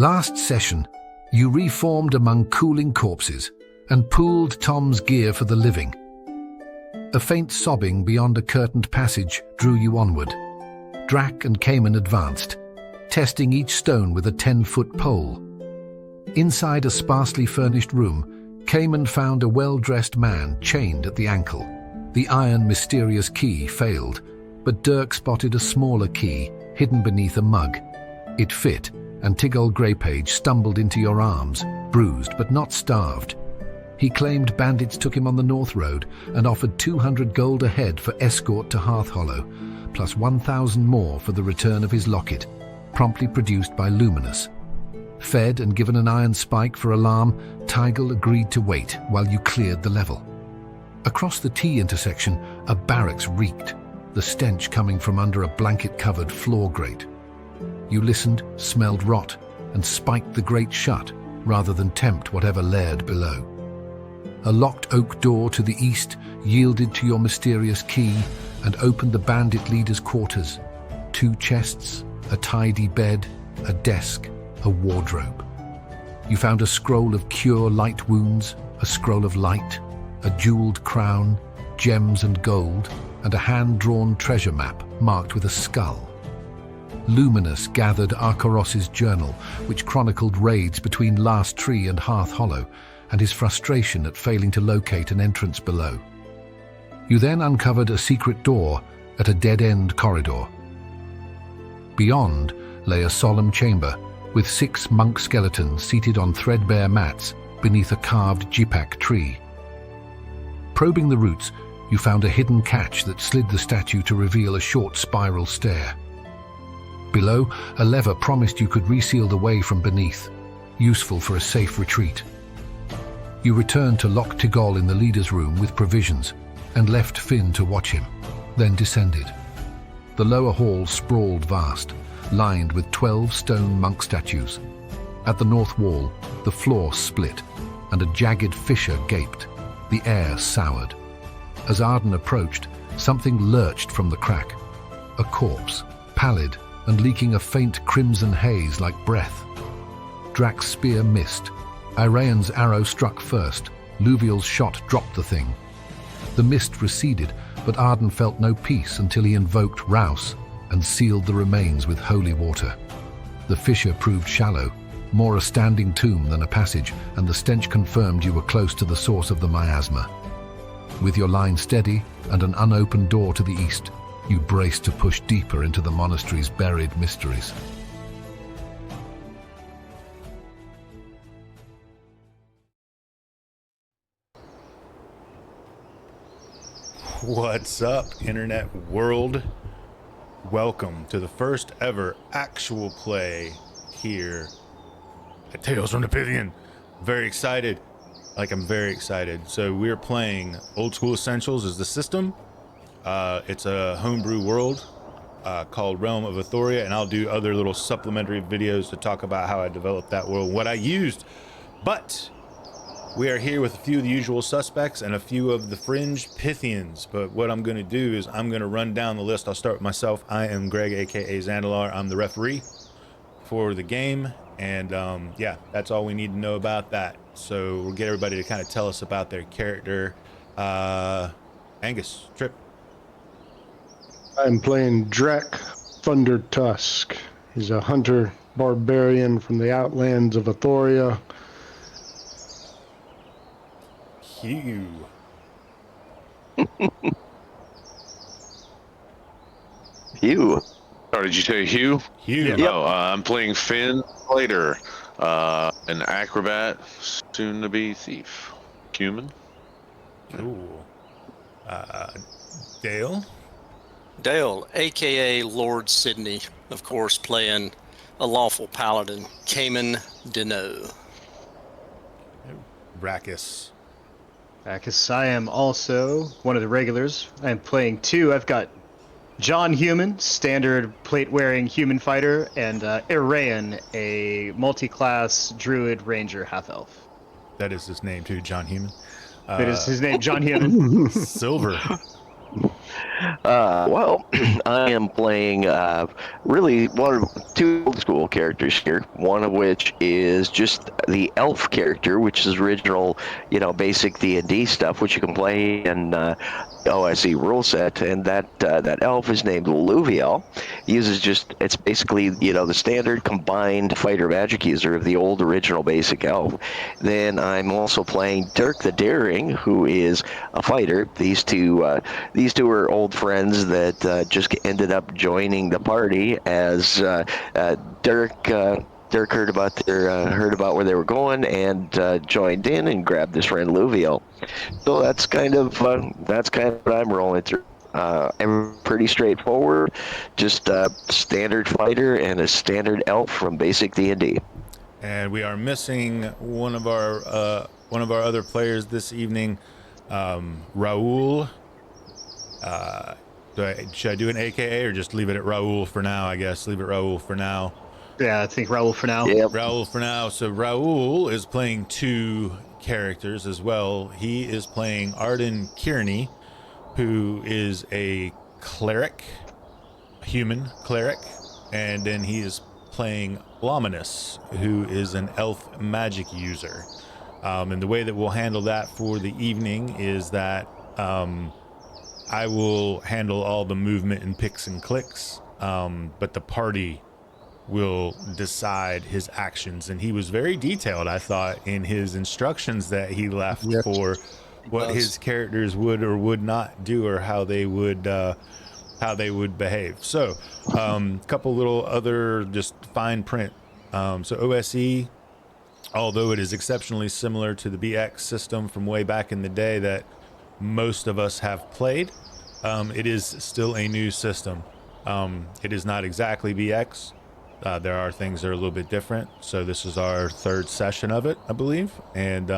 Last session, you reformed among cooling corpses and pooled Tom's gear for the living. A faint sobbing beyond a curtained passage drew you onward. Drac and Cayman advanced, testing each stone with a 10-foot pole. Inside a sparsely furnished room, Cayman found a well-dressed man chained at the ankle. The iron mysterious key failed, but Dirk spotted a smaller key hidden beneath a mug. It fit, and Tigol Greypage stumbled into your arms, bruised but not starved. He claimed bandits took him on the North Road and offered 200 gold a head for escort to Hearthhollow, plus 1,000 more for the return of his locket, promptly produced by Luminous. Fed and given an iron spike for alarm, Tigol agreed to wait while you cleared the level. Across the T intersection, a barracks reeked, the stench coming from under a blanket-covered floor grate. You listened, smelled rot, and spiked the grate shut, rather than tempt whatever laired below. A locked oak door to the east yielded to your mysterious key and opened the bandit leader's quarters. 2 chests, a tidy bed, a desk, a wardrobe. You found a scroll of cure light wounds, a scroll of light, a jeweled crown, gems and gold, and a hand-drawn treasure map marked with a skull. Luminous gathered Arkoros's journal, which chronicled raids between Last Tree and Hearthhollow, and his frustration at failing to locate an entrance below. You then uncovered a secret door at a dead-end corridor. Beyond lay a solemn chamber with 6 monk skeletons seated on threadbare mats beneath a carved jipak tree. Probing the roots, you found a hidden catch that slid the statue to reveal a short spiral stair. Below, a lever promised you could reseal the way from beneath, useful for a safe retreat. You returned to lock Tigol in the leader's room with provisions and left Finn to watch him, then descended. The lower hall sprawled vast, lined with 12 stone monk statues. At the north wall, the floor split, and a jagged fissure gaped, the air soured. As Arden approached, something lurched from the crack. A corpse, pallid and leaking a faint crimson haze like breath. Drac's spear missed. Iraean's arrow struck first. Luviel's shot dropped the thing. The mist receded, but Arden felt no peace until he invoked Rouse and sealed the remains with holy water. The fissure proved shallow, more a standing tomb than a passage, and the stench confirmed you were close to the source of the miasma. With your line steady and an unopened door to the east, you braced to push deeper into the monastery's buried mysteries. What's up, internet world? Welcome to the first ever actual play here at Tales from the Pythian. Very excited. I'm very excited. So we're playing Old School Essentials as the system. It's a homebrew world called Realm of Aethoria, and I'll do other little supplementary videos to talk about how I developed that world, what I used. But we are here with a few of the usual suspects and a few of the fringe Pythians. But what I'm going to do is I'm going to run down the list. I'll start with myself. I am Greg, aka Zandalar. I'm the referee for the game, and yeah, that's all we need to know about that. So we'll get everybody to kind of tell us about their character. Angus, Trip. I'm playing Drac Thundertusk. He's a hunter barbarian from the outlands of Aethoria. Hugh. Hugh. Oh, did you say Hugh? Hugh. No, I'm playing Finn later. An acrobat, soon-to-be thief. Cumin. Cool. Dale. Dale, aka Lord Sydney, of course, playing a lawful paladin, Cayman Deno. Rackus. I am also one of the regulars. I'm playing 2. I've got John Human, standard plate-wearing human fighter, and Iraean, a multi-class druid ranger half-elf. That is his name too, John Human. That is his name, John Human. Silver. Well, I am playing really two old school characters here. One of which is just the elf character, which is original, basic D&D stuff, which you can play in OSE rule set, and that elf is named Luviel. He it's basically the standard combined fighter magic user of the old original basic elf. Then I'm also playing Dirk the Daring, who is a fighter. These two are old friends that just ended up joining the party as Dirk. Dirk heard about where they were going and joined in and grabbed his friend Luviel. So that's kind of what I'm rolling through. I'm pretty straightforward, just a standard fighter and a standard elf from basic D&D. And we are missing one of our other players this evening, Raul. Should I do an AKA or just leave it at Raul for now? I guess leave it Raul for now. Yeah, I think Raul for now. Yep. Raul for now. So Raul is playing two characters as well. He is playing Arden Kearney, who is a cleric, a human cleric, and then he is playing Lominus, who is an elf magic user. And the way that we'll handle that for the evening is that I will handle all the movement and picks and clicks, but the party will decide his actions. And he was very detailed, I thought, in his instructions that he left for what his characters would or would not do, or how they would behave. So couple little other just fine print. So OSE, although it is exceptionally similar to the BX system from way back in the day that most of us have played, it is still a new system. It is not exactly BX. There are things that are a little bit different. So this is our third session of it, I believe. And,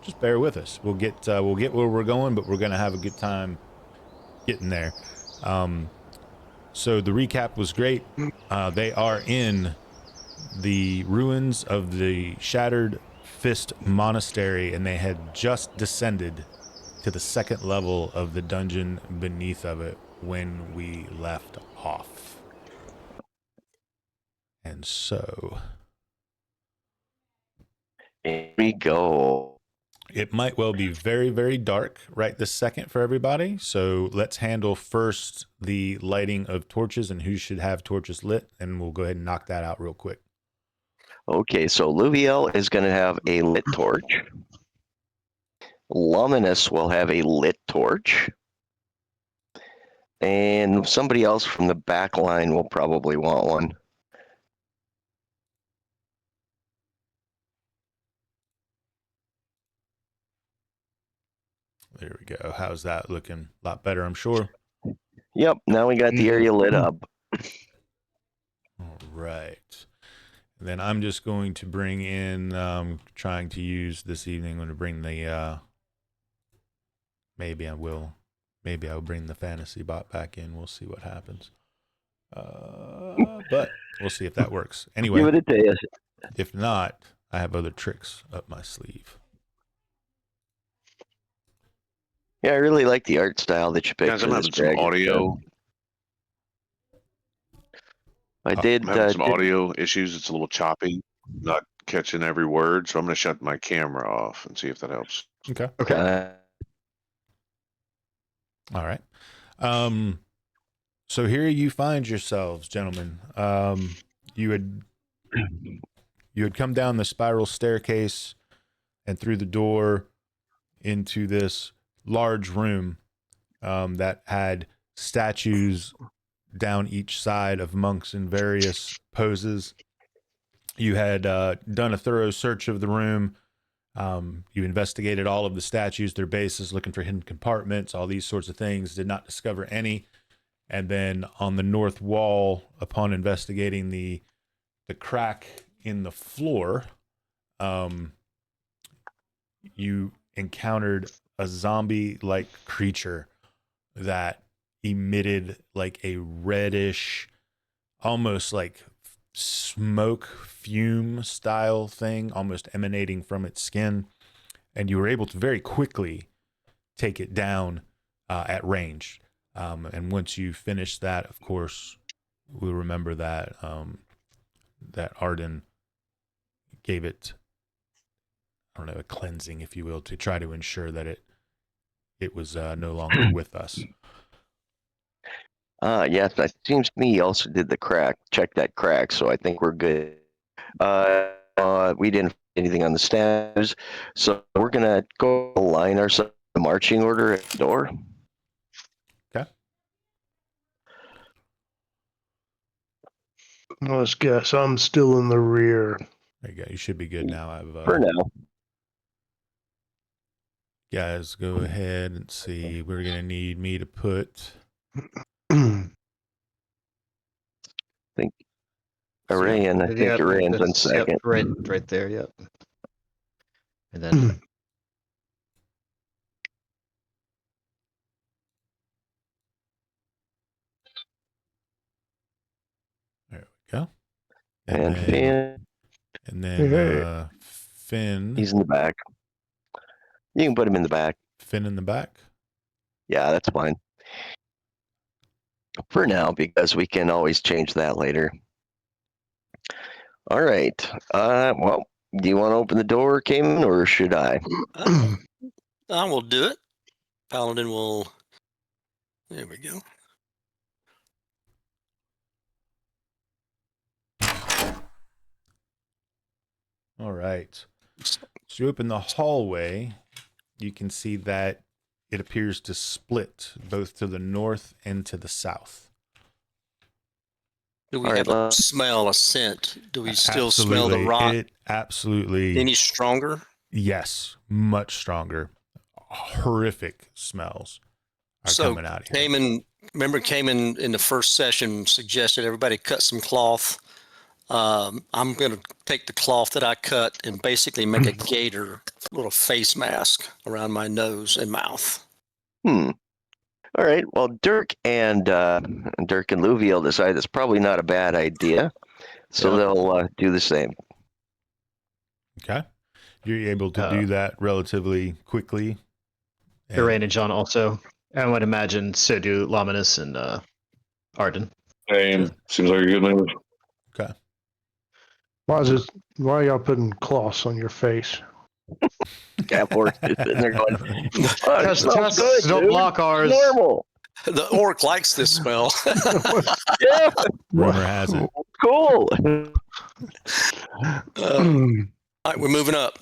just bear with us. We'll get where we're going, but we're going to have a good time getting there. So the recap was great. They are in the ruins of the Shattered Fist Monastery, and they had just descended to the second level of the dungeon beneath of it when we left off. And so Here we go. it might well be very, very dark right this second for everybody. So let's handle first the lighting of torches and who should have torches lit, and we'll go ahead and knock that out real quick. Okay, so Luviel is going to have a lit torch. Luminous will have a lit torch. And somebody else from the back line will probably want one. There we go. How's that looking? A lot better, I'm sure. Yep, now we got the area lit up. All right. And then I'm just going to bring in, trying to use this evening, I'm going to bring the, maybe I'll bring the fantasy bot back in. We'll see what happens. But we'll see if that works. Anyway, Give it a day. if not, I have other tricks up my sleeve. Yeah, I really like the art style that you picked. Guys, I'm for having this some dragon. audio. I'm having some audio issues. It's a little choppy, not catching every word. So I'm going to shut my camera off and see if that helps. Okay. All right. So here you find yourselves, gentlemen. You had come down the spiral staircase and through the door into this large room that had statues down each side of monks in various poses. You had done a thorough search of the room. You investigated all of the statues, their bases, looking for hidden compartments, all these sorts of things, did not discover any. And then on the north wall, upon investigating the crack in the floor, you encountered a zombie-like creature that emitted like a reddish, almost like smoke fume style thing, almost emanating from its skin. And you were able to very quickly take it down at range. And once you finish that, of course, we'll remember that that Arden gave it, I don't know, a cleansing, if you will, to try to ensure that it was no longer with us. Yes, it seems to me he also did the crack. Check that crack, so I think we're good. We didn't find anything on the stairs, so we're gonna go align ourselves in the marching order at the door. Okay. Let's guess. I'm still in the rear. There you go. You should be good now. For now. Guys, go ahead and see. We're going to need me to put... I think Arayan, I think Yep, Arayan's on that's- second. Yep, right there, yep. And then There we go. And then, Finn, And then Finn. he's in the back. You can put him in the back. Finn in the back. Yeah, that's fine. For now, because we can always change that later. All right. Well, do you want to open the door, Cayman, or should I? I will do it. Paladin will. There we go. All right. So you open the hallway. You can see that it appears to split both to the north and to the south. Do we All have right, a smell, a scent? Do we still smell the Absolutely. rot? It absolutely. Any stronger? Yes, much stronger. Horrific smells are So coming out here. Cayman in the first session suggested everybody cut some cloth. I'm going to take the cloth that I cut and basically make a gator little face mask around my nose and mouth. All right. Well, Dirk and Luviel decide that's probably not a bad idea, so they'll do the same. Okay. You're able to do that relatively quickly. Irain and John also. I would imagine so do Laminus and Arden. Same. Seems like a good move. Okay. Why are y'all putting cloths on your face? Cat force is sitting there going, "Oh, it smells good, Don't dude. block ours. Normal. The orc likes this smell. Yeah, Rumor has it. cool." All right, we're moving up.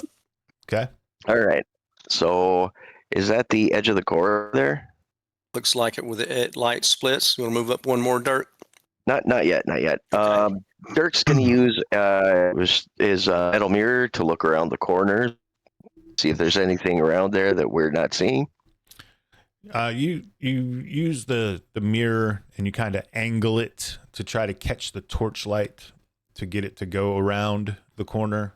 Okay. All right. So, is that the edge of the corridor there? Looks like it with the light splits. You want to move up one more, Dirk? Not yet. Okay. Dirk's going to use his metal mirror to look around the corners, see if there's anything around there that we're not seeing. You use the mirror and you kind of angle it to try to catch the torchlight to get it to go around the corner.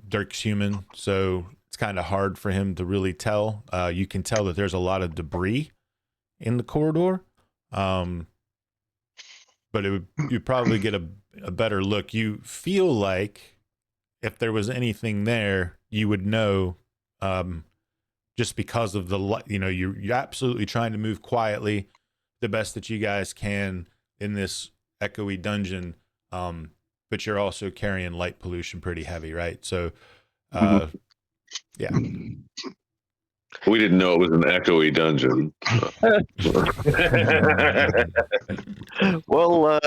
Dirk's human, so it's kind of hard for him to really tell. You can tell that there's a lot of debris in the corridor, but you'd probably get a better look. You feel like if there was anything there, you would know, just because of the light. You know, you're absolutely trying to move quietly, the best that you guys can in this echoey dungeon. But you're also carrying light pollution pretty heavy, right? So, yeah. We didn't know it was an echoey dungeon. Well,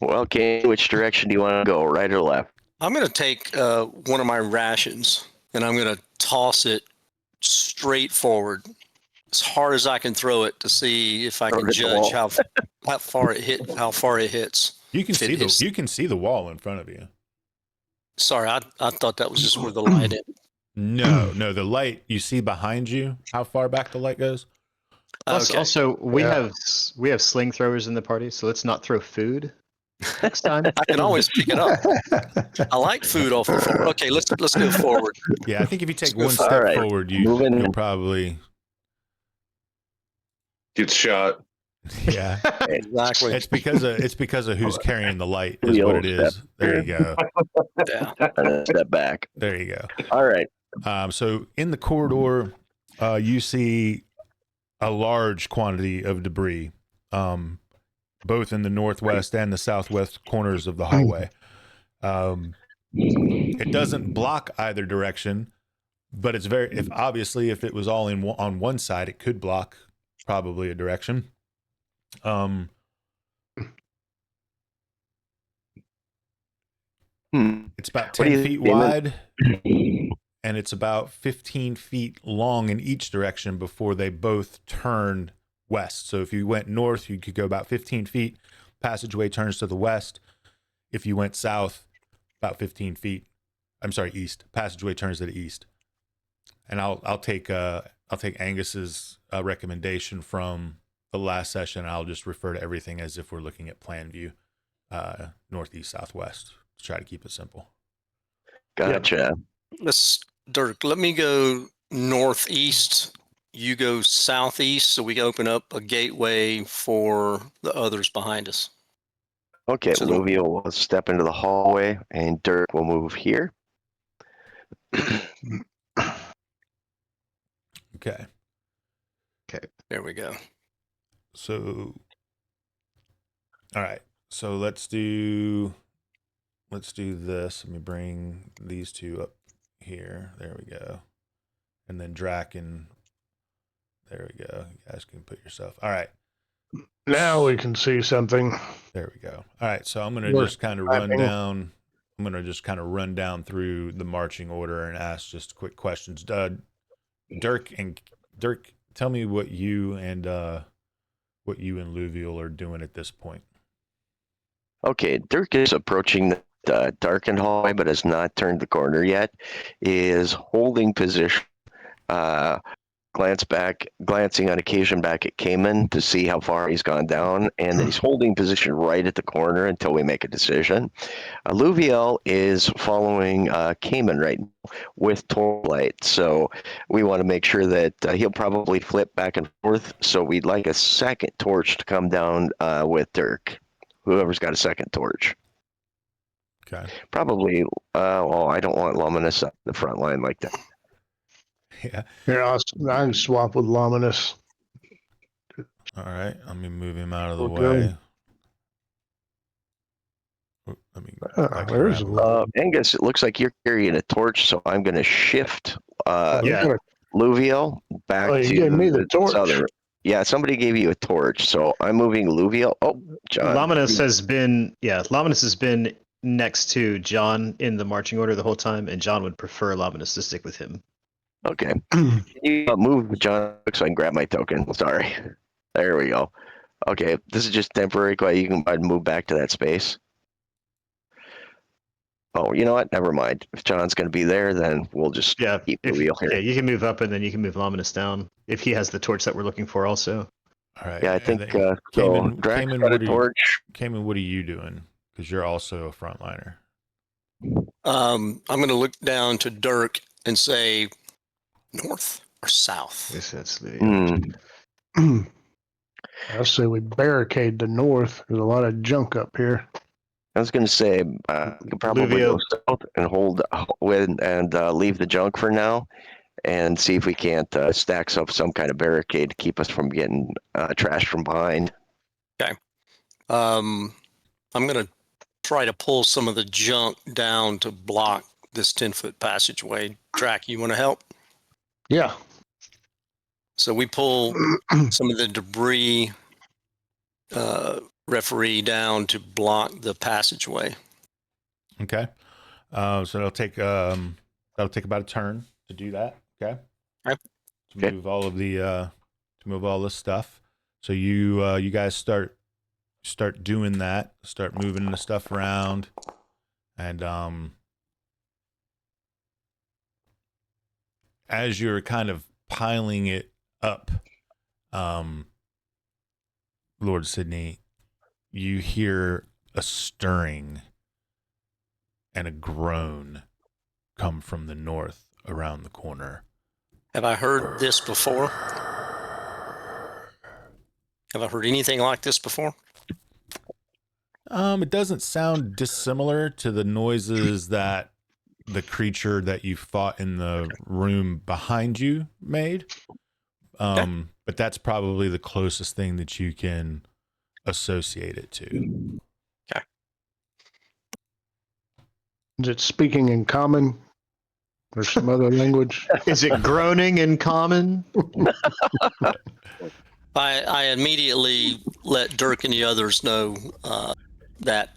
okay. Which direction do you want to go, right or left? I'm going to take one of my rations and I'm going to toss it straight forward as hard as I can throw it to see if I can judge how far it hits. You can see the wall in front of you. Sorry, I thought that was just where the light is. No, the light you see behind you. How far back the light goes? Okay. Also, we have sling throwers in the party, so let's not throw food next time. I can always pick it up. I like food off the floor. Okay, let's go forward. Yeah, I think if you take one step forward, you'll probably Get shot. Yeah, Exactly. it's because of who's carrying the light is what it is. There you go. Yeah. Step back. There you go. All right. So in the corridor, you see a large quantity of debris, both in the northwest and the southwest corners of the hallway. It doesn't block either direction, but it's very, if obviously if it was all on one side, it could block probably a direction. It's about 10 feet wide, and it's about 15 feet long in each direction before they both turn west. So if you went north, you could go about 15 feet. Passageway turns to the west. If you went south, about 15 feet. I'm sorry, east. Passageway turns to the east. And I'll take Angus's recommendation from the last session. I'll just refer to everything as if we're looking at plan view, northeast, southwest. To try to keep it simple. Gotcha. Dirk, let me go northeast. You go southeast, so we can open up a gateway for the others behind us. Okay, So Luvia will step into the hallway, and Dirk will move here. Okay. There we go. So, all right. So let's do this. Let me bring these two up here. There we go. And then Draken. There we go. You guys can put yourself. All right. Now we can see something. There we go. All right. So I'm going to just kind of run down. I'm going to just kind of run down through the marching order and ask just quick questions. Dirk, tell me what you and Luvial are doing at this point. Okay, Dirk is approaching the darkened hallway, but has not turned the corner yet. Is holding position, glancing on occasion back at Cayman to see how far he's gone down, and then he's holding position right at the corner until we make a decision. Luvial is following Cayman right now with torchlight, so we want to make sure that he'll probably flip back and forth. So we'd like a second torch to come down with Dirk. Whoever's got a second torch. Okay. Probably, I don't want Luminous up the front line like that. Yeah. Here, I can swap with Luminous. All right. Let me move him out of the Okay. way. Let me there's Angus, it looks like you're carrying a torch, so I'm going to shift Yeah. Luvial back you to gave me the torch. southern. Yeah, somebody gave you a torch, so I'm moving Luvial. Oh, John. Luminous has been next to John in the marching order the whole time, and John would prefer Luminous to stick with him. Okay. You move John so I can grab my token. Sorry. There we go. Okay, this is just temporary. You can move back to that space. Oh, you know what? Never mind. If John's going to be there, then we'll just keep the wheel here. Yeah, you can move up, and then you can move Luminous down if he has the torch that we're looking for also. All right. Yeah, I think Cayman, Drax got a torch. Cayman, what are you doing? Because you're also a frontliner. I'm going to look down to Dirk and say, north or south? Yes, that's the. I say we barricade the north. There's a lot of junk up here. I was going to say, you could probably go south and hold and leave the junk for now, and see if we can't stack up some kind of barricade to keep us from getting trashed from behind. Okay. I'm going to try to pull some of the junk down to block this 10-foot passageway. Drac, you want to help? Yeah. So we pull some of the debris referee down to block the passageway. Okay. So it'll take about a turn to do that. Okay. Okay. To move all of the move all this stuff. So you guys start doing that. Start moving the stuff around, and as you're kind of piling it up, Lord Sydney, you hear a stirring and a groan come from the north around the corner. Have I heard this before? Have I heard anything like this before? It doesn't sound dissimilar to the noises that the creature that you fought in the room behind you made. But that's probably the closest thing that you can associate it to. Okay. Is it speaking in common or some other language? Is it groaning in common? I immediately let Dirk and the others know that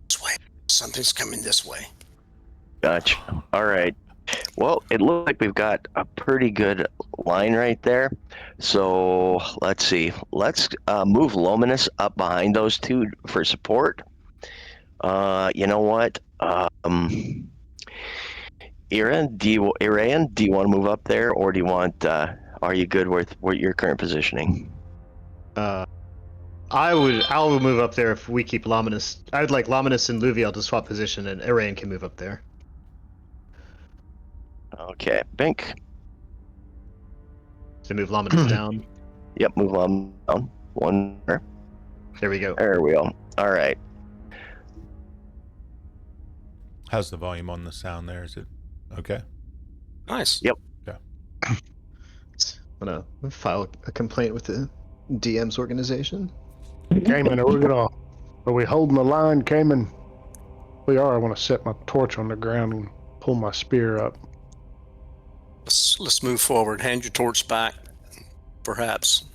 this way, something's coming this way. Gotcha. All right. Well, it looks like we've got a pretty good line right there. So let's see. Let's move Luminous up behind those two for support. You know what? Irayan, do you want to move up there, or do you want? Are you good with your current positioning? I'll move up there if we keep Luminous. I would like Luminous and Luviel to swap position, and Irayan can move up there. Okay, Bink. So move Luminous down. Yep, move on down. One more. There we go. There we go. All right. How's the volume on the sound there? Is it okay? Nice. Yep. Okay. I'm gonna file a complaint with the DM's organization. Cayman, are we holding the line, Cayman? We are. I want to set my torch on the ground and pull my spear up. Let's move forward. Hand your torch back, perhaps.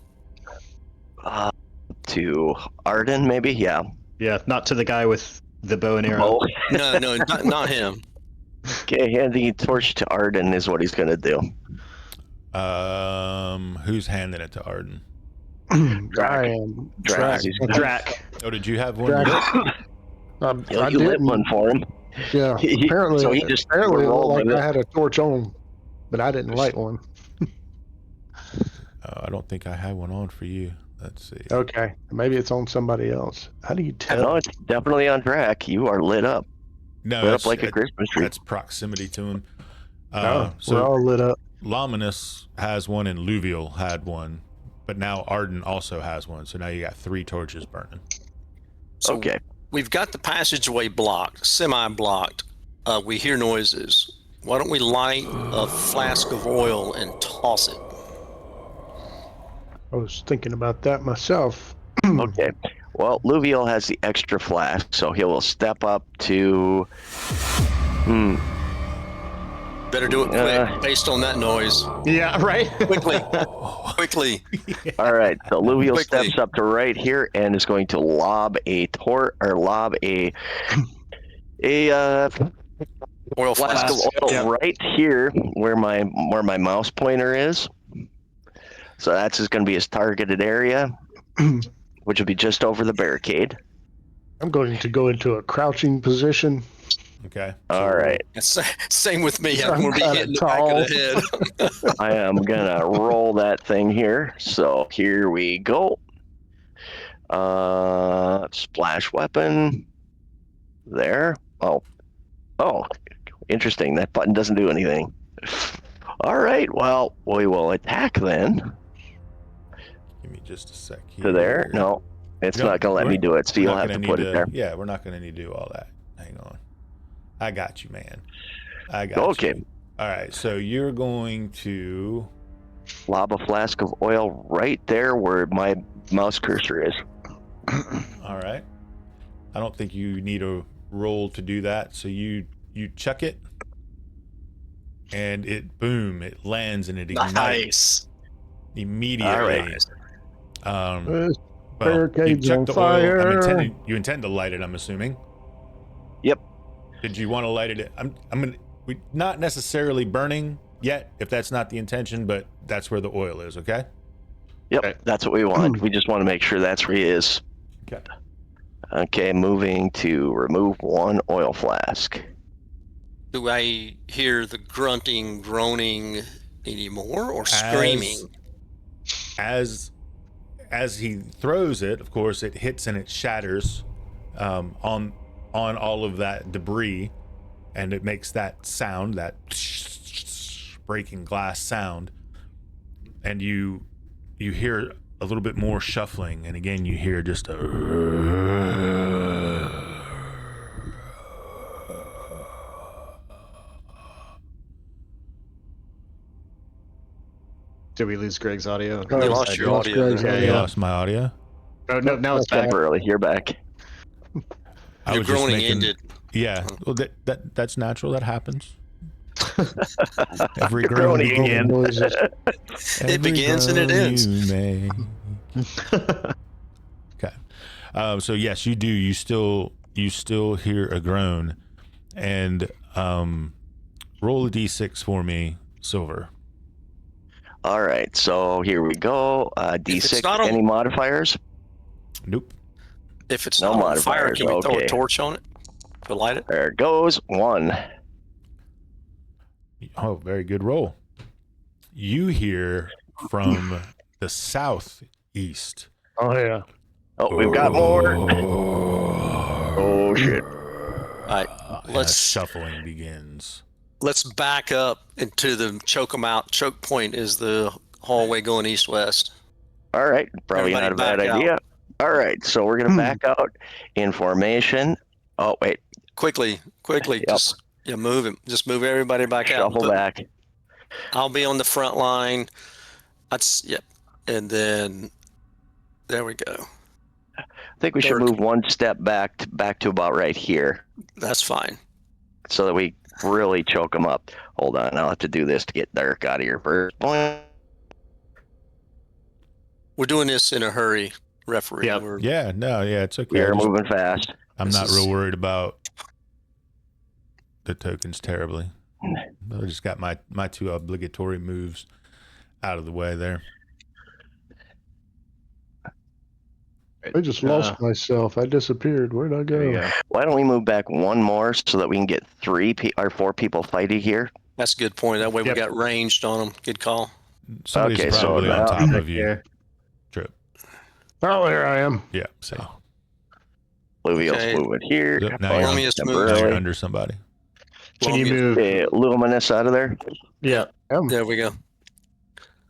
To Arden, maybe? Yeah. Yeah, not to the guy with the bow and arrow. Oh. No, not him. Okay, handing a torch to Arden is what he's going to do. Who's handing it to Arden? I am. Drac. Oh, did you have one? Drac. You I lit didn't. one for him. Yeah. Apparently, So he just apparently it looked rolled like with I it. had a torch on, but I didn't light one. I don't think I had one on for you. Let's see. Okay, maybe it's on somebody else. How do you tell? No, it's definitely on Drac. You are lit up. No, Lit up like a Christmas tree. That's proximity to him. We're So all lit up. Luminous has one and Luviel had one, but now Arden also has one. So now you got 3 torches burning. So Okay. we've got the passageway blocked, semi-blocked. We hear noises. Why don't we light a flask of oil and toss it? I was thinking about that myself. Okay. Well, Luviel has the extra flask, so he will step up to. Better do it quick, based on that noise. Yeah, right? Quickly. All right. So Luviel Quickly. steps up to right here and is going to lob a Oil flask of flask. oil Yep. right here where my mouse pointer is. So that's just going to be his targeted area, which will be just over the barricade. I'm going to go into a crouching position. Okay. All right. Same with me. I'm I'm going to be kinda hitting the back of the head. I am going to roll that thing here. So here we go. Splash weapon. There. Oh, interesting. That button doesn't do anything. All right. Well, we will attack then. Give me just a sec here. To there? No, it's not going to let me do it. So We're you'll not have to gonna put need it there. Yeah, we're not going to need to do all that. Hang on. I got you, man. I got Okay. you. All right. So you're going to. Lob a flask of oil right there where my mouse cursor is. All right. I don't think you need a roll to do that. So you chuck it, and it lands and it ignites Nice. immediately. All right. Well, you Barricades chucked on the fire. oil. You intend to light it, I'm assuming. Yep. Did you want to light it? We not necessarily burning yet, if that's not the intention, but that's where the oil is. Okay. Yep. Okay. That's what we want. We just want to make sure that's where he is. Okay. Okay. Moving to remove 1 oil flask. Do I hear the grunting, groaning anymore, or screaming? As he throws it, of course, it hits and it shatters on all of that debris, and it makes that sound, that breaking glass sound, and you hear a little bit more shuffling, and again you hear just a Did we lose Greg's audio? Oh, You I lost your lost audio Greg's there. Yeah, You yeah. lost my audio. Oh, no, now it's back. Temporarily, you're back. I Your was just groaning making. ended. Yeah, well, that's natural. That happens. Every You're groan groaning you again. noises. Every begins and it groan ends. you make. Okay. So yes, you do. You still hear a groan, and roll a d6 for me, Silver. All right, so here we go. If it's D6. not on- Any modifiers? Nope. If it's No not on fire, modifiers, can we throw a okay. torch on it to light it? There it goes. 1. Oh, very good roll. You hear from the southeast. Oh yeah. Oh, we've got more. Oh shit. All right, And a let's shuffling begins. back up into the choke 'em out. Choke point is the hallway going east-west. All right, probably Everybody not a bad back out. idea. All right, so we're gonna back out in formation. Oh wait, Quickly, Yep. just move him. Just move everybody back out. shuffle back. I'll be on the front line. Yep. And then there we go. I think we should Dirk. move one step back to about right here, That's fine. so that we really choke them up. Hold on, I'll have to do this to get Dirk out of here first. We're doing this in a hurry, referee. Yep. Yeah, it's okay. We're moving fast. I'm This not is- real worried about the tokens terribly. I just got my 2 obligatory moves out of the way there. I just lost myself. I disappeared. Where'd I There you go? go. Why don't we move back one more so that we can get 4 people fighting here? That's a good point. That way Yep. we got ranged on them. Good call. Somebody's Okay, so probably on now- top of you, Here. Trip. Oh, there I am. Yeah, see. Luvial's Okay. moving here. Yep, now you're, Lumious now moves. you're Temporarily. under somebody. Can you move? Luminous out of there? Yeah. There we go.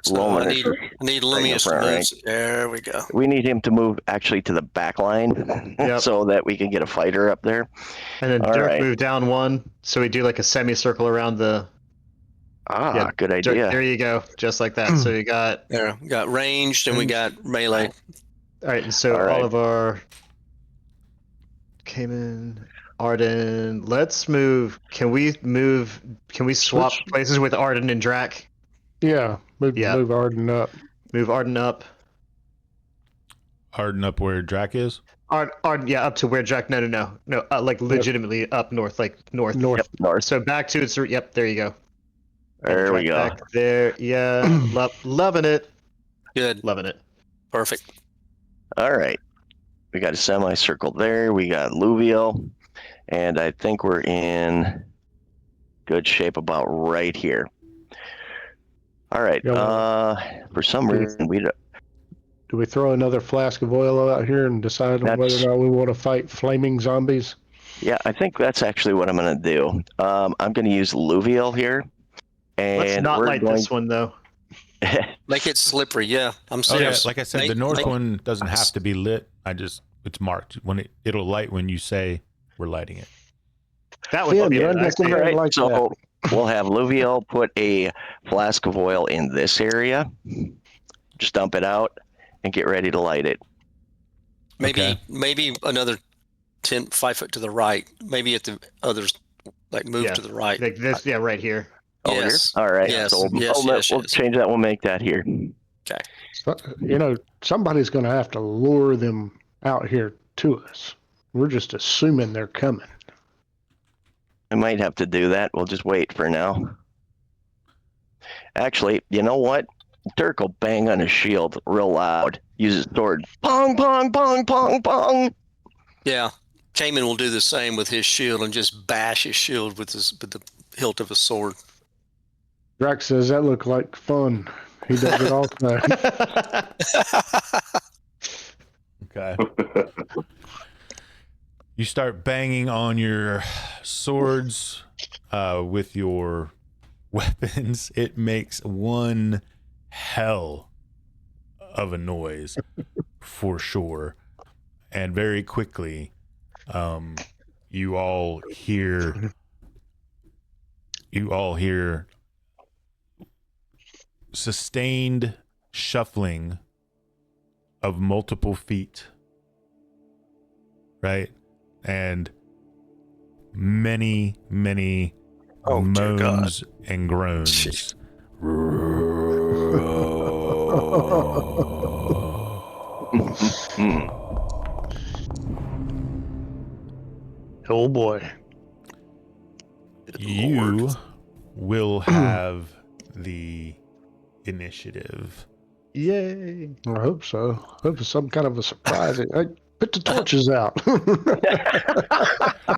So I Luminous. need Right in Lumious front, moves. There we go. We need him to move actually to the back line Yep. so that we can get a fighter up there. And then All Dirk right. move down 1, so we do like a semicircle around the. Yeah, Good Dirk, idea. there you go, just like that. So you got. There, we got ranged and we got melee. All right, and so All right. all of our. Cayman, Arden. Let's move. Can we swap Switch. places with Arden and Drac? Yeah. Yeah. Move Arden up. Move Arden up. Harden up where Drac is. Arden, yeah, up to where Drac. No. Like legitimately up north, like north. North. Yep, north. So back to its. Yep, there you go. There we Drac go. back there, yeah, loving it, Good. loving it. Perfect. All right. We got a semicircle there. We got Luvial. And I think we're in good shape about right here. All right. Yeah, For some reason, we don't. Do we throw another flask of oil out here and decide on whether That's- or not we want to fight flaming zombies? Yeah, I think that's actually what I'm going to do. I'm going to use Luvial here. And Let's not we're light going this one though. Make it slippery. Yeah, I'm Oh yeah, serious. like I said, Make- the north make- one doesn't have to be lit. It's marked when it'll light when you say we're lighting it. That would be a run nice back in there. All right, like so we'll have Luvial put a flask of oil in this area. Just dump it out and get ready to light it. Maybe Okay. another 5 foot to the right. Maybe at the others like move Yeah. to the right. like this. Yeah, right here. Over here? Yes. All right. Yes, So yes, we'll yes. change that. We'll make that here. You know, somebody's going to have to lure them out here to us. We're just assuming they're coming. I might have to do that. We'll just wait for now. Actually, you know what? Dirk will bang on his shield real loud. Use his sword. Pong, pong, pong, pong, pong. Yeah. Cayman will do the same with his shield and just bash his shield with the hilt of his sword. Drax says that looked like fun. He does it all the time. Okay. You start banging on your swords with your weapons. It makes one hell of a noise for sure. And very quickly, you all hear sustained shuffling of multiple feet, right? And many, many Oh, dear God. moans and groans. Oh boy. You will have the initiative. Yay! I hope so. Hope it's some kind of a surprise. Hey, put the torches out.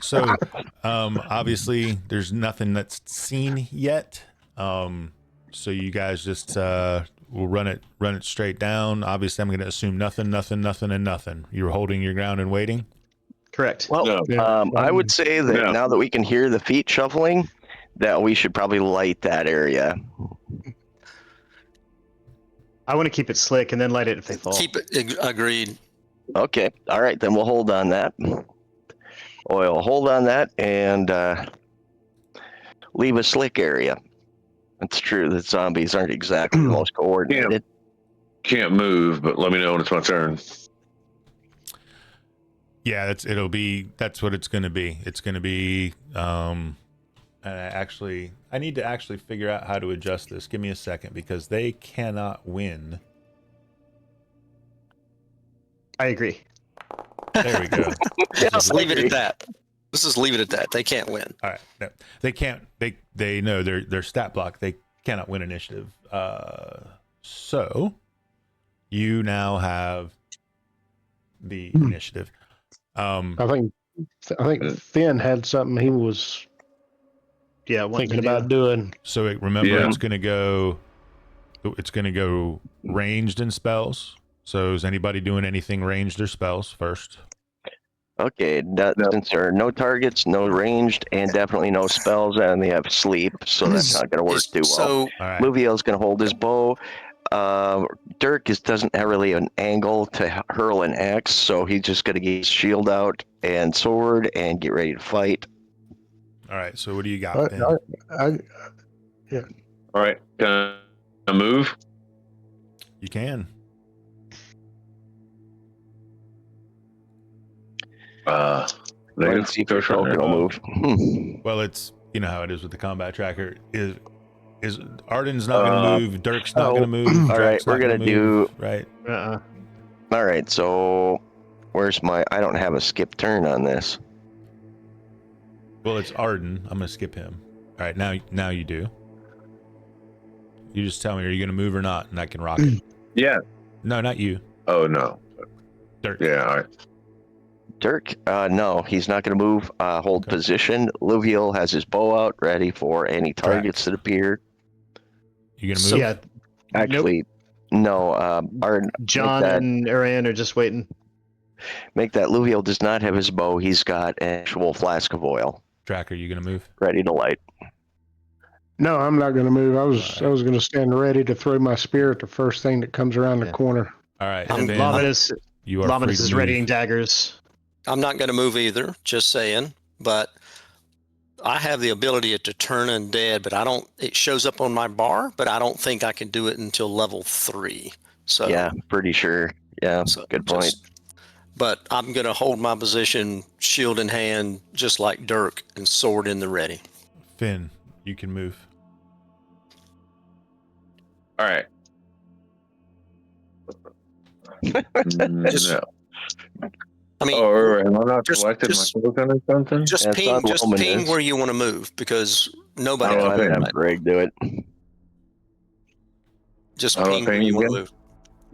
So, obviously, there's nothing that's seen yet. So you guys just will run it straight down. Obviously, I'm going to assume nothing, and nothing. You're holding your ground and waiting. Correct. Well, No. Yeah. I would say that No. now that we can hear the feet shuffling, that we should probably light that area. I want to keep it slick and then light it if they fall. Keep it agreed. Okay. All right. Then we'll hold on that. Oil, hold on that and leave a slick area. It's true that zombies aren't exactly the most coordinated. Can't move, but let me know when it's my turn. Yeah, that's what it's going to be. It's going to be. I need to actually figure out how to adjust this. Give me a second because they cannot win. I agree. There we go. Let's leave it at that. Let's just leave it at that. They can't win. All right. No, they can't. They know their stat block. They cannot win initiative. So you now have the initiative. I think Finn had something he was thinking about doing. So remember, it's going to go. It's going to go ranged in spells. So is anybody doing anything ranged or spells first? Okay, since there are no targets, no ranged, and definitely no spells, and they have sleep, so that's not going to work too well. So All right. Luviel's going to hold his bow. Dirk doesn't have really an angle to hurl an axe, so he's just going to get his shield out and sword and get ready to fight. All right. So what do you got? Finn? All right. Can I move? You can. Let's see if your token will move. Well, it's you know how it is with the combat tracker. Is Arden's not going to move? Dirk's not going to move. All right, Drake's we're not going to move, do. right. All right, so where's my? I don't have a skip turn on this. Well, it's Arden. I'm going to skip him. All right, now you do. You just tell me, are you going to move or not, and I can rock it. Yeah. No, not you. Oh no. Dirk. Yeah. All right. Dirk, no, he's not going to move. Hold position. Luviel has his bow out, ready for any targets that appear. You going to move? Yeah, Actually, no. Arden, John and Ariane are just waiting. make that. Luviel does not have his bow. He's got an actual flask of oil Tracker, you going to move? ready to light. No, I'm not going to move. I was going to stand ready to throw my spear at the first thing that comes around the corner. All right. I'm Finn, Lominus you are free to is move. readying daggers. I'm not going to move either. Just saying. But I have the ability to turn undead, but I don't. It shows up on my bar, but I don't think I can do it until level 3. So Yeah, pretty sure. Yeah, so good point. But I'm going to hold my position, shield in hand, just like Dirk, and sword in the ready. Finn, you can move. All right. Just- No. I mean, Or am I not just- selected just- my token or something? just That's ping not luminous. where you want to move because nobody. Oh, I'd okay. have Greg do it. Just Oh, ping where ping you want to again? move.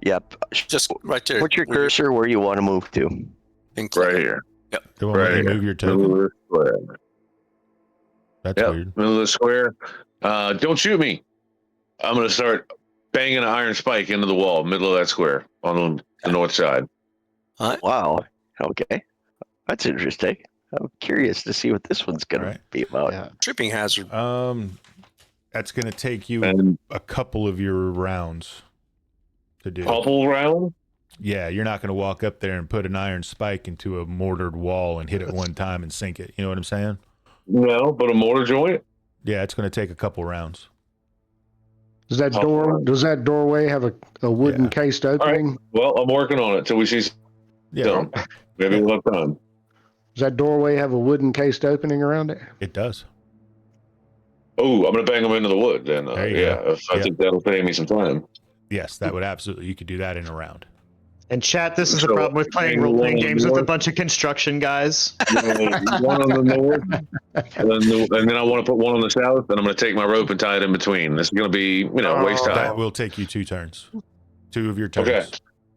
Yep. Just right there. Put your where you're- cursor where you want to move to. and click Right it. here. They won't let Right you here. move your Middle token. of the square. That's Yep. weird. Middle of the square. Don't shoot me. I'm gonna start banging an iron spike into the wall, middle of that square on the north side. Wow. Okay. That's interesting. I'm curious to see what this one's going Right. to be about. Yeah. Tripping hazard. That's going to take you And a couple of your rounds to do. couple round. Yeah, you're not going to walk up there and put an iron spike into a mortared wall and hit it one time and sink it. You know what I'm saying? No, but a mortar joint. Yeah, it's going to take a couple rounds. Does that doorway have a wooden Yeah. cased All right. opening? Well, I'm working on it till we see Yeah, some. Maybe we'll have time. Does that doorway have a wooden cased opening around it? it does. Oh, I'm gonna bang them into the wood then. There you Yeah, go. I think that'll save me some time. Yes, that would absolutely. You could do that in a round. And chat, this is the So, problem with playing hang role-playing along games with a north. bunch of construction guys. One on the north, and then I want to put one on the south, and I'm going to take my rope and tie it in between. This is going to be, waist high. That will take you 2 turns. 2 of your turns Okay.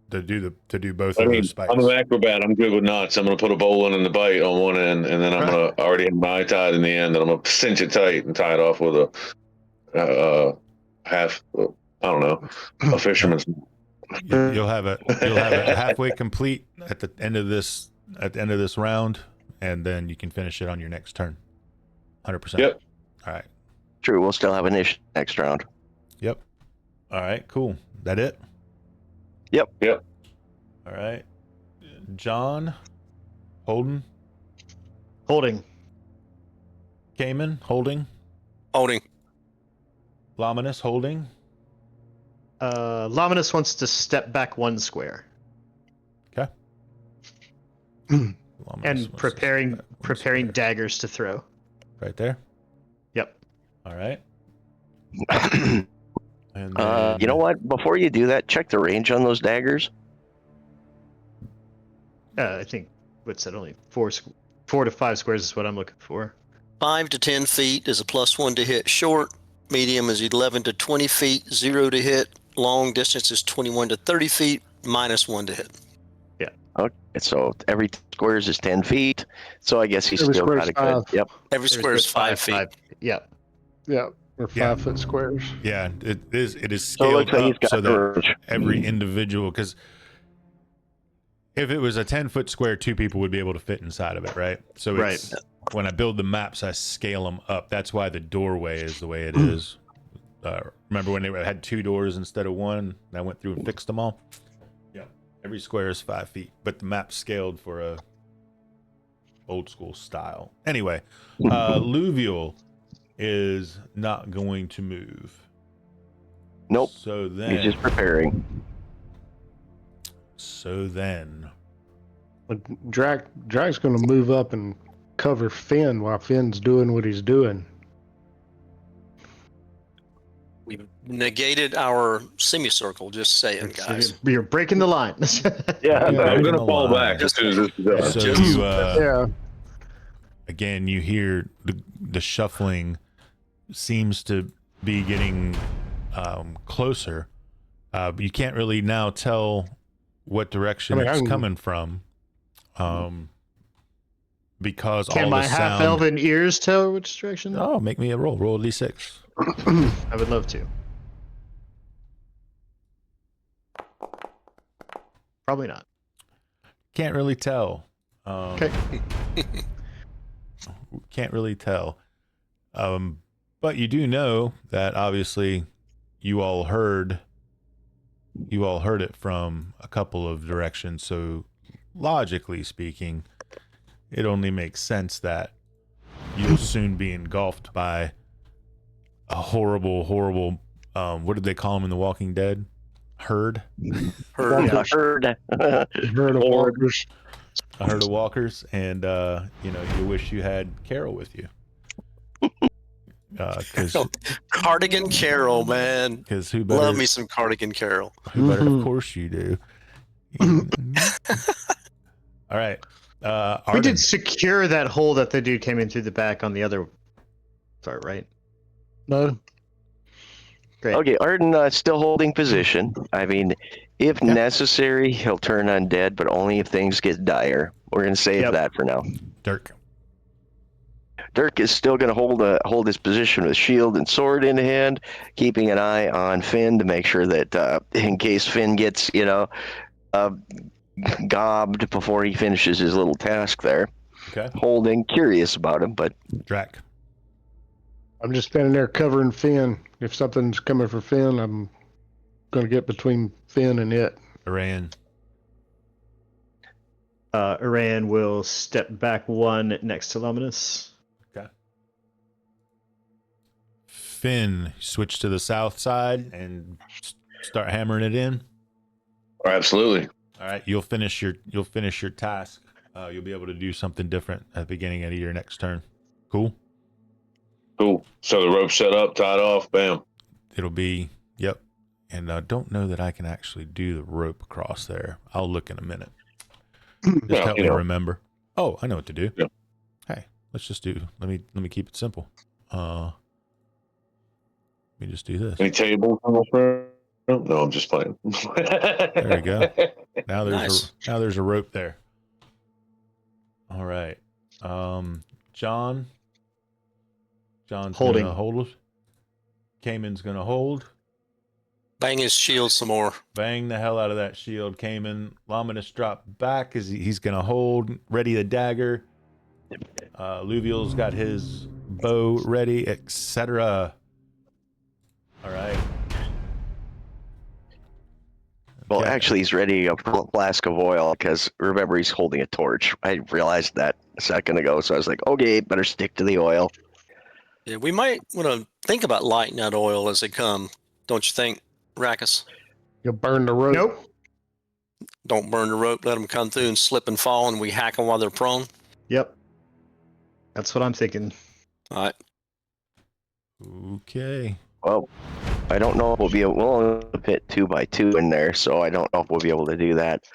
to do both I of mean, those spikes. I'm an acrobat. I'm good with knots. I'm going to put a bowline and the bite on one end, and then I'm going to already have my eye tied in the end, and I'm going to cinch it tight and tie it off with a half. I don't know, a fisherman's. You'll have it halfway complete at the end of this round, and then you can finish it on your next turn. 100%. Yep. All right. True, we'll still have initiative next round. Yep. All right. Cool. That it? Yep. All right. John, Holden, Holding. Cayman, holding, Holding. Lominus, holding. Lominus wants to step back 1 square. Okay. Lominus wants And to preparing step back 1 square. daggers to throw. Right there. Yep. All right. And then, You know what? Before you do that, check the range on those daggers. I think, what's that, only 4 to 5 squares is what I'm looking for. 5 to 10 feet is a +1 to hit. Short, medium is 11 to 20 feet, 0 to hit. Long distance is 21 to 30 feet, -1 to hit. Okay, so every squares is 10 feet. So I guess he's Every still square's kind of good. 5. Yep. Every square is 5 feet. Yep. Yeah, or 5-foot squares. yeah, it is So it scaled looks like he's up got so that range. every individual, because if it was a 10-foot square, 2 people would be able to fit inside of it, right? So it's, when I build the maps, I scale them up. That's why the doorway is the way it is. Remember when they had 2 doors instead of 1? And I went through and fixed them all. Yeah, every square is 5 feet, but the map's scaled for a old school style. Anyway, Luvial is not going to move. Nope. So then, He's just preparing. But Drag's going to move up and cover Finn while Finn's doing what he's doing. We've negated our semicircle, just saying, guys. You're breaking the line. Yeah. I'm going Breaking to the fall line. back as soon as this is done. So Just- you, Yeah. again, you hear the shuffling seems to be getting closer. But you can't really now tell what direction it's coming from, because Can all my the sound. half-elven ears tell which direction? Oh, make me a roll. Roll a d6. I would love to. Probably not. Can't really tell. Okay. Can't really tell. But you do know that obviously you all heard it from a couple of directions. So logically speaking, it only makes sense that you'll soon be engulfed by a horrible, what did they call them in The Walking Dead? Herd? Heard. Yeah, heard. Herd of walkers. A herd of walkers, and you wish you had Carol with you. Because Cardigan Carol, man. who better? Love me some Cardigan Carol. Who better? Of course you do. All right. We Arden. did secure that hole that the dude came in through the back on the other part, right? No. Okay, Arden still holding position. I mean, if necessary, he'll turn undead, but only if things get dire. We're going to save that for now. Dirk. Dirk is still going to hold his position with shield and sword in hand, keeping an eye on Finn to make sure that in case Finn gets, gobbed before he finishes his little task there. Okay. Holding, curious about him, but Drac. I'm just standing there covering Finn. If something's coming for Finn, I'm going to get between Finn and it. Arayan. Iran will step back 1 next to Luminous. Okay. Finn, switch to the south side and start hammering it in. Absolutely. All right, you'll finish your task. You'll be able to do something different at the beginning of your next turn. Cool. Cool. So the rope's set up, tied off. Bam. It'll be yep. And I don't know that I can actually do the rope across there. I'll look in a minute. Just Well, help me remember. Oh, I know what to do. Yeah. Hey, let's just do. Let me keep it simple. Let me just do this. Any tables on the front? No, I'm just playing. There we go. Now Nice. there's a rope there. All right. John's Holding. gonna hold. Cayman's gonna hold. Bang his shield some more. Bang the hell out of that shield, Cayman. Lominus drop back as he's gonna hold. Ready the dagger. Luvial's got his bow ready, etc. All right. Well, Okay. actually, he's ready a flask of oil because remember he's holding a torch. I realized that a second ago, so I was like, okay, better stick to the oil. Yeah, we might want to think about lighting that oil as they come. Don't you think, Rackus? You'll burn the rope. Nope. Don't burn the rope. Let them come through and slip and fall, and we hack them while they're prone. Yep. That's what I'm thinking. All right. Okay. Well, I don't know if we'll be able. We'll only fit 2x2 in there, so I don't know if we'll be able to do that.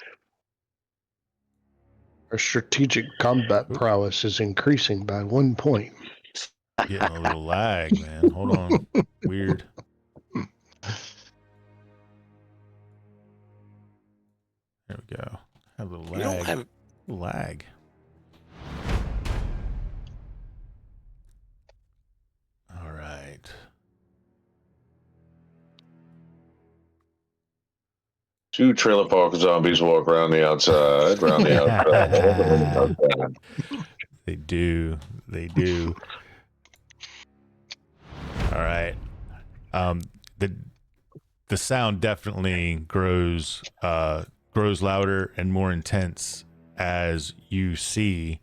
Our strategic combat prowess is increasing by 1 point. Getting a little lag, man. Hold on. Weird. There we go. Have a little We don't lag. have. Lag. All right. Two trailer park zombies walk around the outside. Around the outside. They do. They do. All right. The sound definitely grows louder and more intense as you see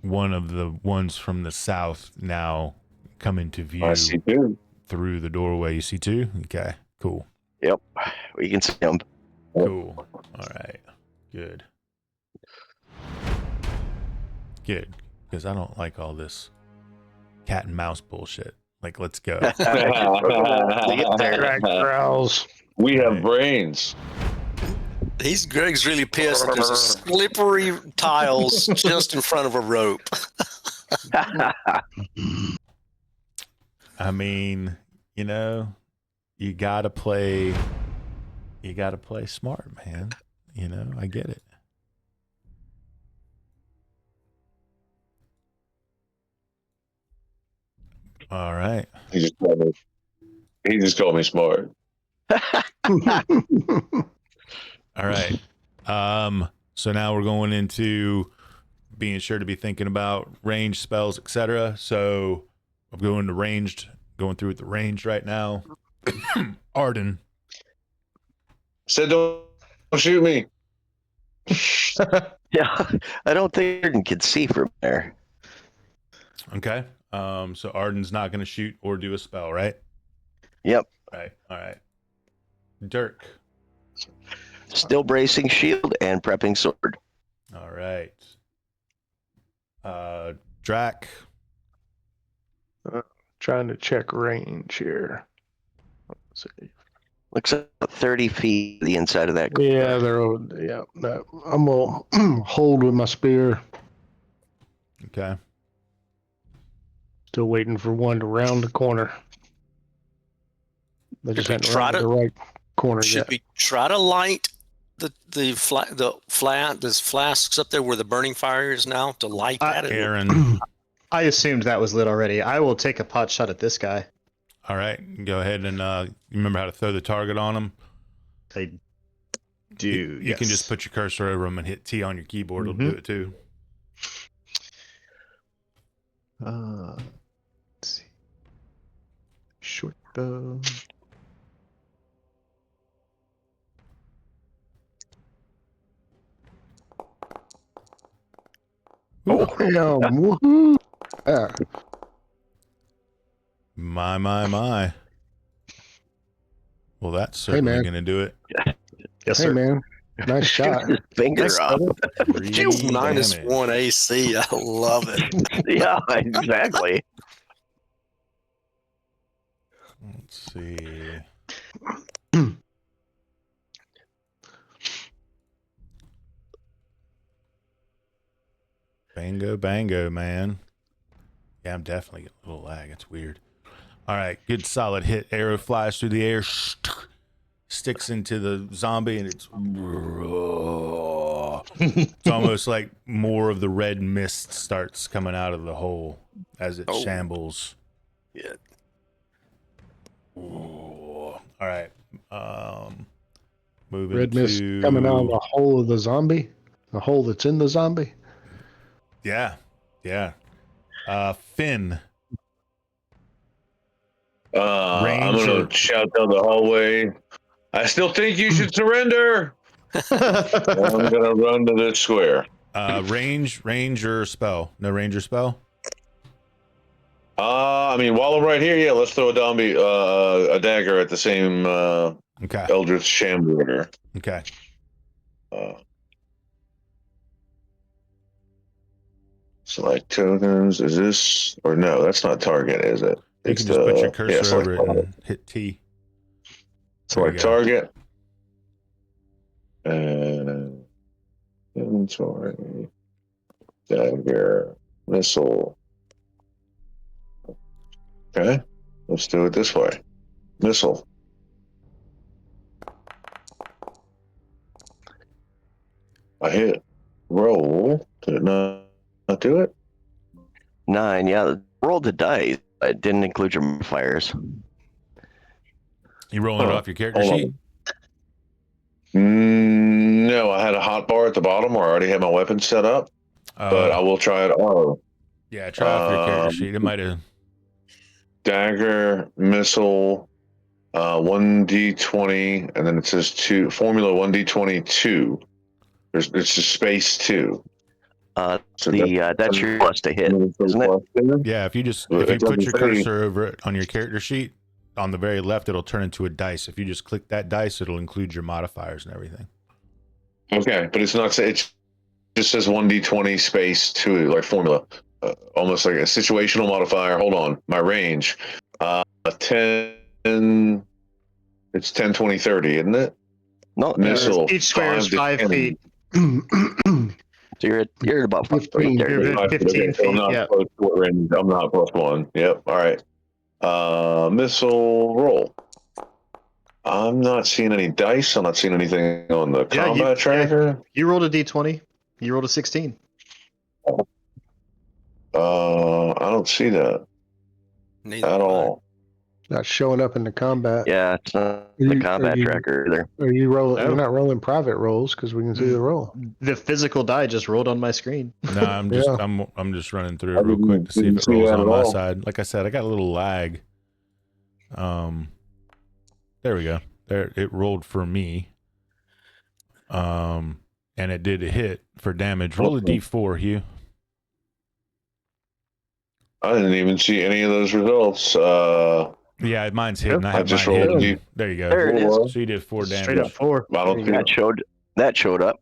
one of the ones from the south now come into view I see too. through the doorway. You see two? Okay, cool. Yep, we can see him. Cool. All right. Good. Good. Because I don't like all this cat and mouse bullshit. Like, let's go. Drac growls. We have Right. brains. Greg's really pissed because there's slippery tiles just in front of a rope. I mean, you gotta play smart, man. I get it. All right. He just called me smart. All right. So now we're going into being sure to be thinking about range spells, etc. So I'm going through with the ranged right now. Arden. Said don't shoot me. Yeah, I don't think Arden can see from there. Okay. So Arden's not going to shoot or do a spell, right? Yep. Right. All right. Dirk. Still bracing shield and prepping sword. All right. Drac. Trying to check range here. Let's see. Looks like 30 feet the inside of that. Yeah, no, I'm gonna hold with my spear. Okay. Still waiting for one to round the corner. They just we hadn't try rounded to- the right corner Should yet. we try to light there's flasks up there where the burning fire is now to light that? Aaron. I assumed that was lit already. I will take a pot shot at this guy. All right. Go ahead and you remember how to throw the target on him? I do. You can just put your cursor over him and hit T on your keyboard. It'll do it too. Let's see. Short bow. Oh, woohoo! Yeah. My. Well, that's Hey, certainly man. going to do it. Yes, Hey, sir. man. Nice shot. His finger Nice up. Three Minus damage. 1 AC. I love it. Yeah, exactly. Let's see. Bango, man. Yeah, I'm definitely getting a little lag. It's weird. All right, good solid hit. Arrow flies through the air, sticks into the zombie, and it's almost like more of the red mist starts coming out of the hole as it shambles. Yeah. All right. Moving Red mist to coming out of the hole of the zombie. The hole that's in the zombie. Yeah. Finn. I'm Range gonna or- shout down the hallway. I still think you should surrender. I'm gonna run to this square. Range or spell? No range or spell? I mean, while I'm right here, yeah, let's throw a dagger at the same Okay. Eldritch Shambler. Okay. Select tokens. Is this or no? That's not target, is it? You can just put your cursor select over it and hit T. Select target. And inventory. Dagger. Missile. Okay. Let's do it this way. Missile. I hit. Roll. Did it not do it? 9, yeah. Roll the dice. It didn't include your modifiers. You rolling it off your character Hold sheet? No, I had a hot bar at the bottom where I already had my weapon set up, but I will try it. Yeah, try off your character sheet. It might have. Dagger, missile, 1d20, and then it says 2, formula 1d22. It's just space 2. That's your plus to hit, isn't it? Yeah, if you put your cursor over it on your character sheet, on the very left, it'll turn into a dice. If you just click that dice, it'll include your modifiers and everything. Okay, but it's not. It just says 1d20 space 2, like formula, almost like a situational modifier. Hold on, my range, 10. It's 10, 20, 30, isn't it? No, Missile. Each square is 5 feet. So you're at about 5 15. right there. You're 15 So I'm feet, not yeah. close to range. I'm not +1. Yep. All right. Missile roll. I'm not seeing any dice. I'm not seeing anything on the combat tracker. You rolled a d20. You rolled a 16. I don't see that Neither at do I. all. Not showing up in the combat. Yeah, it's not the combat tracker either. Are you rolling? No. You're not rolling private rolls because we can see the roll. The physical die just rolled on my screen. No, I'm just Yeah. I'm just running through it real quick to see if it rolls on my side. Like I said, I got a little lag. There we go. There it rolled for me. And it did a hit for damage. Roll a D4, Hugh. I didn't even see any of those results. Yeah, mine's hidden. I I have just mine rolled hidden. There you go. There it is. So you did 4 damage. Straight up 4. I don't see That showed up.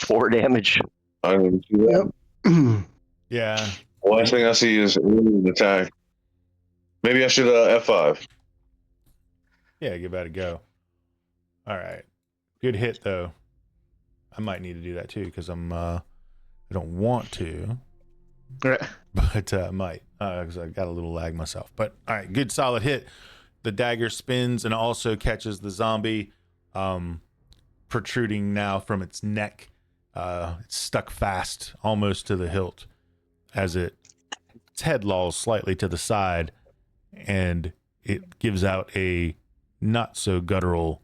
4 damage. I didn't even see that. Yep. Yeah. The last thing I see is an attack. Maybe I should F5. Yeah, give that a go. All right. Good hit though. I might need to do that too because I don't want to, but I might because I got a little lag myself. But all right, good solid hit. The dagger spins and also catches the zombie, protruding now from its neck. It's stuck fast almost to the hilt as its head lolls slightly to the side, and it gives out a not so guttural.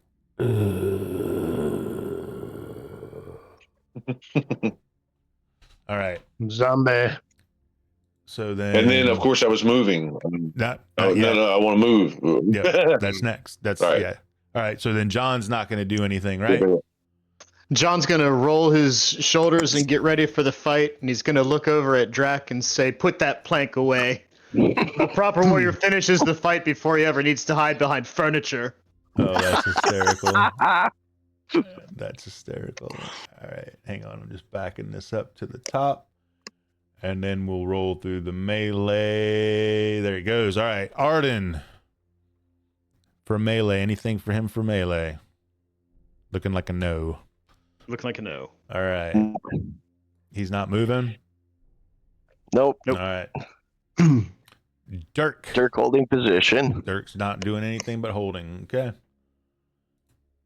All right. Zombie. So then, And then, of course, I was moving. not No, yet. I want to move. Yeah, that's next. That's Right. yeah. All right. So then John's not going to do anything, right? John's going to roll his shoulders and get ready for the fight, and he's going to look over at Drac and say, "Put that plank away." A proper warrior finishes the fight before he ever needs to hide behind furniture. Oh, that's hysterical. That's hysterical. All right, hang on. I'm just backing this up to the top. And then we'll roll through the melee. There he goes. All right, Arden. For melee. Anything for him for melee? Looking like a no. Looking like a no. All right. He's not moving? Nope. All right. Dirk. Dirk holding position. Dirk's not doing anything but holding. Okay.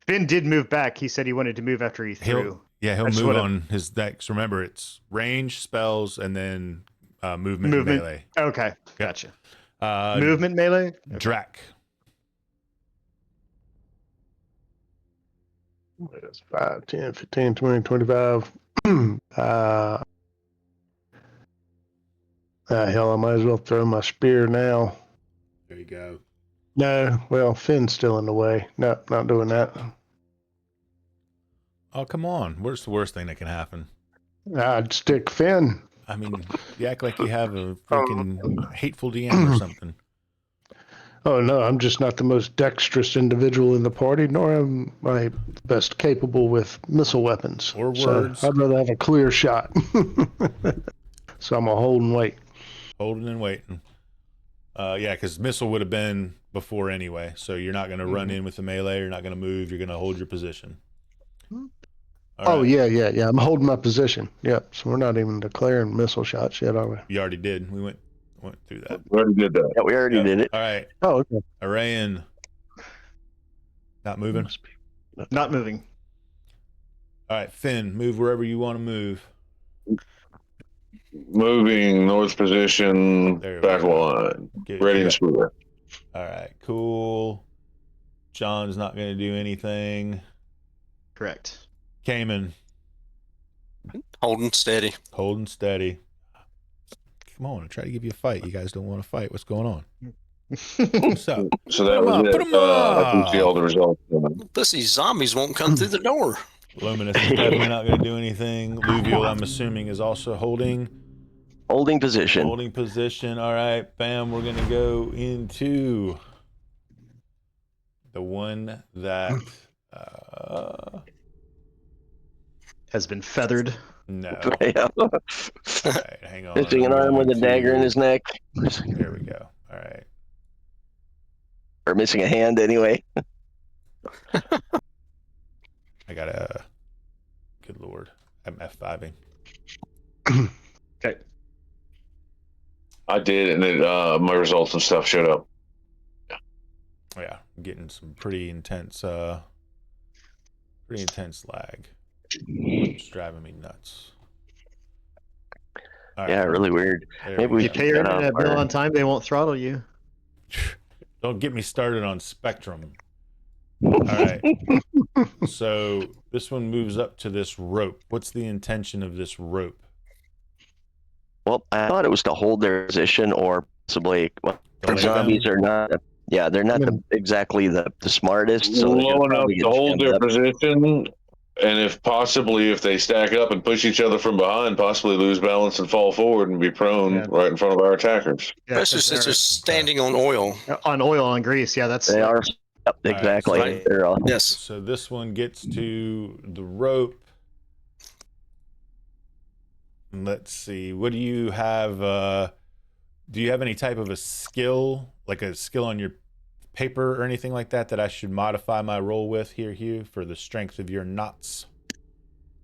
Finn did move back. He said he wanted to move after he threw. He'll That's move what on his decks. Remember, it's range, spells, and then movement, and melee. Okay, gotcha. Uh, Movement melee? Drac. That's 5, 10, 15, 20, 25. Hell, I might as well throw my spear now. There you go. No, well, Finn's still in the way. No, not doing that. Oh, come on. What's the worst thing that can happen? I'd stick Finn. I mean, you act like you have a freaking hateful DM or something. Oh, no, I'm just not the most dexterous individual in the party, nor am I best capable with missile weapons. Or So words. I'd rather have a clear shot. So I'm a hold and wait. Holding and waiting. Yeah, because missile would have been before anyway. So you're not going to run in with the melee. You're not going to move. You're going to hold your position. All right. Yeah. I'm holding my position. Yep. So we're not even declaring missile shots yet, are we? You already did. We went through that. We already did that. Yeah, we already did it. All right. Oh, okay. Arayan. Not moving. Not moving. All right, Finn, move wherever you want to move. Moving north position, There we back go. line, Good. ready Yeah. to spear. All right, cool. John's not going to do anything. Correct. Cayman, Holding steady. holding steady. Come on, I try to give you a fight. You guys don't want to fight. What's going on? What's up? So that Put 'em was up, it. put 'em I can up. see all the results. Plus, these zombies won't come through the door. Luminous is definitely not going to do anything. Luvial, I'm assuming, is also holding. Holding position. Holding position. All right, bam. We're going to go into the one that... Has been feathered. no. Yeah. All right, hang on. Missing an I'm arm with a going dagger in to- his neck. There we go. All right. Or missing a hand anyway. I got a... Good lord. I'm F5ing. Okay. I did, and it, my results and stuff showed up. Oh, yeah, I'm getting some pretty intense lag. It's driving me nuts. All right, Yeah, really weird. there Maybe we If we you go. pay your Get internet off bill our- on time, they won't throttle you. Don't get me started on Spectrum. All right. So this one moves up to this rope. What's the intention of this rope? Well, I thought it was to hold their position or possibly. Well, Delay zombies them? are not. Yeah, they're not exactly the smartest. So they're Low gonna enough probably to get hold jammed their up. position, and if they stack up and push each other from behind, possibly lose balance and fall forward and be prone Yeah. right in front of our attackers. Yeah, Especially 'cause since they're they're standing on oil. on oil and grease. Yeah, that's They like, are. Yep, right, exactly. right. They're all. Yes. So this one gets to the rope. Let's see. What do you have? Do you have any type of a skill, like a skill on your paper or anything like that, that I should modify my roll with here, Hugh, for the strength of your knots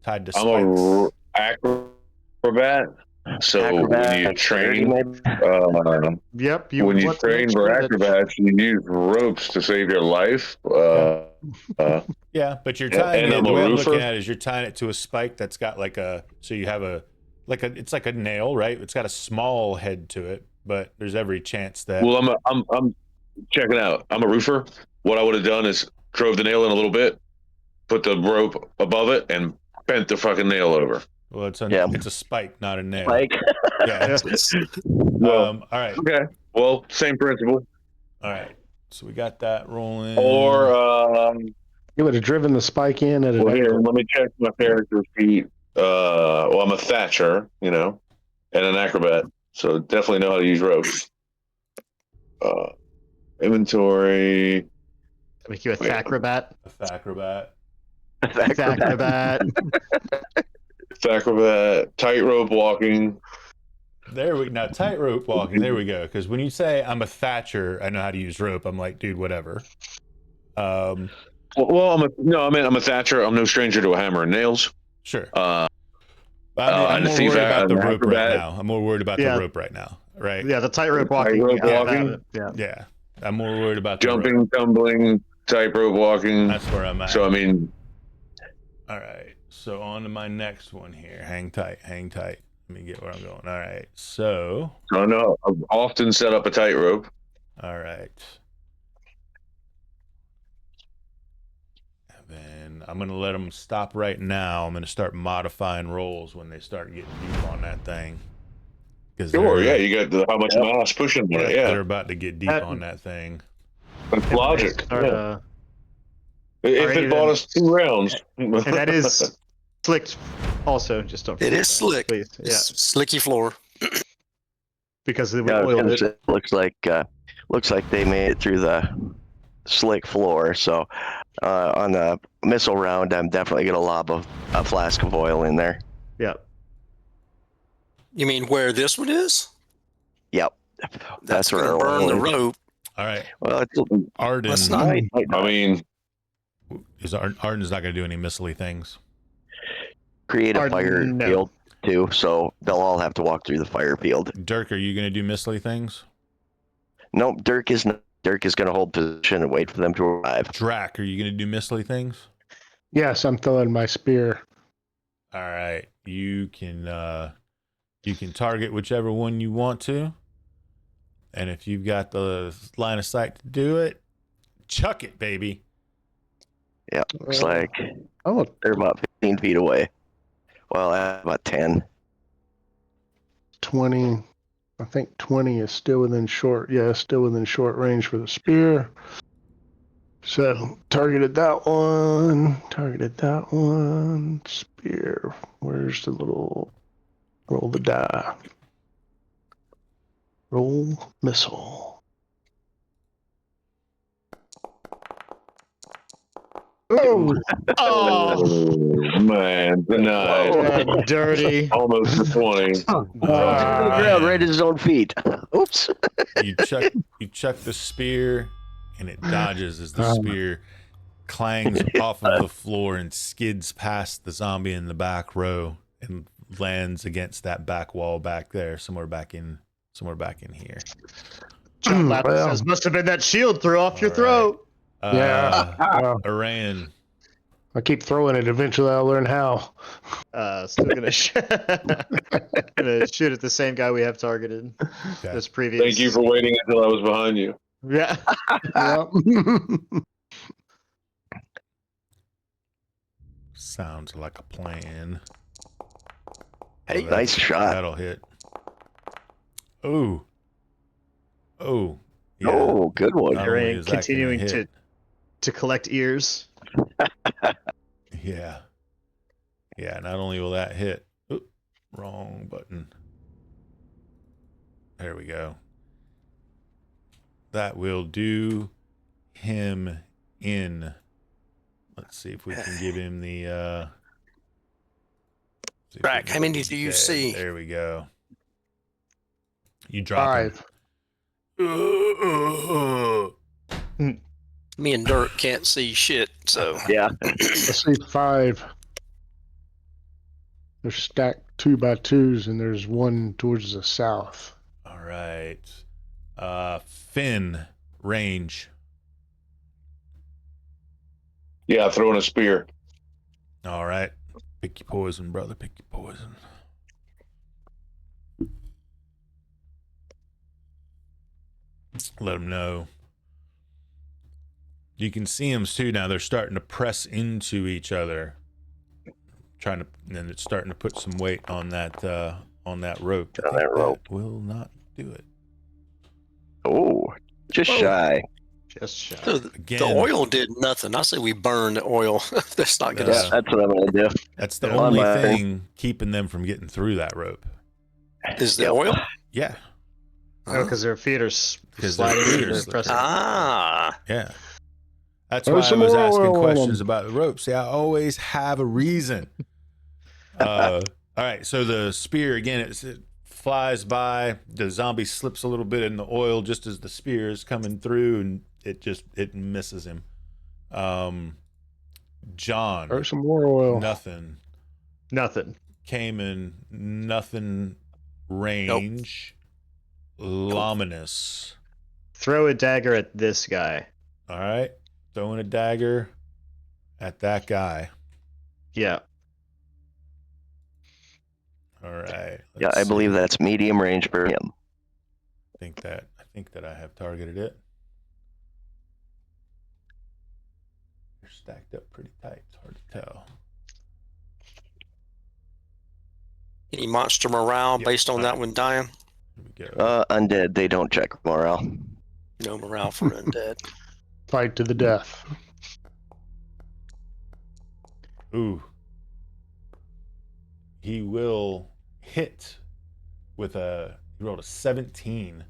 tied to I'm spikes? a acrobat, so Acrobat, when you dexterity, train, maybe? yep. when you want to train make for sure that- acrobats, you use ropes to save your life. Yeah, but you're Yeah, tying and it. I'm The a way I'm roofer. looking at it is you're tying it to a spike that's got like a. So you have it's like a nail, right? It's got a small head to it, but there's every chance that. Well, I'm checking out. I'm a roofer. What I would have done is drove the nail in a little bit, put the rope above it, and bent the fucking nail over. Well, it's Yeah. a spike, not a nail. Like, Yeah. it's- Well, all right. okay. Well, same principle. All right. So we got that rolling. Or You would have driven the spike in at an well, here, angle. let me check my character sheet. Well, I'm a thatcher, and an acrobat, so definitely know how to use ropes. Inventory. Make you a Wait. Thacrobat. A Thacrobat. Thacrobat. Acrobat, tightrope walking. There we now tightrope walking. There we go. Because when you say I'm a Thatcher, I know how to use rope. I'm like, dude, whatever. Well, I'm a Thatcher. I'm no stranger to a hammer and nails. Sure. Uh, I'm and more the worried about the an rope right acrobat. now. I'm more worried about the rope right now. Right. Yeah, the tightrope walking. Tightrope yeah, walking? Yeah. I'm more worried about the Jumping, rope. tumbling, tightrope walking. That's where I'm at. So I mean, all right. So on to my next one here. Hang tight. Hang tight. Let me get where I'm going. All right. So. I know I've often set up a tightrope. All right. And then I'm going to let them stop right now. I'm going to start modifying rolls when they start getting deep on that thing. Sure, yeah, you got how much mass pushing on it, yeah. They're about to get deep on that thing. That's logic. Start, if it bought us 2 rounds. and that is slicked also, just don't forget It is that, slick. please. Yeah. It's slicky floor. Because of the Yeah, I was oil. gonna say, looks like they made it through the slick floor. So on the missile round, I'm definitely gonna lob a flask of oil in there. Yeah. You mean where this one is? Yep, That's where going to burn the rope. All right. Well, it's Arden. Let's not. I mean, Arden's not going to do any missily things. create a Arden, fire no. field too, so they'll all have to walk through the fire field. Dirk, are you going to do missily things? Nope, Dirk is going to hold position and wait for them to arrive. Drac, are you going to do missily things? Yes, I'm throwing my spear. All right. You can target whichever one you want to. And if you've got the line of sight to do it, chuck it, baby. Yeah, looks like Oh, they're about 15 feet away. Well, about 10. 20. I think 20 is still within short. Yeah, still within short range for the spear. So targeted that one. Targeted that one. Spear. Where's the little roll the die? Roll missile. Oh, Oh, man, denied. dirty. Almost a 20. Ground right at his own feet. Oops. You chuck the spear, and it dodges as the spear clangs off of the floor and skids past the zombie in the back row and lands against that back wall back there, somewhere back in here. John Lapis Well. says, must have been that shield threw off your All throat. yeah. Well, Iran. I keep throwing it. Eventually, I'll learn how. Still gonna, gonna shoot at the same guy we have targeted. Okay. This previous. Thank you for waiting until I was behind you. Yeah. Yep. Sounds like a plan. Hey, Nice shot. That'll hit. Oh. Oh. Oh, good one. Not only Aaron is that gonna continuing hit, to collect ears. Yeah. Yeah, not only will that hit. Oop, wrong button. There we go. That will do him in. Let's see if we can give him the see if we Drac, can how get many him do you dead. see? There we go. You drop him. 5. Me and Dirk can't see shit, so Yeah. I see 5. They're stacked 2 by 2s, and there's one towards the south. All right. Finn, range. Yeah, throwing a spear. All right. Pick your poison, brother. Pick your poison. Let them know. You can see them too now. They're starting to press into each other, and it's starting to put some weight on that rope. On that I rope. think that will not do it. Oh, just shy. Just shot. So Again. the oil did nothing. I say we burn the oil. That's not gonna. Yeah, that's what I'm going to do. That's the Yeah. only On my- thing keeping them from getting through that rope. Is the Yep. oil? Yeah. Oh, because their feet are 'Cause their sliding. feet and are they're slippery. pressing. Ah, Yeah. That's Throw why I some was more asking oil on questions 'em. about the rope. See, I always have a reason. All right. So the spear, again, it flies by. The zombie slips a little bit in the oil just as the spear is coming through, and it misses him. John, Throw some more oil. nothing. Nothing. Cayman, nothing. Range. Luminous. Throw a dagger at this guy. All right. Throwing a dagger at that guy. Yeah. All right. Yeah, let's I believe see. that's medium range for him. I think that I have targeted it. They're stacked up pretty tight. It's hard to tell. any monster morale Yep. based on All that right. one dying? Here we go. Undead, they don't check morale. No morale for undead. Fight to the death. Ooh. He will hit with he rolled a 17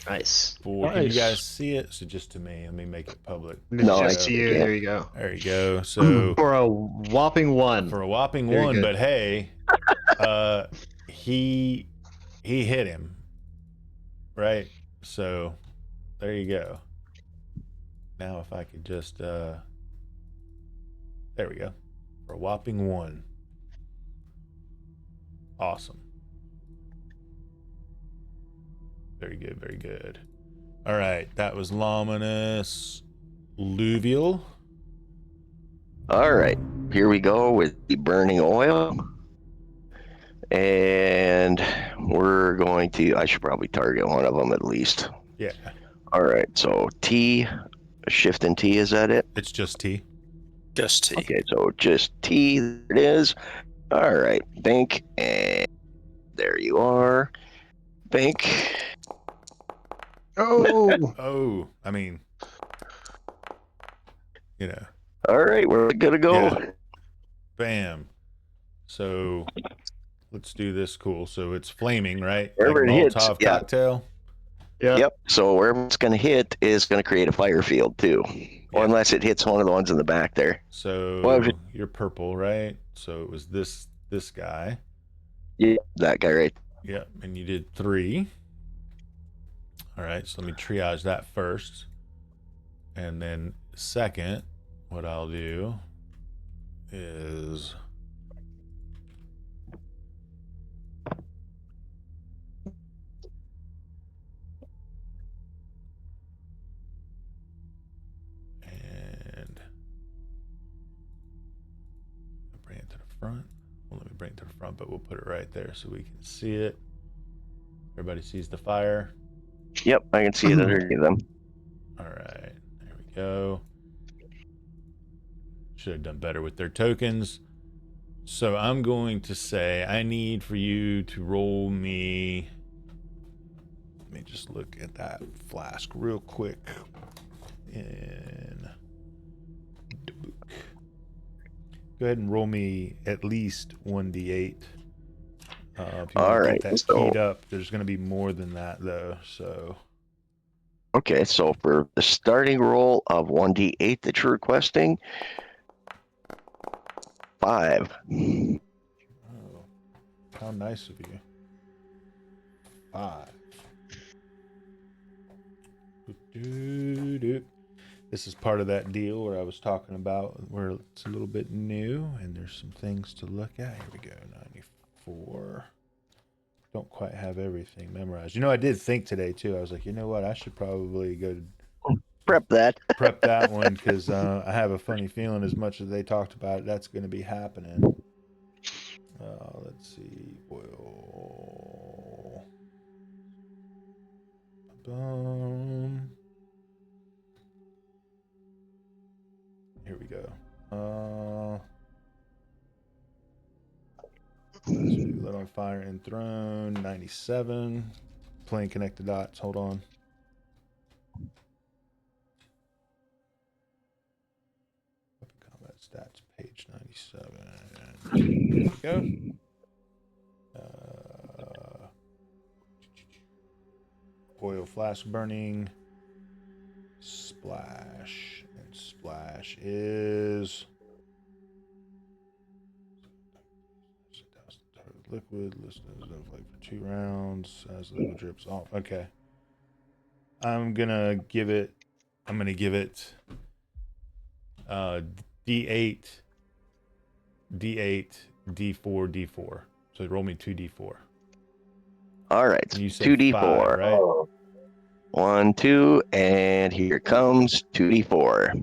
Nice. for, can you Nice. guys see it? So just to me, let me make it public. No, Just I to you. can't. There you go. There you go. So For a whopping 1. for a whopping Very 1, good. but hey, he hit him. Right? So there you go. Now if I could just there we go. For a whopping 1. Awesome. Very good, very good. All right, that was Luminous. Luvial. All right, here we go with the burning oil. And we're going to, I should probably target one of them at least. Yeah, All right, so T, shift and T, is that it? it's just T. Just T. Okay, so just T, there it is. All right, think, and there you are. Think. Oh, Oh, I mean, you know, All right, we're good to go. Yeah. Bam. So let's do this. Cool. So it's flaming, right? Wherever like it hits, Molotov yeah. cocktail. Yep. So wherever it's going to hit is going to create a fire field too. Or Yeah. unless it hits one of the ones in the back there. So Well, if it- you're purple, right? So it was this guy. Yeah, that guy right. Yep. And you did 3. All right. So let me triage that first. And then second, what I'll do is and bring it to the front. Well, let me bring it to the front, but we'll put it right there so we can see it. Everybody sees the fire. Yep, I can see it underneath them. All right, there we go. Should have done better with their tokens. So I'm going to say I need for you to roll me. Let me just look at that flask real quick. In the book. Go ahead and roll me at least 1d8. If you All want to right, get that so- keyed up, there's going to be more than that though. So Okay, so for the starting roll of 1d8 that you're requesting, 5. oh, how nice of you. 5. This is part of that deal where I was talking about where it's a little bit new and there's some things to look at. Here we go, 94. Don't quite have everything memorized. You know, I did think today too. I was like, you know what? I should probably go Prep that. prep that one because I have a funny feeling as much as they talked about it, that's going to be happening. Let's see. Oil. Boom. Here we go. Lit on fire and thrown. 97. Playing connect the dots. Hold on. Combat stats, page 97. Here we go. oil flash burning. Splash. And splash is liquid. Listen to the flake for 2 rounds as the liquid drips off. Okay. I'm gonna give it D8, D8, D4, D4. So roll me 2D4. All right. And you said 2d4. 5, right? 1, 2, and here comes 2d4.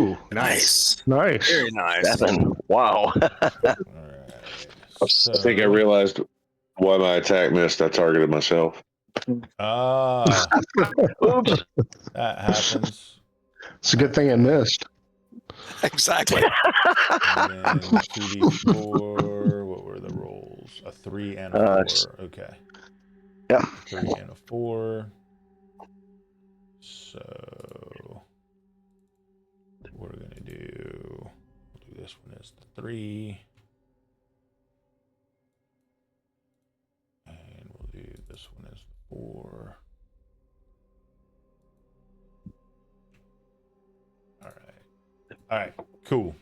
Ooh, Nice. nice. Very nice. 7. Wow. All right. I think I realized why my attack missed. I targeted myself. Ah, Oops. that happens. It's a good thing I missed. Exactly. And then 2D4. What were the rolls? A 3 and a 4. Okay. Yep. 3 and a 4. So what we're gonna do? We'll do this one as the 3. And we'll do this one as the 4. All right, cool.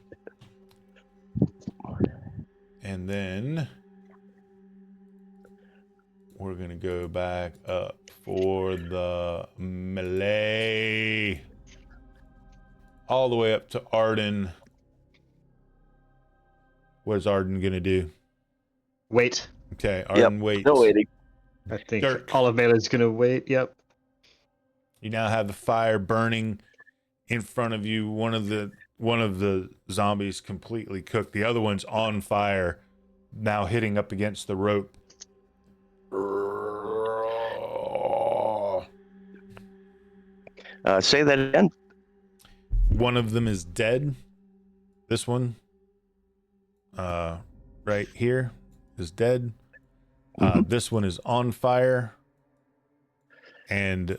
And then we're gonna go back up for the melee, all the way up to Arden. What is Arden gonna do? Wait. Okay, Arden waits. Still waiting. I think Dirk. all of Melee's going to wait. Yep. You now have the fire burning in front of you. One of the zombies completely cooked. The other one's on fire, now hitting up against the rope. Say that again. One of them is dead. This one, right here, is dead. This one is on fire and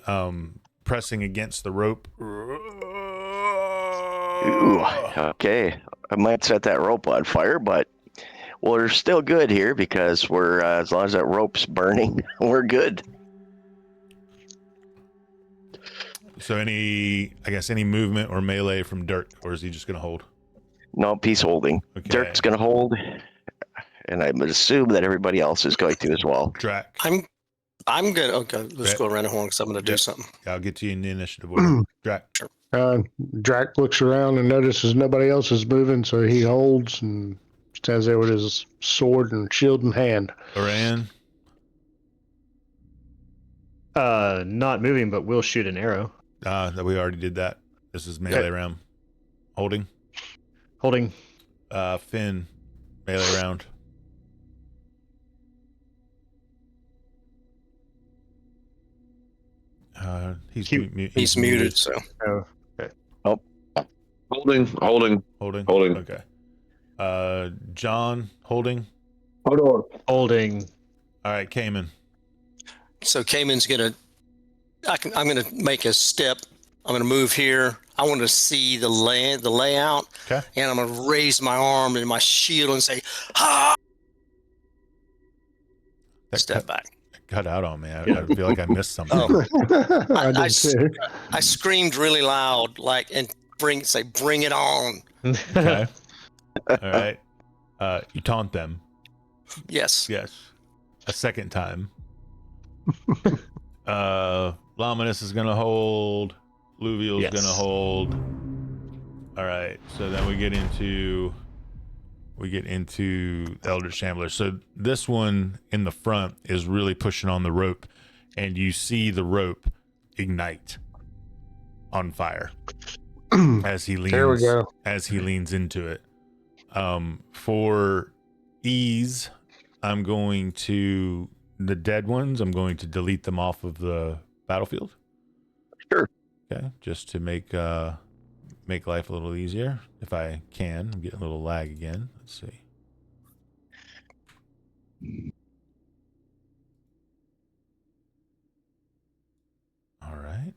pressing against the rope. Ooh, okay. I might set that rope on fire, but we're still good here because we're as long as that rope's burning, we're good. So any movement or melee from Dirk, or is he just gonna hold? No, peace holding. Okay. Dirk's gonna hold, and I would assume that everybody else is going to as well. Drac. I'm gonna let's Right. go around the horn because I'm gonna do Yep. something. I'll get to you in the initiative order. Drac. Drac looks around and notices nobody else is moving, so he holds and stands there with his sword and shield in hand. Orion. Not moving, but we'll shoot an arrow. That we already did that. This is melee round. Holding. Holding. Finn. Melee round. He's muted, so Oh. Holding. Holding. Okay. John, holding. Hold on. Holding. All right, Cayman. so Cayman's gonna. I'm gonna make a step. I'm gonna move here. I want to see the layout, Okay. and I'm gonna raise my arm and my shield and say, "Ha!" Step back. Cut out on me. I feel like I missed something. Oh. I did too. I screamed really loud, and bring it on. Okay. All right. You taunt them. Yes. Yes. A second time. Laminus is gonna hold. Luvial's Yes. gonna hold. All right. So then we get into Elder Shambler. So this one in the front is really pushing on the rope, and you see the rope ignite on fire as he leans. There we go. As he leans into it. For ease, I'm going to the dead ones. I'm going to delete them off of the battlefield. Sure. Okay, just to make life a little easier if I can. I'm getting a little lag again. Let's see. All right.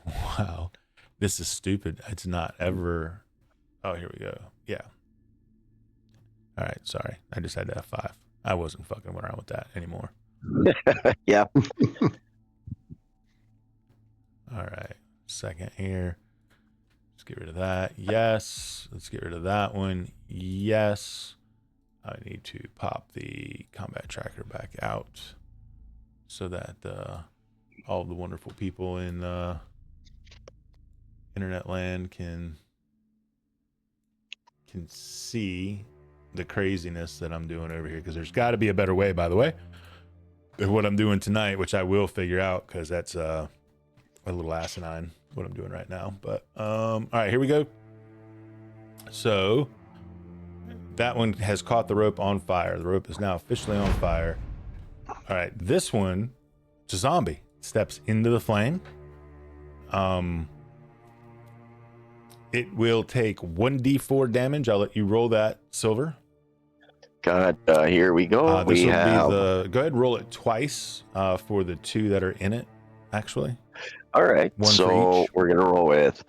Wow. This is stupid. It's not ever. Oh, here we go. Yeah. All right. Sorry. I just had to F5. I wasn't fucking around with that anymore. Yeah. All right. Second here. Let's get rid of that. Yes. Let's get rid of that one. Yes. I need to pop the combat tracker back out so that all the wonderful people in internet land can see the craziness that I'm doing over here, because there's got to be a better way, by the way, than what I'm doing tonight, which I will figure out, because that's a little asinine what I'm doing right now. But all right, here we go. So that one has caught the rope on fire. The rope is now officially on fire. All right, this one, it's a zombie, steps into the flame. It will take 1d4 damage. I'll let you roll that, Silver. God, here we go. This will be go ahead and roll it twice for the two that are in it, actually. All right, One for so each. we're going to roll with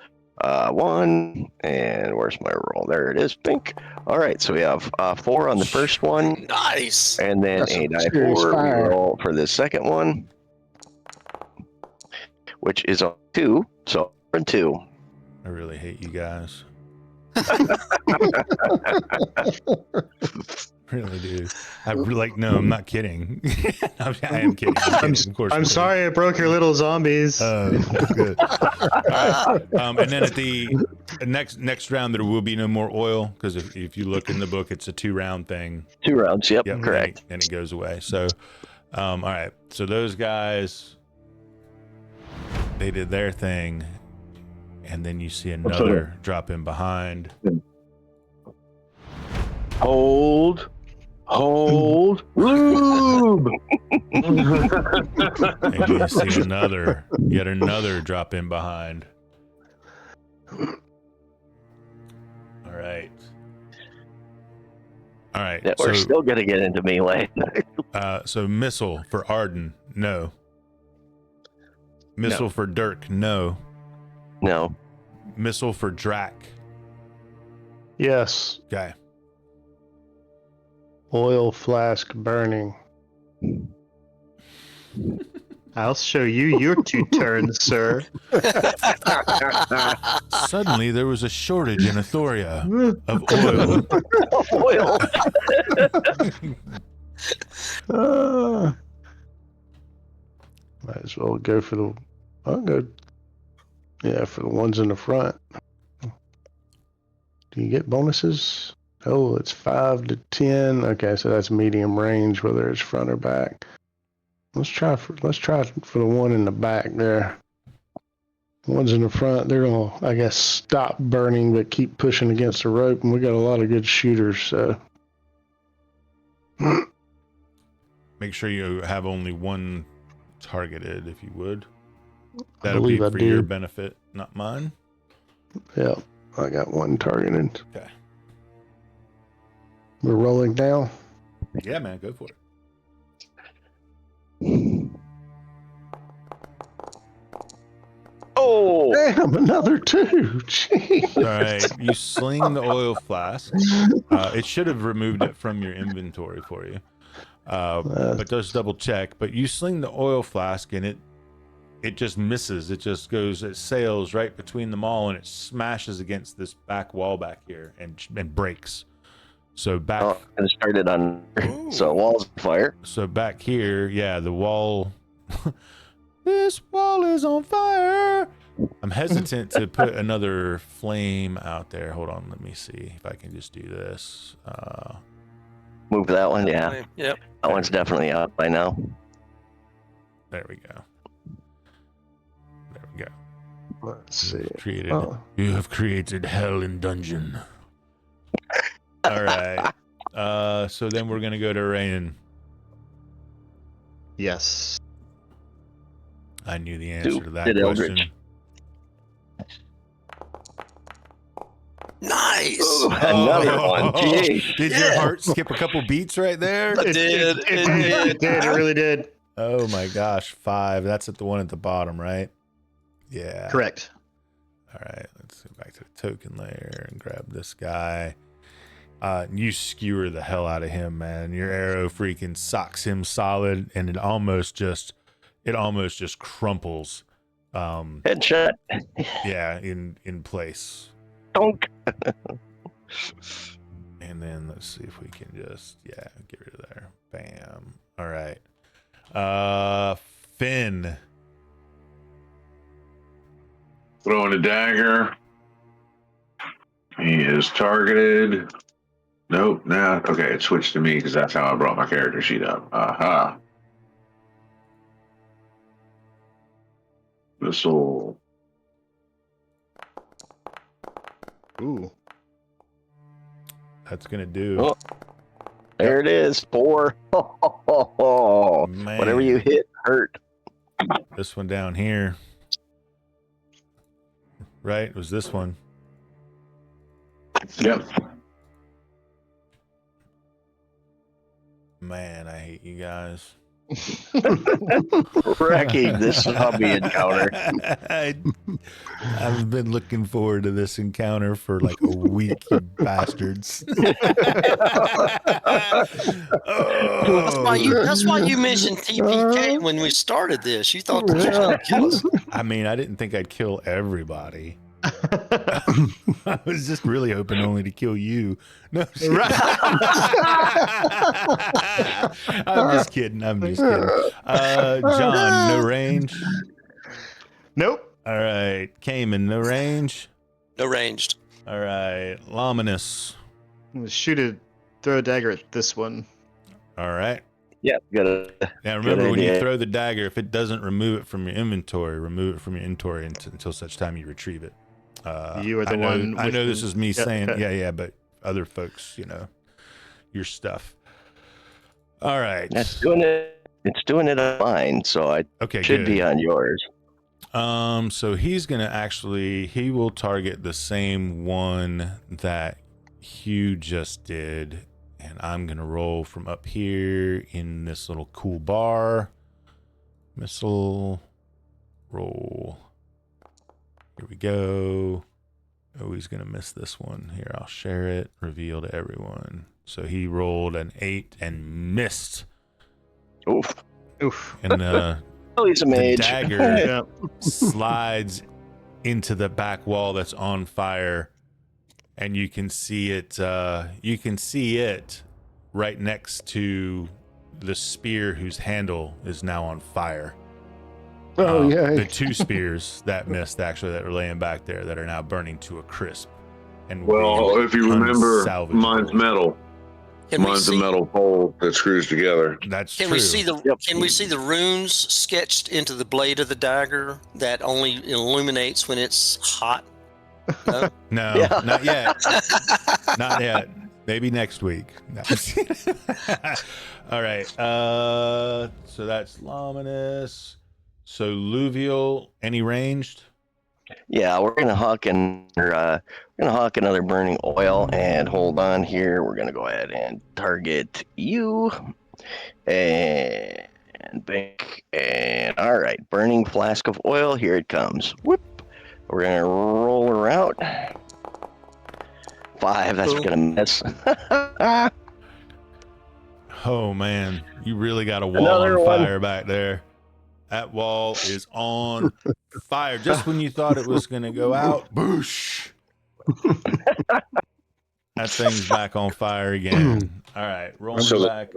1, and where's my roll? There it is, pink. All right, so we have 4 on the first one, Nice. and then That's a some die serious 4 we fire. roll for the second one, which is a 2, so 2. I really hate you guys. Really do. No, I'm not kidding. I am kidding. Of course. I'm sorry I broke your little zombies. Good. All right. And then at the next round, there will be no more oil, because if you look in the book, it's a 2-round thing. 2 rounds, yep, Yep, correct. And it goes away. So, all right. So those guys, they did their thing, and then you see another drop in behind. Hold. Lube. And you see yet another drop in behind. All right. Yeah, we're still going to get into melee. So missile for Arden, no. Missile for Dirk, no. No. Missile for Drac. Yes. Okay. Oil flask burning. I'll show you your 2 turns, sir. Suddenly there was a shortage in Aethoria of oil. Oil. Might as well go for the. I'll go. Yeah, for the ones in the front. Do you get bonuses? Oh, it's 5 to 10. Okay, so that's medium range, whether it's front or back. Let's try for the one in the back there. The ones in the front, they're gonna, I guess, stop burning but keep pushing against the rope, and we got a lot of good shooters. So Make sure you have only one targeted, if you would. I That'll be believe I for your do. benefit, not mine. Yeah, I got one targeted. Okay. We're rolling now. Yeah, man, go for it. Oh! Damn, another 2. Jeez. All right, you sling the oil flask. It should have removed it from your inventory for you, but just double check. But you sling the oil flask, and it just misses. It just sails right between them all, and it smashes against this back wall back here and breaks. So back. Oh, and it started on. So walls on fire. So back here, yeah, the wall. This wall is on fire. I'm hesitant to put another flame out there. Hold on, let me see if I can just do this. Move that one, yeah. Yep. That one's definitely out by now. There we go. There we go. Let's see. You have created hell in dungeon. All right. So then we're gonna go to Rain. Yes. I knew the answer to that Did question. Eldritch. Nice. Ooh, another one. Jeez. Did your heart skip a couple beats right there? It did. It did. It really did. Oh my gosh, 5. That's at the one at the bottom, right? Yeah. Correct. All right, let's go back to the token layer and grab this guy. You skewer the hell out of him, man. Your arrow freaking socks him solid, and it almost just crumples. Headshot. Yeah, in place. Donk. And then let's see if we can just get rid of there. Bam. All right. Finn. Throwing a dagger. He is targeted. Nope, nah. Okay, it switched to me because that's how I brought my character sheet up. Aha. Missile. Ooh. That's gonna do. Oh, there it is. 4. Man. Whatever you hit hurt. This one down here. Right? It was this one. Yep. Man, I hate you guys. Wrecking this zombie encounter. I've been looking forward to this encounter for like a week, you bastards. That's why you mentioned TPK when we started this. You thought this was going to kill us. I mean, I didn't think I'd kill everybody. I was just really hoping only to kill you. No, I'm just kidding. John, no range. Nope. All right, Cayman, no range. No ranged. All right, Lominous. I'm gonna throw a dagger at this one. All right. Yep. Now remember, when you idea. throw the dagger, if it doesn't remove it from your inventory, remove it from your inventory until such time you retrieve it. You are the one. I know this is me saying, okay. yeah, but other folks, your stuff. All right. It's doing it on mine, so it should be on yours. So he's gonna he will target the same one that Hugh just did, and I'm gonna roll from up here in this little cool bar. Missile roll. Here we go. Oh, he's gonna miss this one. Here, I'll share it. Reveal to everyone. So he rolled an 8 and missed. Oof. And Oh, he's a mage. the dagger slides into the back wall that's on fire, and you can see it. You can see it right next to the spear whose handle is now on fire. Oh, yeah. The 2 spears that missed, actually, that were laying back there, that are now burning to a crisp. And Well, if you remember, unsalvageable. mine's metal. Mine's a metal pole that screws together. That's Can true. we see the runes sketched into the blade of the dagger that only illuminates when it's hot? No? No, Yeah. not yet. Not yet. Maybe next week. No. All right. So that's Lominous. So Luvial, any ranged? Yeah, we're gonna hawk another burning oil, and hold on here. We're gonna go ahead and target you, and bank, and all right, burning flask of oil. Here it comes. Whoop. We're gonna roll her out. 5. That's gonna miss. Oh man, you really got a wall Another on one. fire back there. That wall is on fire. Just when you thought it was gonna go out, boosh. That thing's back on fire again. All right, rolling So back.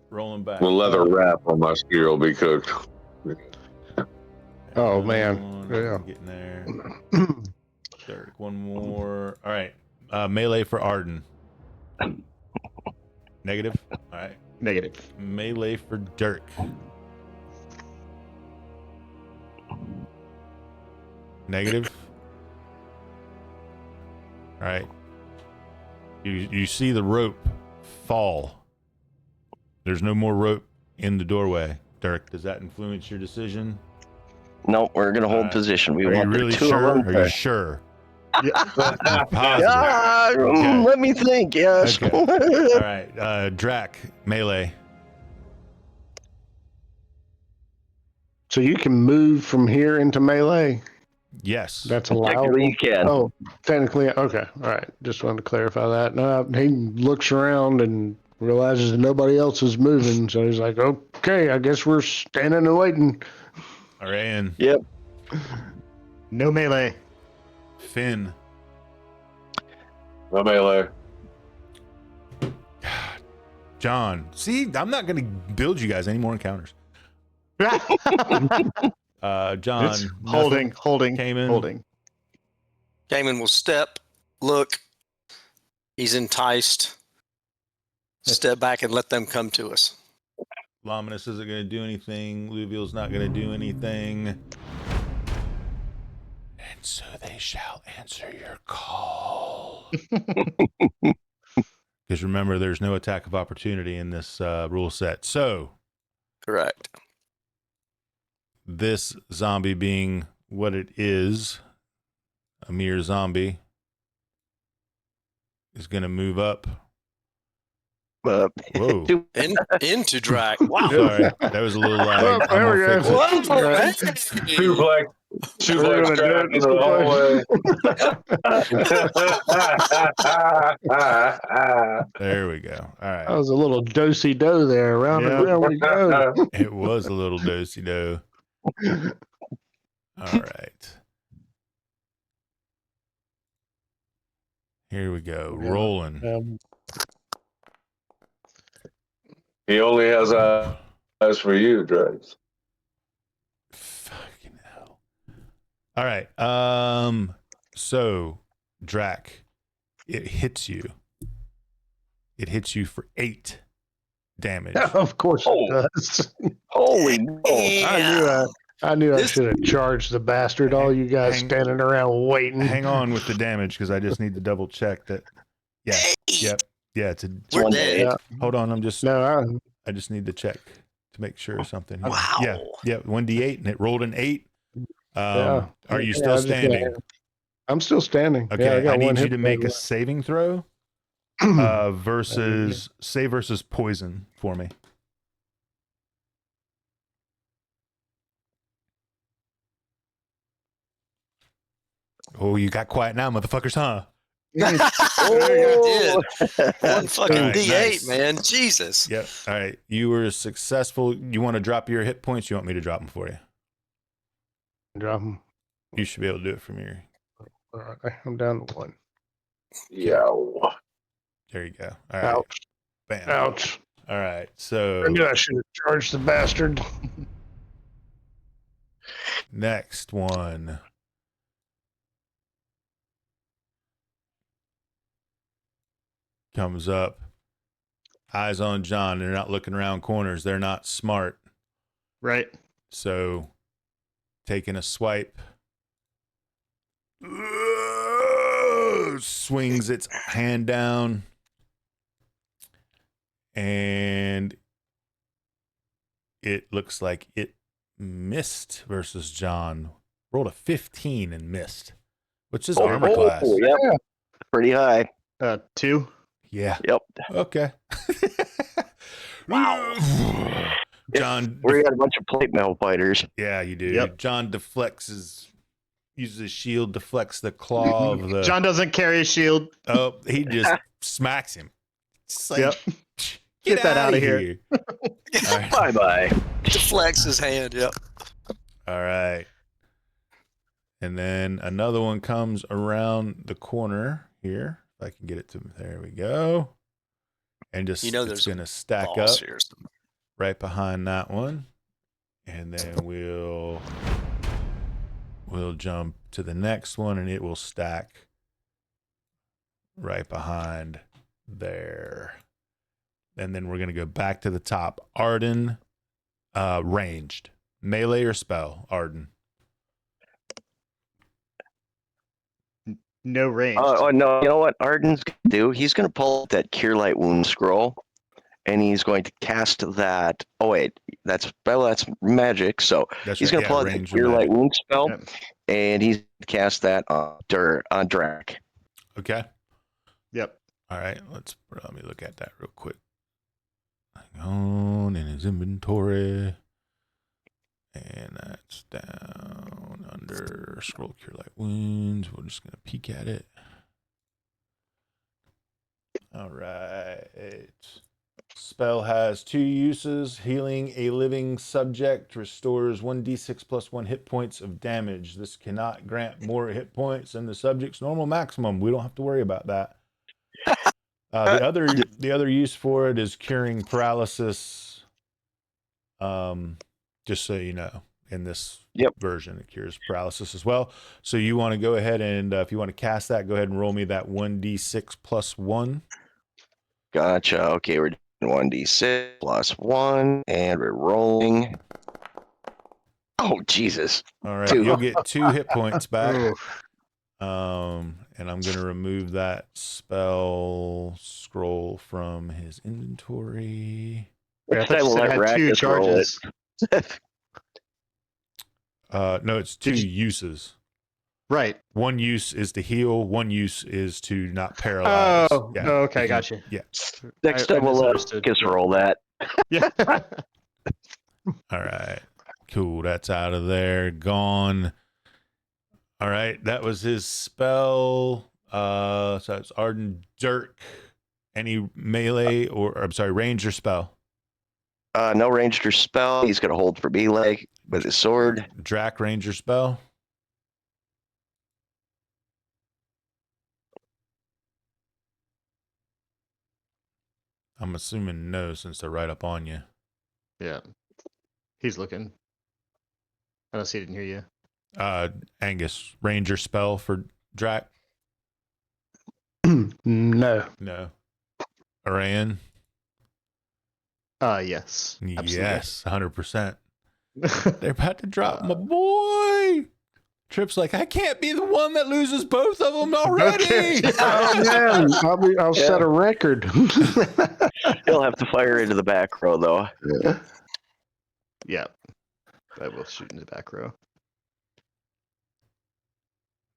Rolling back. the leather wrap on my spear will be cooked. Oh, man. Yeah. Getting there. Dirk, one more. All right. Melee for Arden. Negative. All right. Negative. Melee for Dirk. Negative. All right. You see the rope fall. There's no more rope in the doorway. Dirk, does that influence your decision? Nope, we're gonna hold position. We Are you want the really 2 sure? of them. Are you sure? Yeah. You're positive. Okay. Let me think. Yes. Okay. All right. Drac, melee. So you can move from here into melee. Yes. That's Technically, allowable. you can. Oh, technically, okay. All right. Just wanted to clarify that. No, he looks around and realizes that nobody else is moving, so he's like, "Okay, I guess we're standing and waiting." All right, and Yep. No melee. Finn. No melee. John. See, I'm not going to build you guys any more encounters. John. It's holding, Cayman. holding. Cayman will step, look. He's enticed. Step back and let them come to us. Lominus isn't going to do anything. Luvial's not going to do anything. And so they shall answer your call. Because remember, there's no attack of opportunity in this rule set. So, Correct. this zombie being what it is, a mere zombie, is going to move up. Whoa. Into Drac. Wow. Sorry, that was a little loud. Oh, there we go. Suplex. Suplex Drac into the hallway. There we go. All That right. was a little do-si-do there. Round and round we go. It was a little do-si-do. All right. Here we go. Rolling. He only has eyes for you, Drax. Fucking hell. All right. So, Drac, it hits you. It hits you for 8 damage. Of course it does. Holy no. I knew I should have charged the bastard. All you guys standing around waiting. Hang on with the damage because I just need to double check that. Yeah. Yep. Yeah, it's a. We're dead. Yeah. Hold on, I just need to check to make sure something. Wow. Yeah. 1d8 and it rolled an 8. Yeah. Are you still standing? I'm still standing. Okay, got I need one you hit to make a point saving throw versus poison for me. Oh, you got quiet now, motherfuckers, huh? Oh, one fucking All right, D8, nice. man. Jesus. Yep. All right. You were successful. You want to drop your hit points? You want me to drop them for you? Drop 'em. You should be able to do it from your. All right, I'm down to 1. Yeah. There you go. All right. Ouch. Bam. Ouch. All right. So I knew I should have charged the bastard. next one. Comes up. Eyes on John. They're not looking around corners. They're not smart. Right. So taking a swipe. Swings its hand down. And it looks like it missed versus John. Rolled a 15 and missed, which is armor class. Yep. Pretty high. 2. Yeah. Yep. Okay. Wow. John. We got a bunch of plate mail fighters. Yeah, you do. Yep. John uses his shield, deflects the claw of the. John doesn't carry a shield. Oh, he just smacks him. It's like, Yep. Get that out outta of here. here. All right. Bye-bye. Deflects his hand. Yep. All right. And then another one comes around the corner here. If I can get it to, there we go. And just, it's going to stack up here. right behind that one. And then we'll jump to the next one and it will stack right behind there. And then we're going to go back to the top. Arden, ranged. Melee or spell, Arden? No range. Oh, no. You know what Arden's going to do? He's going to pull out that Cure Light Wound scroll, and he's going to cast that. Oh, wait. That's magic. So he's going to pull out the Cure Light Wound spell, and he's going to cast that on Drac. Okay. Yep. All right. Let me look at that real quick. Hang on in his inventory. And that's down under Dagger, scroll cure light wounds. We're just gonna peek at it. All right. Spell has 2 uses. Healing a living subject restores 1d6 plus 1 hit points of damage. This cannot grant more hit points than the subject's normal maximum. We don't have to worry about that. The other use for it is curing paralysis. Just so you know, in this version, it cures paralysis as well. So you want to go ahead and if you want to cast that, go ahead and roll me that 1d6 plus 1. Gotcha. Okay, we're doing 1d6 plus 1, and we're rolling. Oh, Jesus. All right, 2. you'll get 2 hit points back. Oof. And I'm gonna remove that spell scroll from his inventory. Wait, I thought you said it had 2 charges. No, it's 2 uses. Right. 1 use is to heal. 1 use is to not paralyze. Oh, okay, gotcha. Yeah. Next time we'll let us roll that. Yeah. All right. Cool. That's out of there. Gone. All right. That was his spell. So it's Arden Dirk. Any melee range or spell? No ranged or spell. He's going to hold for melee with his sword. Drac ranger spell. I'm assuming no, since they're right up on you. Yeah. He's looking. I don't see, didn't hear you. Angus, ranger spell for Drac? No. No. Arayan? Yes. Absolutely. Yes, 100%. They're about to drop my boy. Trip's like, I can't be the one that loses both of them already. Oh man, I'll set a record. He'll have to fire into the back row, though. Yeah. I will shoot in the back row.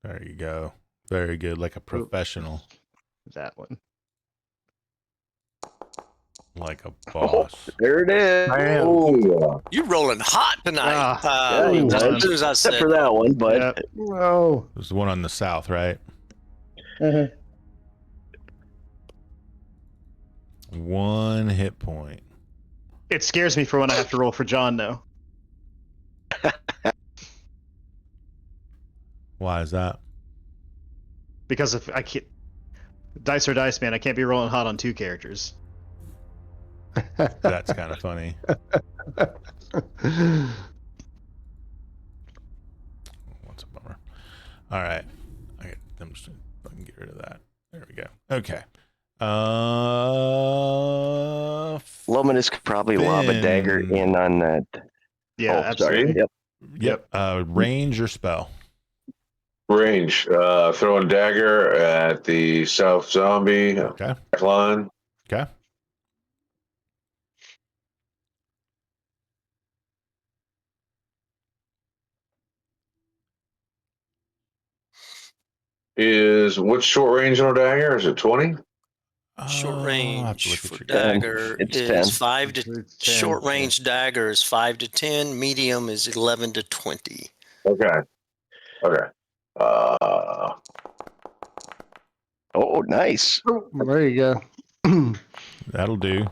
There you go. Very good, like a professional. That one. Like a boss. There it is. Oh, yeah. You rolling hot tonight. Yeah, Just as soon as I except said for that one, but Oh. It was the one on the south, right? Mhm. 1 hit point. It scares me for when I have to roll for John, though. Why is that? Because if I can't, dice or dice, man, I can't be rolling hot on 2 characters. That's kind of funny. What's a bummer. All right. I'm just fucking get rid of that. There we go. Okay. Luminous could probably lob a dagger in on that. Yeah, absolutely. Sorry. Yep. Range or spell? Range. Throwing dagger at the south zombie. Okay. Line. Okay. Is what's short range on a dagger? Is it 20? short I'll have to range look for at your dagger It's is 10. 5 to It's 10, short yeah. range dagger is 5 to 10. Medium is 11 to 20. Okay. Okay. Oh, nice. There you go. That'll do.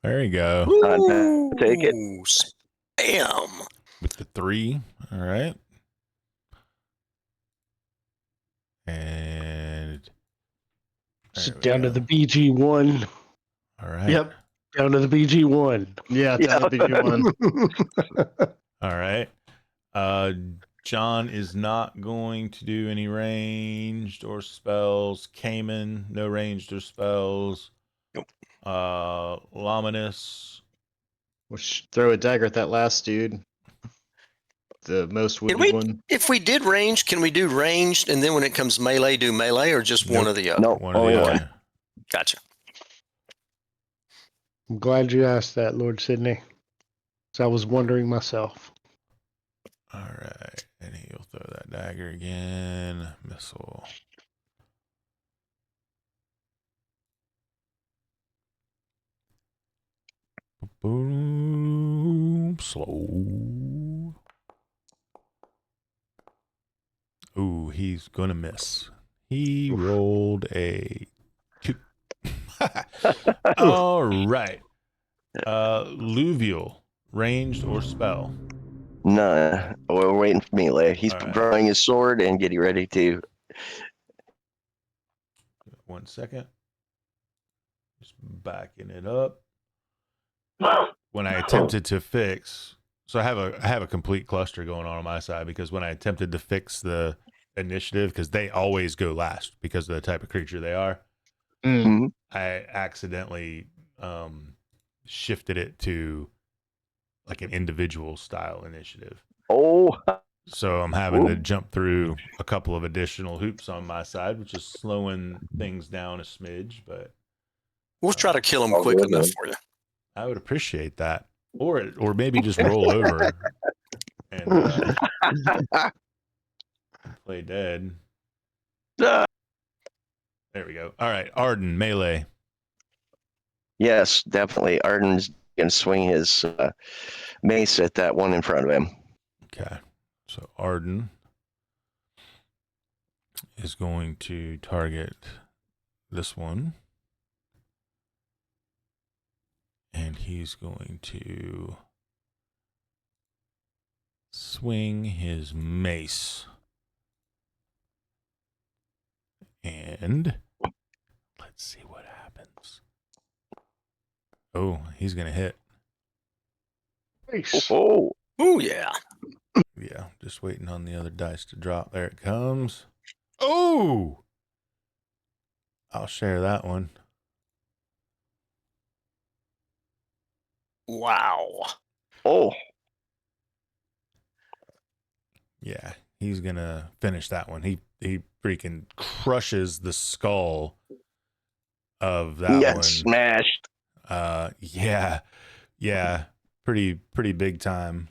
There you go. Take it. Ooh, spam. With the 3. All right. And there we Down to go. the BG1. All right. Yep. Down to the BG1. Yeah, that'll be good one. All right. John is not going to do any ranged or spells. Cayman, no ranged or spells. Nope. Luminous. We'll throw a dagger at that last dude. The most wounded one. If we did range, can we do ranged and then when it comes melee, do melee or just one or the other? No, One or only the one. other. Gotcha. I'm glad you asked that, Lord Sydney. So I was wondering myself. All right. And he'll throw that dagger again. Missile. Boom. Slow. Ooh, he's gonna miss. He rolled a 2. All right. Luvial, ranged or spell? None. We're waiting for melee. He's All right. drawing his sword and getting ready to. 1 second. Just backing it up. When I attempted to fix, so I have a complete cluster going on my side, because when I attempted to fix the initiative, because they always go last because of the type of creature they are, Mm. I accidentally shifted it to like an individual style initiative. Oh, So I'm having to jump through a couple of additional hoops on my side, which is slowing things down a smidge, but We'll try to kill him Oh, quick good, enough man. for you. I would appreciate that. Or maybe just roll over and play dead. Ah. There we go. All right, Arden, melee. Yes, definitely. Arden's going to swing his mace at that one in front of him. Okay, so Arden is going to target this one. And he's going to swing his mace. And let's see what happens. Oh, he's going to hit. Nice. Oh, Oh, yeah. Yeah, just waiting on the other dice to drop. There it comes. Oh! I'll share that one. Wow. oh, Yeah, he's going to finish that one. He freaking crushes the skull of that got one. smashed. Yeah. Pretty big time.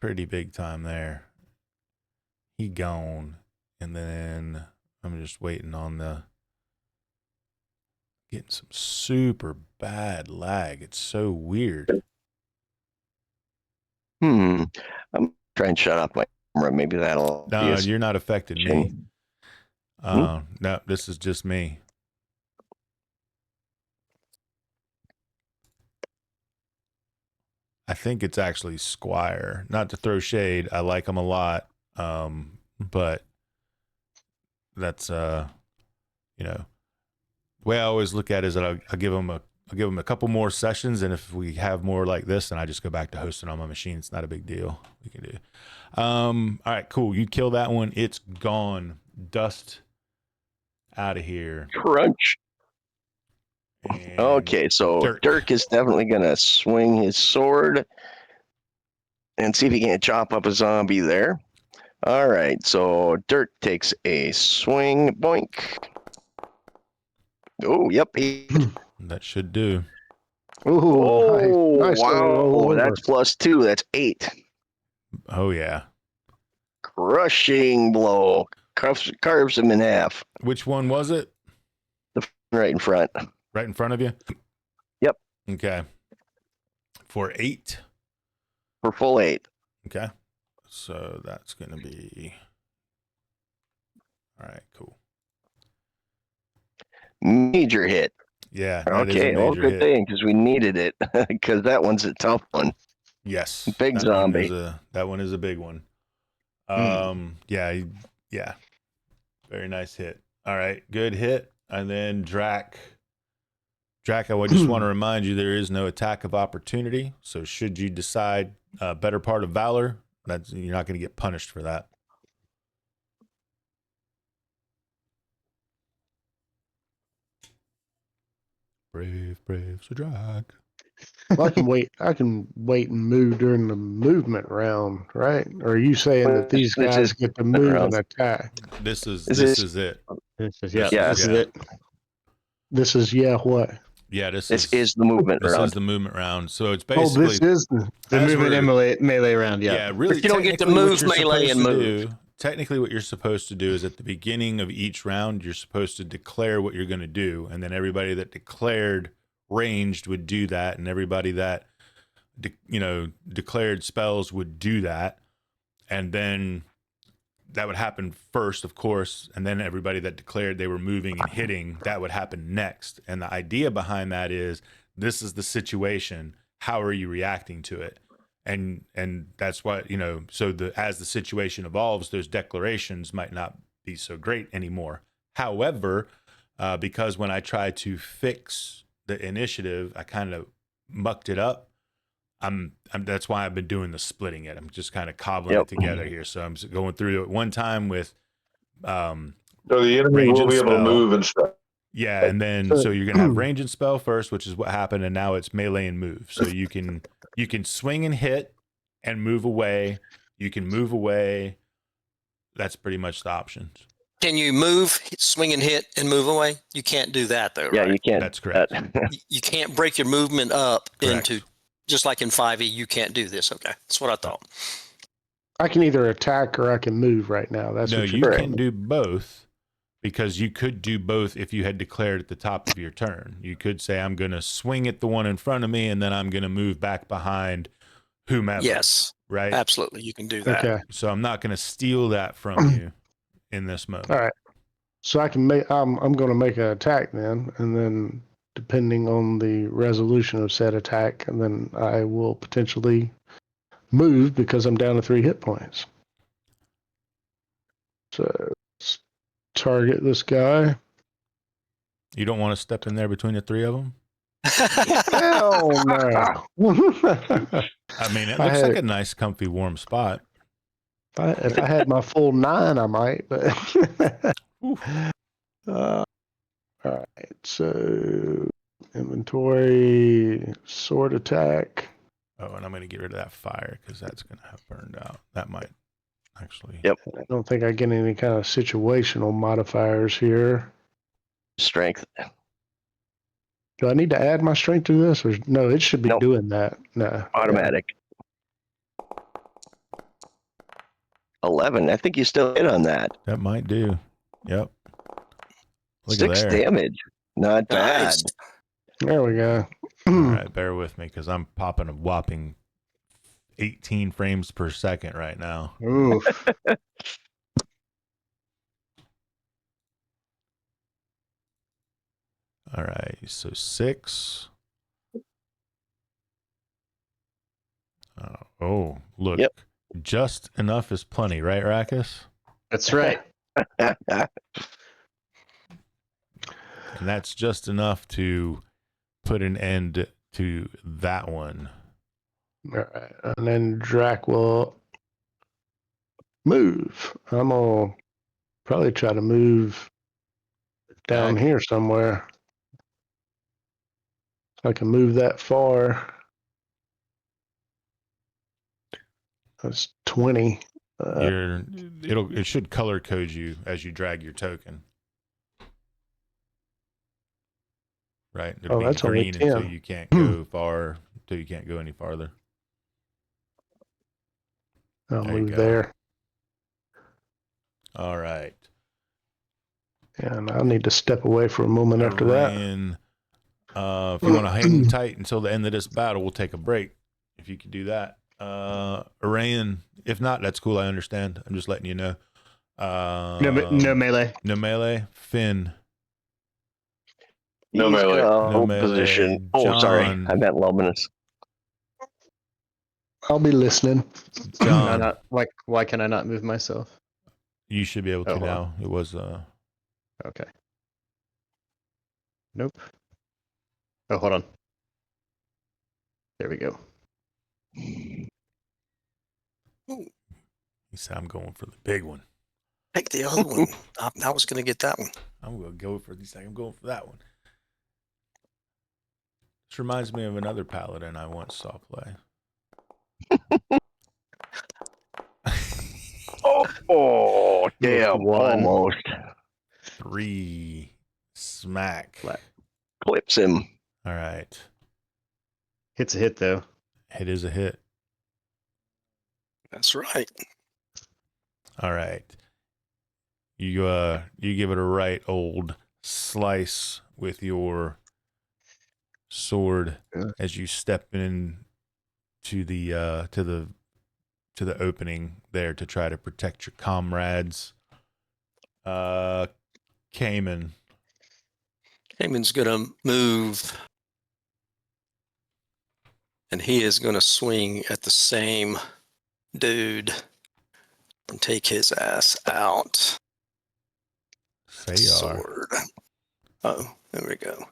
Pretty big time there. He gone. And then I'm just waiting on getting some super bad lag. It's so weird. I'm trying to shut off my camera. Maybe that'll. No, you're not affecting me. Hmm? No, this is just me. I think it's actually Squire. Not to throw shade. I like him a lot. But that's the way I always look at it is that I'll give him a couple more sessions, and if we have more like this, then I just go back to hosting on my machine. It's not a big deal. We can do. All right, cool. You kill that one. It's gone. Dust out of here. Crunch. And Okay, so Dirk is definitely going to swing his sword and see if he can't chop up a zombie there. All right, so Dirk takes a swing. Boink. Oh, yep. that should do. Ooh, nice wow. roll over. That's +2. That's 8. Oh yeah. Crushing blow. Carves him in half. Which one was it? Right in front. Right in front of you? Yep. Okay. For 8? For full 8. Okay. So that's going to be... All right, cool. Major hit. Yeah, that is a Okay, well, major good hit. thing, because we needed it, because that one's a tough one. Yes. Big that zombie. That one is a big one. Yeah. Very nice hit. All right, good hit. And then Drac, I would just want to remind you there is no attack of opportunity. So should you decide better part of valor, you're not going to get punished for that. Brave Sir Drac. Well, I can wait and move during the movement round, right? Or are you saying that these This guys is get to move round. and attack? This is This it. This is Yes. This is it. This is what? Yeah, this is the movement This round. is the movement round. So it's Oh, basically this is the as movement we're- and melee round. Yeah. really. But you don't get to technically what move you're melee supposed and to move. do- Technically, what you're supposed to do is at the beginning of each round, you're supposed to declare what you're going to do, and then everybody that declared ranged would do that, and everybody that declared spells would do that, and then that would happen first, of course, and then everybody that declared they were moving and hitting, that would happen next. And the idea behind that is, this is the situation. How are you reacting to it? And that's what, you know, so as the situation evolves, those declarations might not be so great anymore. However, because when I tried to fix the initiative, I kind of mucked it up. That's why I've been doing the splitting it. I'm just kind of cobbling it together here. So I'm going through it one time with So the enemy range will and be able to spell. move and stuff. Yeah, and then so you're gonna have range and spell first, which is what happened, and now it's melee and move. So you can swing and hit and move away. You can move away. That's pretty much the options. Can you move, swing and hit, and move away? You can't do that though, Yeah, right? you can't. That's correct. You can't break your movement up Correct. into, just like in 5e, you can't do this. Okay, that's what I thought. I can either attack or I can move right now. That's No, what you you're can saying. do both, because you could do both if you had declared at the top of your turn. You could say, I'm going to swing at the one in front of me, and then I'm going to move back behind whomever. Yes, Right? absolutely, you can do that. Okay. So I'm not going to steal that from you in this moment. All right. So I can make. I'm going to make an attack then, and then depending on the resolution of said attack, and then I will potentially move because I'm down to 3 hit points. So let's target this guy. You don't want to step in there between the three of them? Hell no. I mean, it looks like a nice, comfy, warm spot. If I had my full 9, I might, but. All right, so inventory, sword attack. Oh, and I'm going to get rid of that fire because that's going to have burned out. That might actually. Yep. I don't think I get any kind of situational modifiers here. Strength. Do I need to add my strength to this? Or no, it should be Nope. doing that. No. Automatic. 11. I think you still hit on that. That might do. Yep. Look 6 at there. damage. Not bad. Nice. There we go. All right, bear with me because I'm popping a whopping 18 frames per second right now. Oof. All right, so 6. Oh, look. Yep. Just enough is plenty, right, Rackus? That's right. And that's just enough to put an end to that one. All right, and then Drac will move. I'm going to probably try to move down here somewhere. I can move that far. That's 20. It should color code you as you drag your token. Right? It'll be that's only green 10. until you can't go far, until you can't go any farther. I'll There you move go. there. All right. And I'll need to step away for a moment after that. And if you want to hang tight until the end of this battle, we'll take a break. If you could do that. Arayan, if not, that's cool. I understand. I'm just letting you know. No melee. No melee. Finn. No melee. No melee. Position. Oh, sorry. John. I meant luminous. I'll be listening. Can I John, not, why can I not move myself? you should be able to Oh, hold now. It was Okay. Nope. Oh, hold on. There we go. he said, I'm going for the big one. Take the other one. I was going to get that one. I'm going to go for this. I'm going for that one. This reminds me of another paladin I once saw play. Oh, damn. One. Almost. 3 smack. Clips him. All right. Hit's a hit, though. It is a hit. That's right. All right. You give it a right old slice with your sword as you step in to the to the opening there to try to protect your comrades. Cayman. Cayman's gonna move, and he is gonna swing at the same dude and take his ass out. Say you are. Sword. Oh, there we go.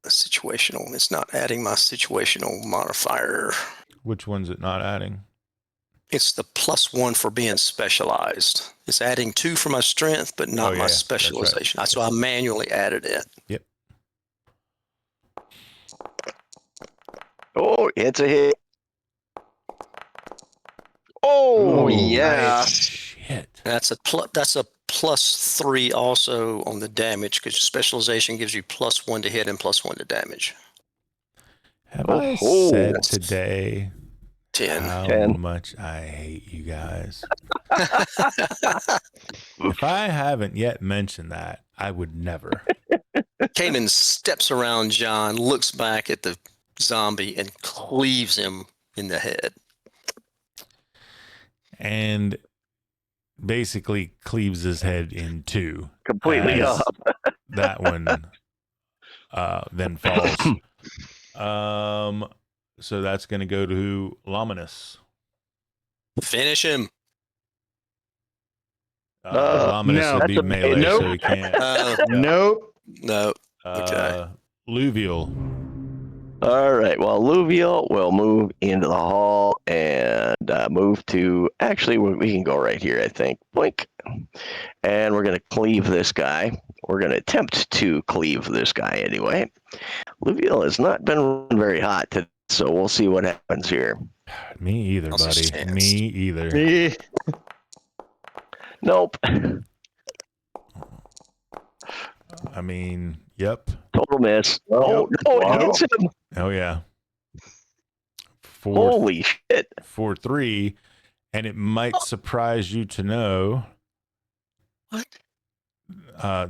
Situational. It's not adding my situational modifier. Which one's it not adding? It's the +1 for being specialized. It's adding 2 for my strength, but not my That's right. specialization. So I manually added it. Yep. Oh, it's a hit. Oh, yeah. nice. Shit. That's a +3 also on the damage, because your specialization gives you +1 to hit and +1 to damage. Have Oh, I oh. said today 10. how 10. much I hate you guys? If I haven't yet mentioned that, I would never. Cayman steps around John, looks back at the zombie, and cleaves him in the head. And basically cleaves his head in two. Completely as up. That one then falls. So that's going to go to Lominus. Finish him. Lominus no. would be That's a- melee, nope. so he can't. Nope. No. Okay. Luvial. All right. Well, Alluvial will move into the hall and move to. Actually, we can go right here, I think. Blink. And we're going to cleave this guy. We're going to attempt to cleave this guy anyway. Alluvial has not been very hot today, so we'll see what happens here. Me either, How's his buddy. chance? Me either. Eh, Nope. I mean, yep. Total miss. Oh, no, it hits him. Oh, yeah. Holy shit. 4-3. And it might surprise you to know What?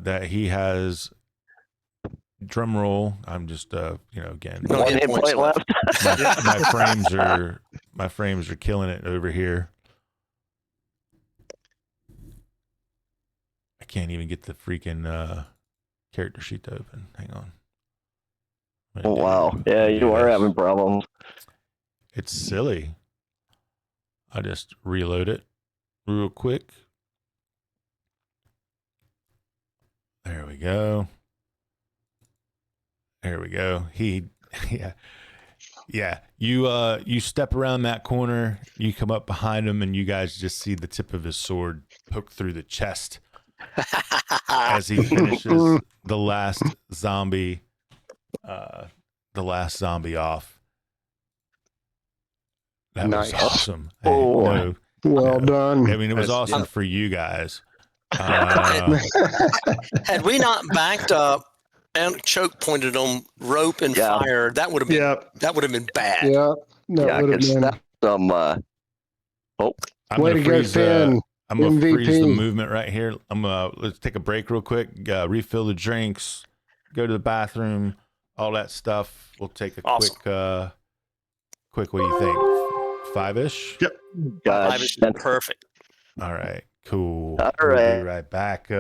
that he has drum roll. I'm just again, No One hit hit points point left. my frames are killing it over here. I can't even get the freaking character sheet to open. Hang on. Oh, wow. Yeah, you are having problems. It's silly. I just reload it real quick. There we go. There we go. Yeah. You step around that corner, you come up behind him, and you guys just see the tip of his sword poke through the chest as he finishes the last zombie off. That was Nice. awesome. Oh. No, Well done. I mean, it was That's- awesome for you guys. Had we not backed up and choke pointed on rope and Yeah. fire, that would have been Yep. that would have been bad. Yeah, that Yeah, would have 'cause been. that's some. I'm Way gonna to go, freeze Finn. I'm gonna freeze the MVP. movement right here. Let's take a break real quick. Refill the drinks. Go to the bathroom. All that stuff. We'll take a Awesome. quick. What do you think? 5-ish. Yep. God, 5 is perfect. All right. Cool. All We'll right. be right back.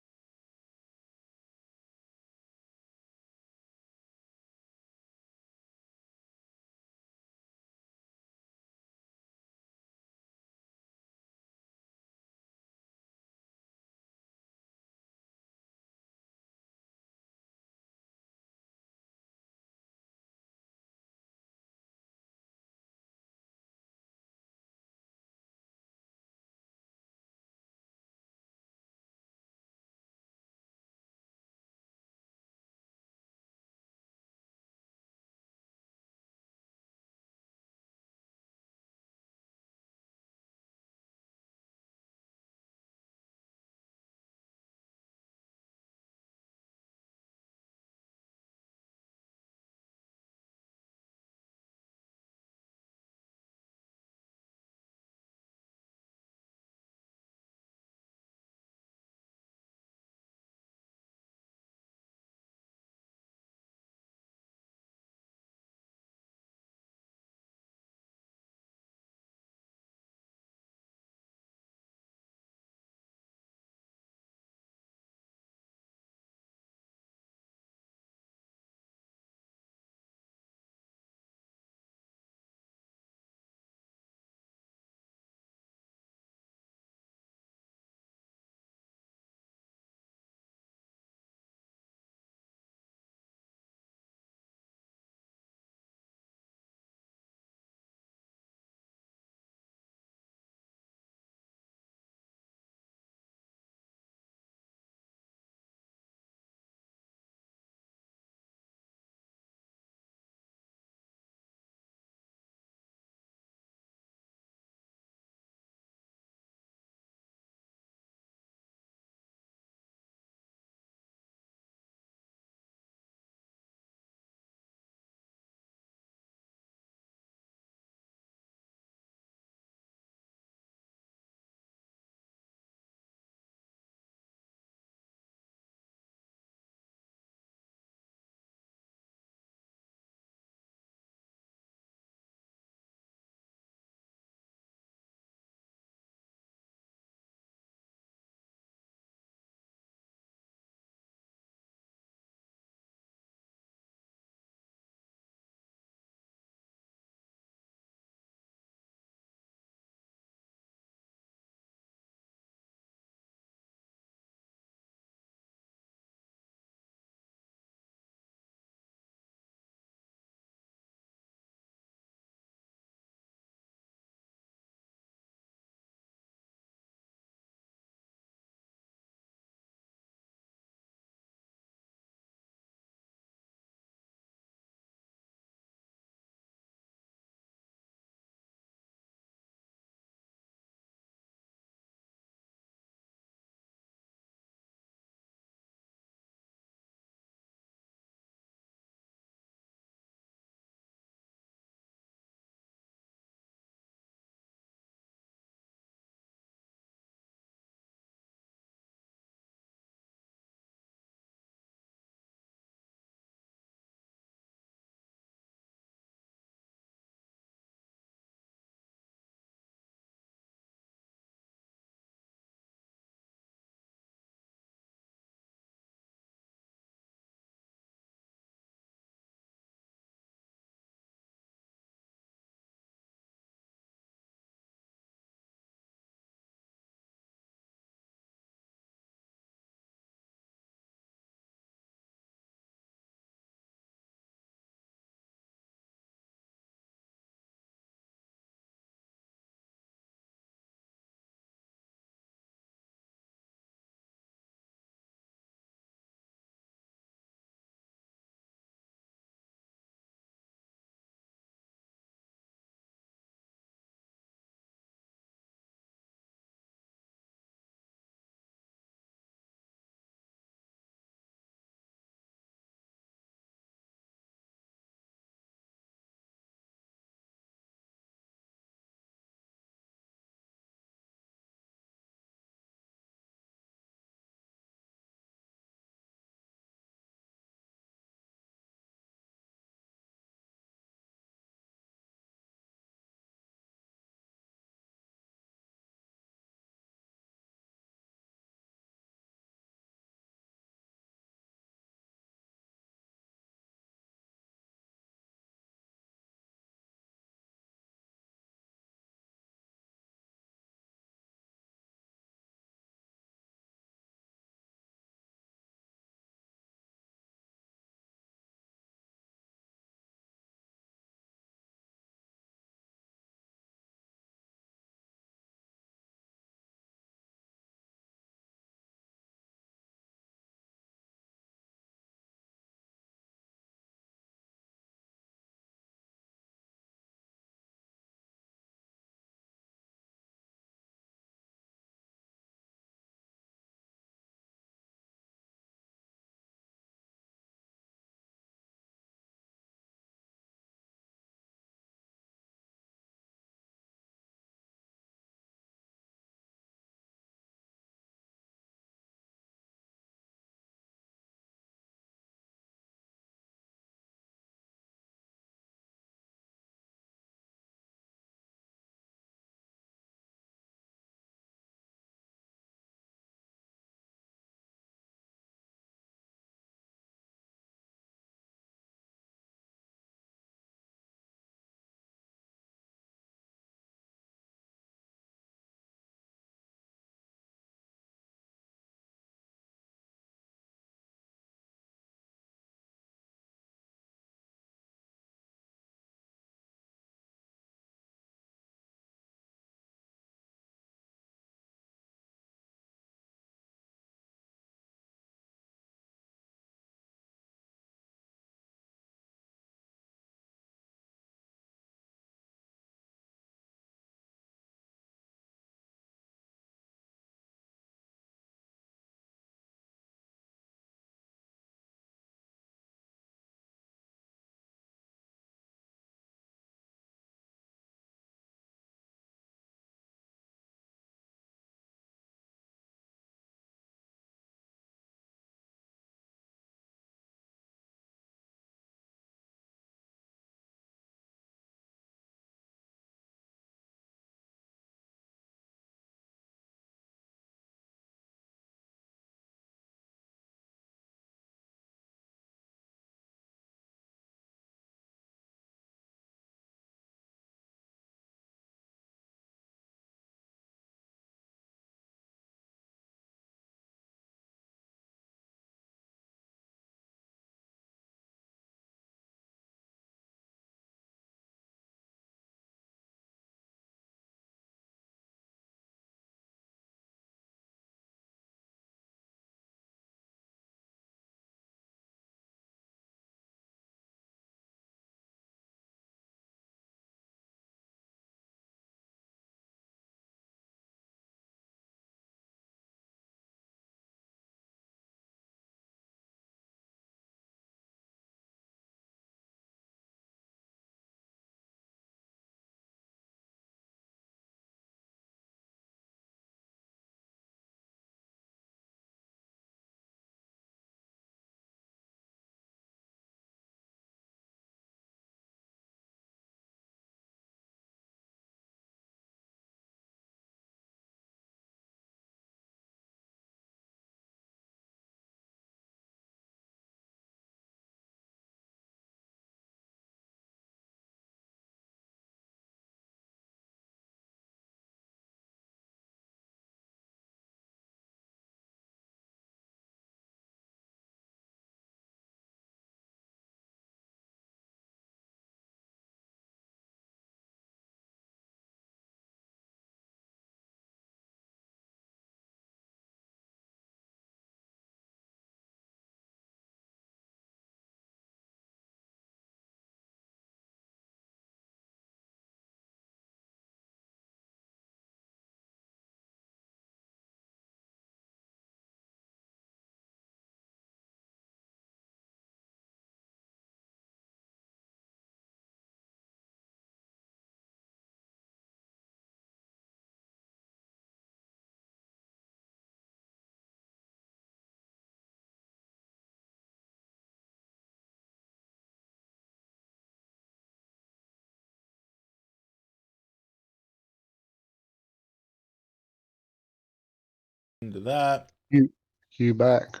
into that. You back?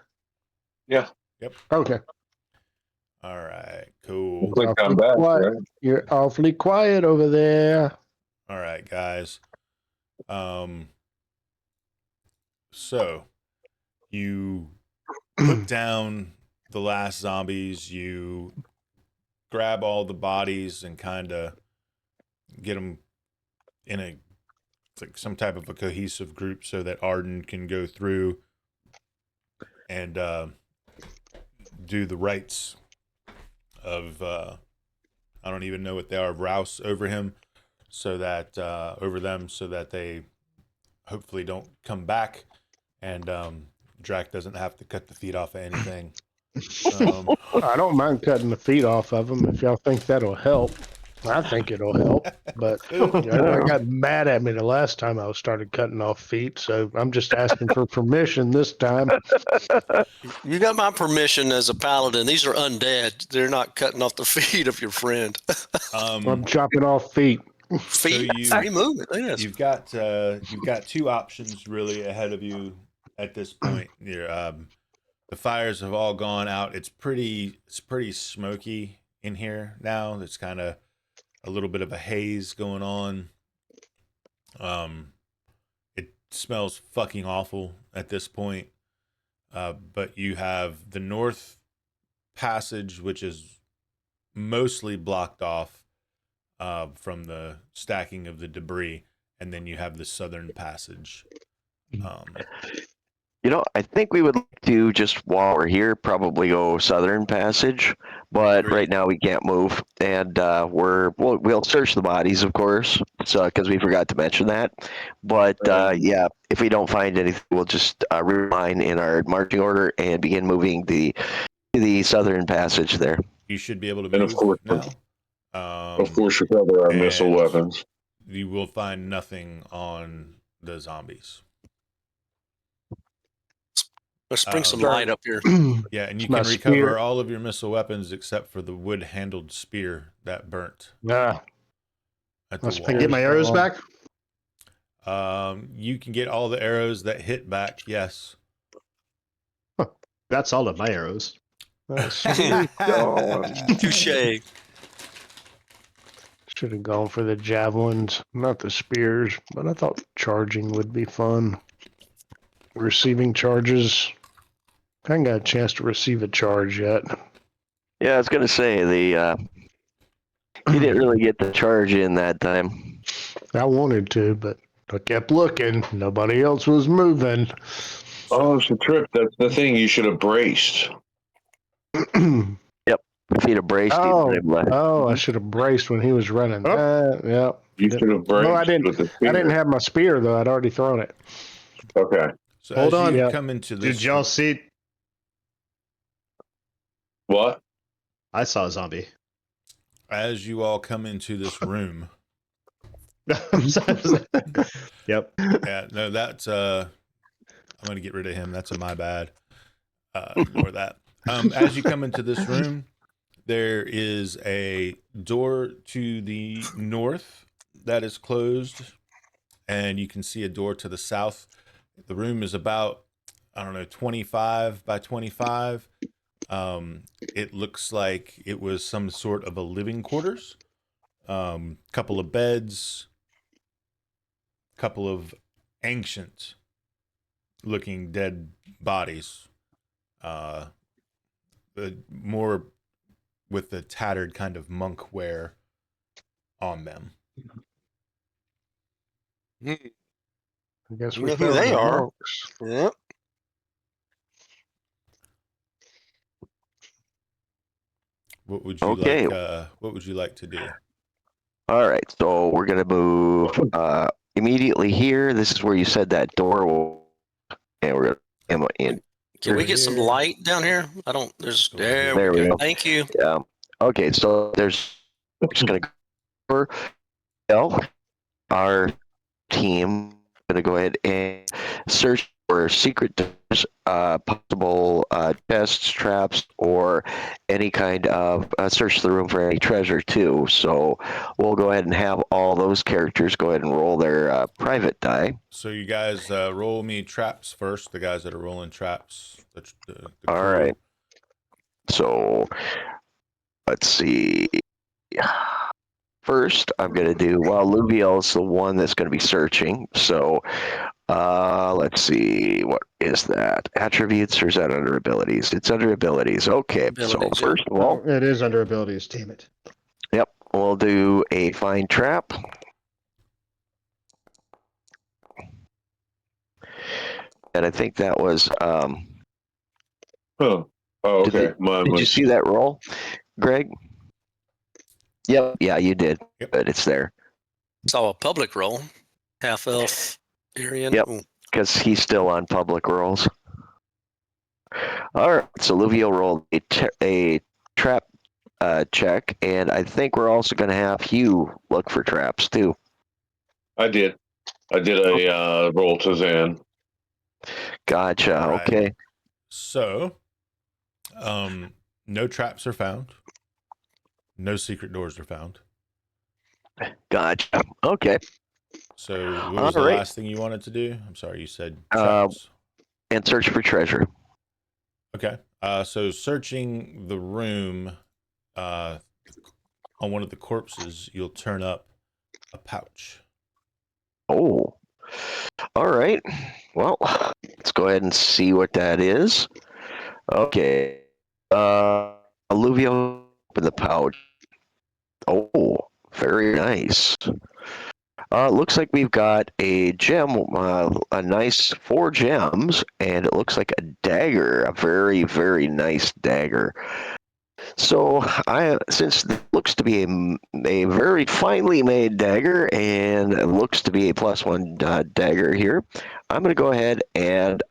Yeah. Okay. All right, cool. Click on back, quiet. right? You're awfully quiet over there. All right, guys. So you put down the last zombies. You grab all the bodies and kind of get them in a like some type of a cohesive group so that Arden can go through and do the rites of I don't even know what they are, Rouse over him, so that over them, so that they hopefully don't come back, and Drac doesn't have to cut the feet off of anything. I don't mind cutting the feet off of them if y'all think that'll help. I think it'll help, but I got mad at me the last time I started cutting off feet, so I'm just asking for permission this time. You got my permission as a paladin. These are undead. They're not cutting off the feet of your friend. I'm chopping off feet. Feet, you- free movement. Yes. You've got two options really ahead of you at this point. The fires have all gone out. It's pretty smoky in here now. There's kind of a little bit of a haze going on. It smells fucking awful at this point. But you have the north passage, which is mostly blocked off from the stacking of the debris, and then you have the southern passage. I think we would like to, just while we're here, probably go southern passage, but Great. right now we can't move, and we'll search the bodies, of course, so because we forgot to mention that. But yeah, if we don't find anything, we'll just realign in our marching order and begin moving the southern passage there. You should be able to And of move course- now. Of course, recover our missile and weapons. You will find nothing on the zombies. Let's bring some light up here. Yeah, and you My can recover spear. all of your missile weapons except for the wood-handled spear that burnt Yeah. at My the spear. wall. Get my arrows back. You can get all the arrows that hit back. Yes. That's all of my arrows. Touche. Should have gone for the javelins, not the spears, but I thought charging would be fun. Receiving charges. I haven't got a chance to receive a charge yet. Yeah, I was gonna say you didn't really get the charge in that time. I wanted to, but I kept looking. Nobody else was moving. Oh, it's a trip. That's the thing. You should have braced. If he'd have braced, he'd Oh, have left. I should have braced when he was running. Yeah. You should have braced. No, I didn't. With the I didn't spear. have my spear though. I'd already thrown it. Okay. So Hold as on. you Yeah. come into this, Did y'all see? What? I saw a zombie. as you all come into this room, Yep. yeah, no, that's I'm gonna get rid of him. That's a my bad. Ignore that. As you come into this room, there is a door to the north that is closed, and you can see a door to the south. The room is about, I don't know, 25 by 25. It looks like it was some sort of a living quarters. Couple of beds, couple of ancient looking dead bodies. More with the tattered kind of monk wear on them. I guess You we know who found they the are. monks. Yep. What would you Okay. like? What would you like to do? All right, so we're gonna move immediately here. This is where you said that door will, and we're gonna in. Can we get some Here. light down here? There There we we go. go. Thank you. Yeah. Okay, so we're just gonna go over. Well, our team gonna go ahead and search or secret doors, possible chests, traps, or any kind of search the room for any treasure too. So we'll go ahead and have all those characters go ahead and roll their private die. So you guys roll me traps first. The guys that are rolling traps. The All crew. right. So let's see. First, I'm going to do, well, Luviel's the one that's going to be searching. So let's see. What is that? Attributes, or is that under abilities? It's under abilities. Okay. Abilities, So first of all, It is under abilities. Damn it. yep, we'll do a find trap. And I think that was, Huh. Oh, okay. Mine did you was. see that roll, Greg? Yep. Yeah, you did. Yep. But it's there. Saw a public roll. Half elf, Aryan. Yep. Ooh, Because he's still on public rolls. All right, so Luvio rolled a trap check, and I think we're also going to have Hugh look for traps too. I did a roll to Zan. Gotcha. Right. Okay. So, no traps are found. No secret doors are found. Gotcha. Okay. So, what was All the right. last thing you wanted to do? I'm sorry, you said traps. And search for treasure. Okay. So searching the room, on one of the corpses, you'll turn up a pouch. Oh. All right. Well, let's go ahead and see what that is. Okay. Alluvio open the pouch. Oh, very nice. Looks like we've got a gem, a nice 4 gems, and it looks like a dagger, a very, very nice dagger. So, since it looks to be a very finely made dagger, and it looks to be a +1 dagger here, I'm going to go ahead and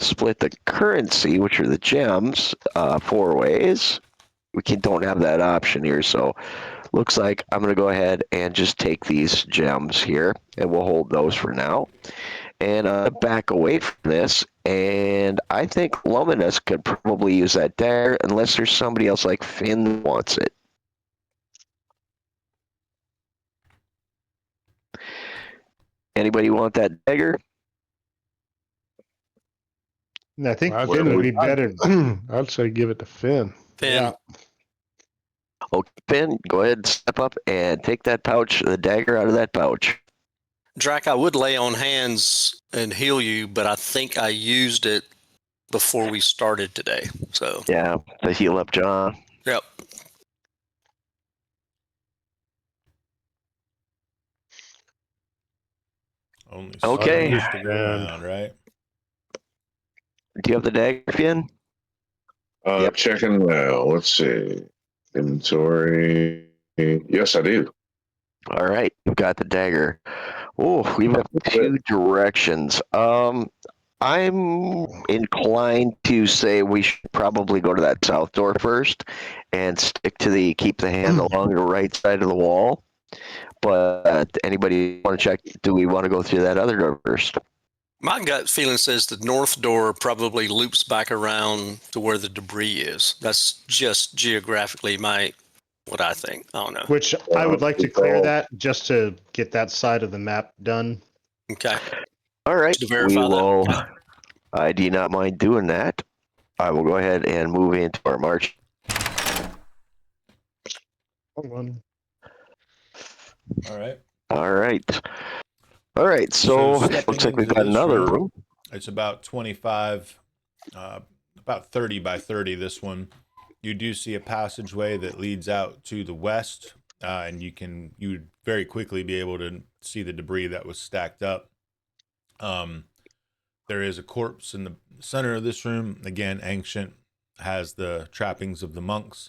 split the currency, which are the gems, 4 ways. We don't have that option here, so looks like I'm going to go ahead and just take these gems here, and we'll hold those for now. And back away from this, and I think Luminous could probably use that dagger, unless there's somebody else like Finn that wants it. Anybody want that dagger? I think I'd Finn would be better. I'd say give it to Finn. Finn. Okay, Finn, go ahead and step up and take that pouch, the dagger out of that pouch. Drac, I would lay on hands and heal you, but I think I used it before we started today. So, Yeah, to heal up John. yep. Only Okay. so much to go around, right? Do you have the dagger, Finn? Yep. Checking now. Let's see. Inventory. Yes, I do. All right, you've got the dagger. Oh, we've got 2 directions. I'm inclined to say we should probably go to that south door first and keep the hand along the right side of the wall. But anybody want to check? Do we want to go through that other door first? My gut feeling says the north door probably loops back around to where the debris is. That's just geographically what I think. I don't know. Which I would like to clear that just to get that side of the map done. Okay. All right, To verify we will. I do not mind doing that. I will go ahead and move into our march. Hold on. All right. All right. All right, so stepping looks like we've into got this another room. It's about 25, about 30 by 30, this one. You do see a passageway that leads out to the west, and you'd very quickly be able to see the debris that was stacked up. There is a corpse in the center of this room, again, ancient, has the trappings of the monks,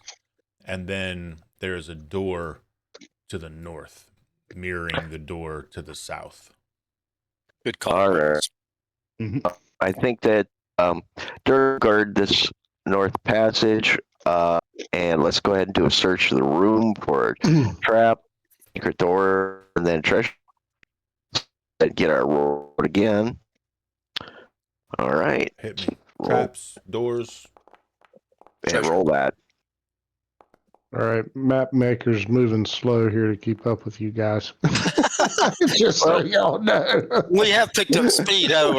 and then there is a door to the north, mirroring the door to the south. Good call. All right. I think that guard this north passage, and let's go ahead and do a search of the room for a trap, secret door, and then treasure. And get our roll again. All right. Hit me. Roll. Traps, doors. Yeah, roll that. All right, map maker's moving slow here to keep up with you guys. Just so y'all know. We have picked up speed, haven't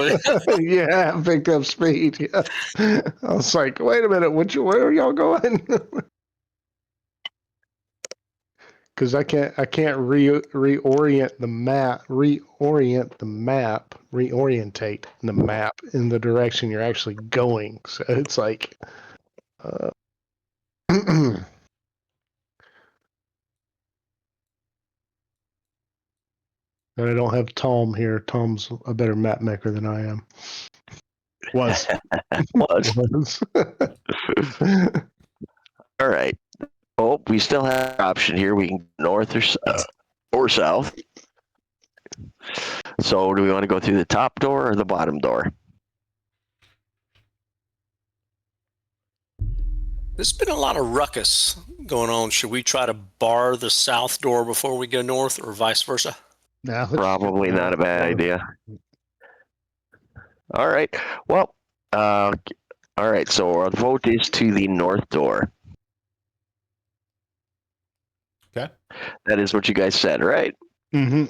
we? Yeah, I picked up speed. Yeah. I was like, wait a minute, where are y'all going? Because I can't reorientate the map in the direction you're actually going. So it's like, and I don't have Tom here. Tom's a better map maker than I am. Was. Was. All right. Oh, we still have an option here. We can go north or south. So do we want to go through the top door or the bottom door? There's been a lot of ruckus going on. Should we try to bar the south door before we go north, or vice versa? Nah, Probably not a bad idea. All right. Well, all right. So our vote is to the north door. Okay. That is what you guys said, right? Mm-hmm.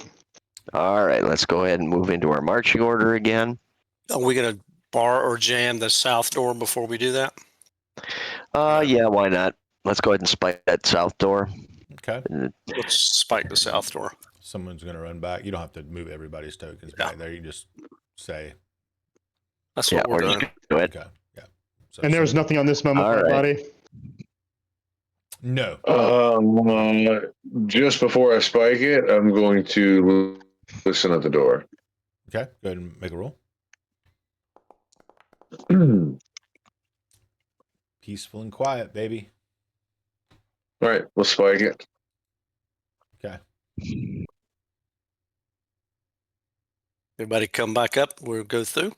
All right. Let's go ahead and move into our marching order again. Are we going to bar or jam the south door before we do that? Yeah, why not? Let's go ahead and spike that south door. Okay. Let's spike the south door. Someone's going to run back. You don't have to move everybody's tokens back there. You can just say. That's what we're doing. Do it. Okay. Yeah. So And there was nothing on this moment, All right. buddy. No. Just before I spike it, I'm going to listen at the door. Okay. Go ahead and make a roll. Peaceful and quiet, baby. All right, we'll spike it. Okay. Everybody come back up. We'll go through.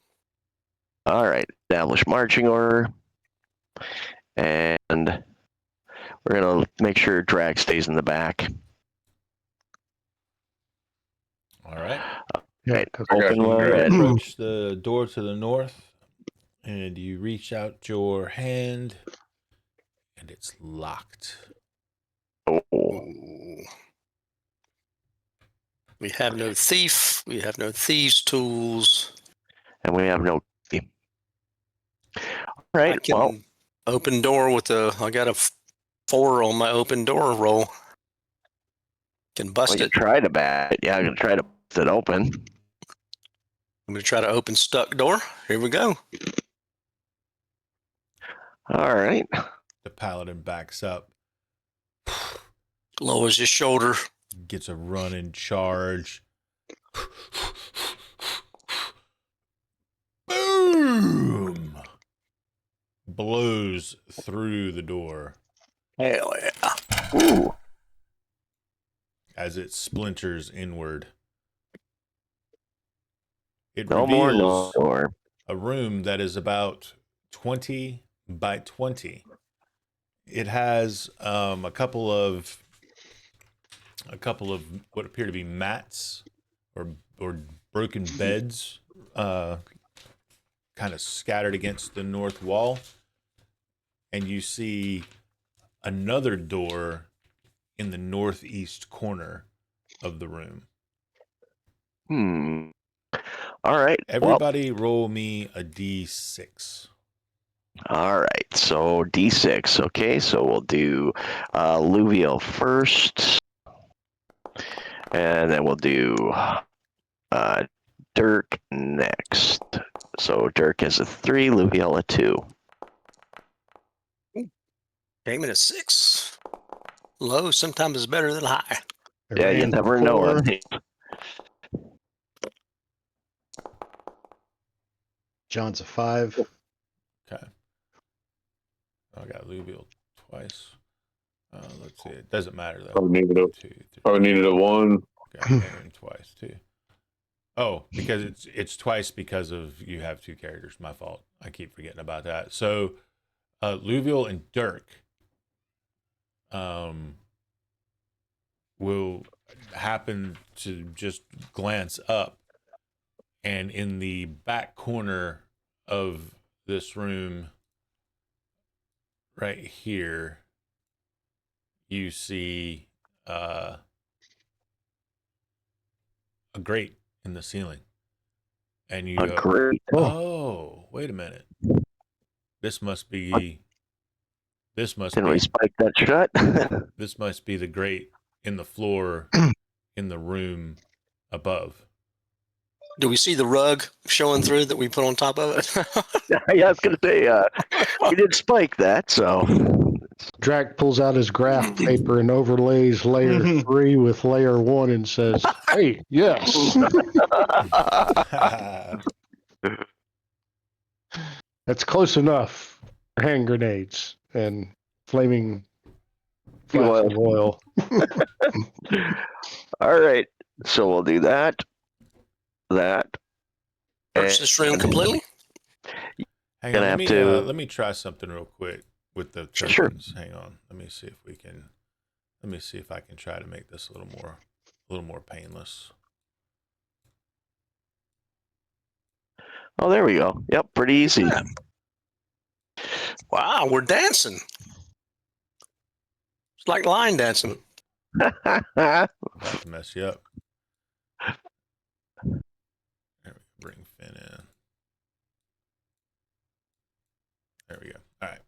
All right. Establish marching order. And we're going to make sure drag stays in the back. All right. Yeah, Right. 'cause- Open You wide. approach the door to the north, and you reach out your hand, and it's locked. Oh. Ooh. We have no thief. We have no thieves' tools. And we have no key. All right. I can Well, open door with I got a 4 on my open door roll. Can bust you it. try to bat it. Yeah, I'm going to try to bust it open. I'm going to try to open stuck door. Here we go. All right. The paladin backs up, Lowers his shoulder. gets a running charge. Boom! Blows through the door Hell yeah. Ooh. as it splinters inward. It No more reveals door. a room that is about 20 by 20. It has a couple of what appear to be mats or broken beds kind of scattered against the north wall, and you see another door in the northeast corner of the room. All right. Everybody roll me a d6. All right. So D6. Okay. So we'll do Luviel first. And then we'll do Dirk next. So Dirk has a 3, Luviel a 2. Came in at 6. Low sometimes is better than high. Yeah, you never know. Four. John's a 5. Okay. I got Luviel twice. Let's see. It doesn't matter though. Probably needed a, 2, 3. probably needed a 1. Okay, and twice too. Oh, because it's twice because of you have 2 characters. My fault. I keep forgetting about that. So, Luviel and Dirk will happen to just glance up, and in the back corner of this room right here, you see a grate in the ceiling. And you go, Great. oh, wait a minute. This must be Can we spike that shut? this must be the grate in the floor in the room above. Do we see the rug showing through that we put on top of it? Yeah, I was gonna say we did spike that, so Drac pulls out his graph paper and overlays layer 3 with layer 1 and says, "Hey, yes." That's close enough. Hand grenades and flaming flasks of oil. all right. So we'll do that. Search this room completely? Hang Gonna on, have to- let me try something real quick with the tokens. Sure. Hang on. Let me see if I can try to make this a little more painless. Oh, there we go. Yep, pretty easy. Yeah. Wow, we're dancing. It's like line dancing. I'm about to mess you up. There we go. Bring Finn in. There we go. All right.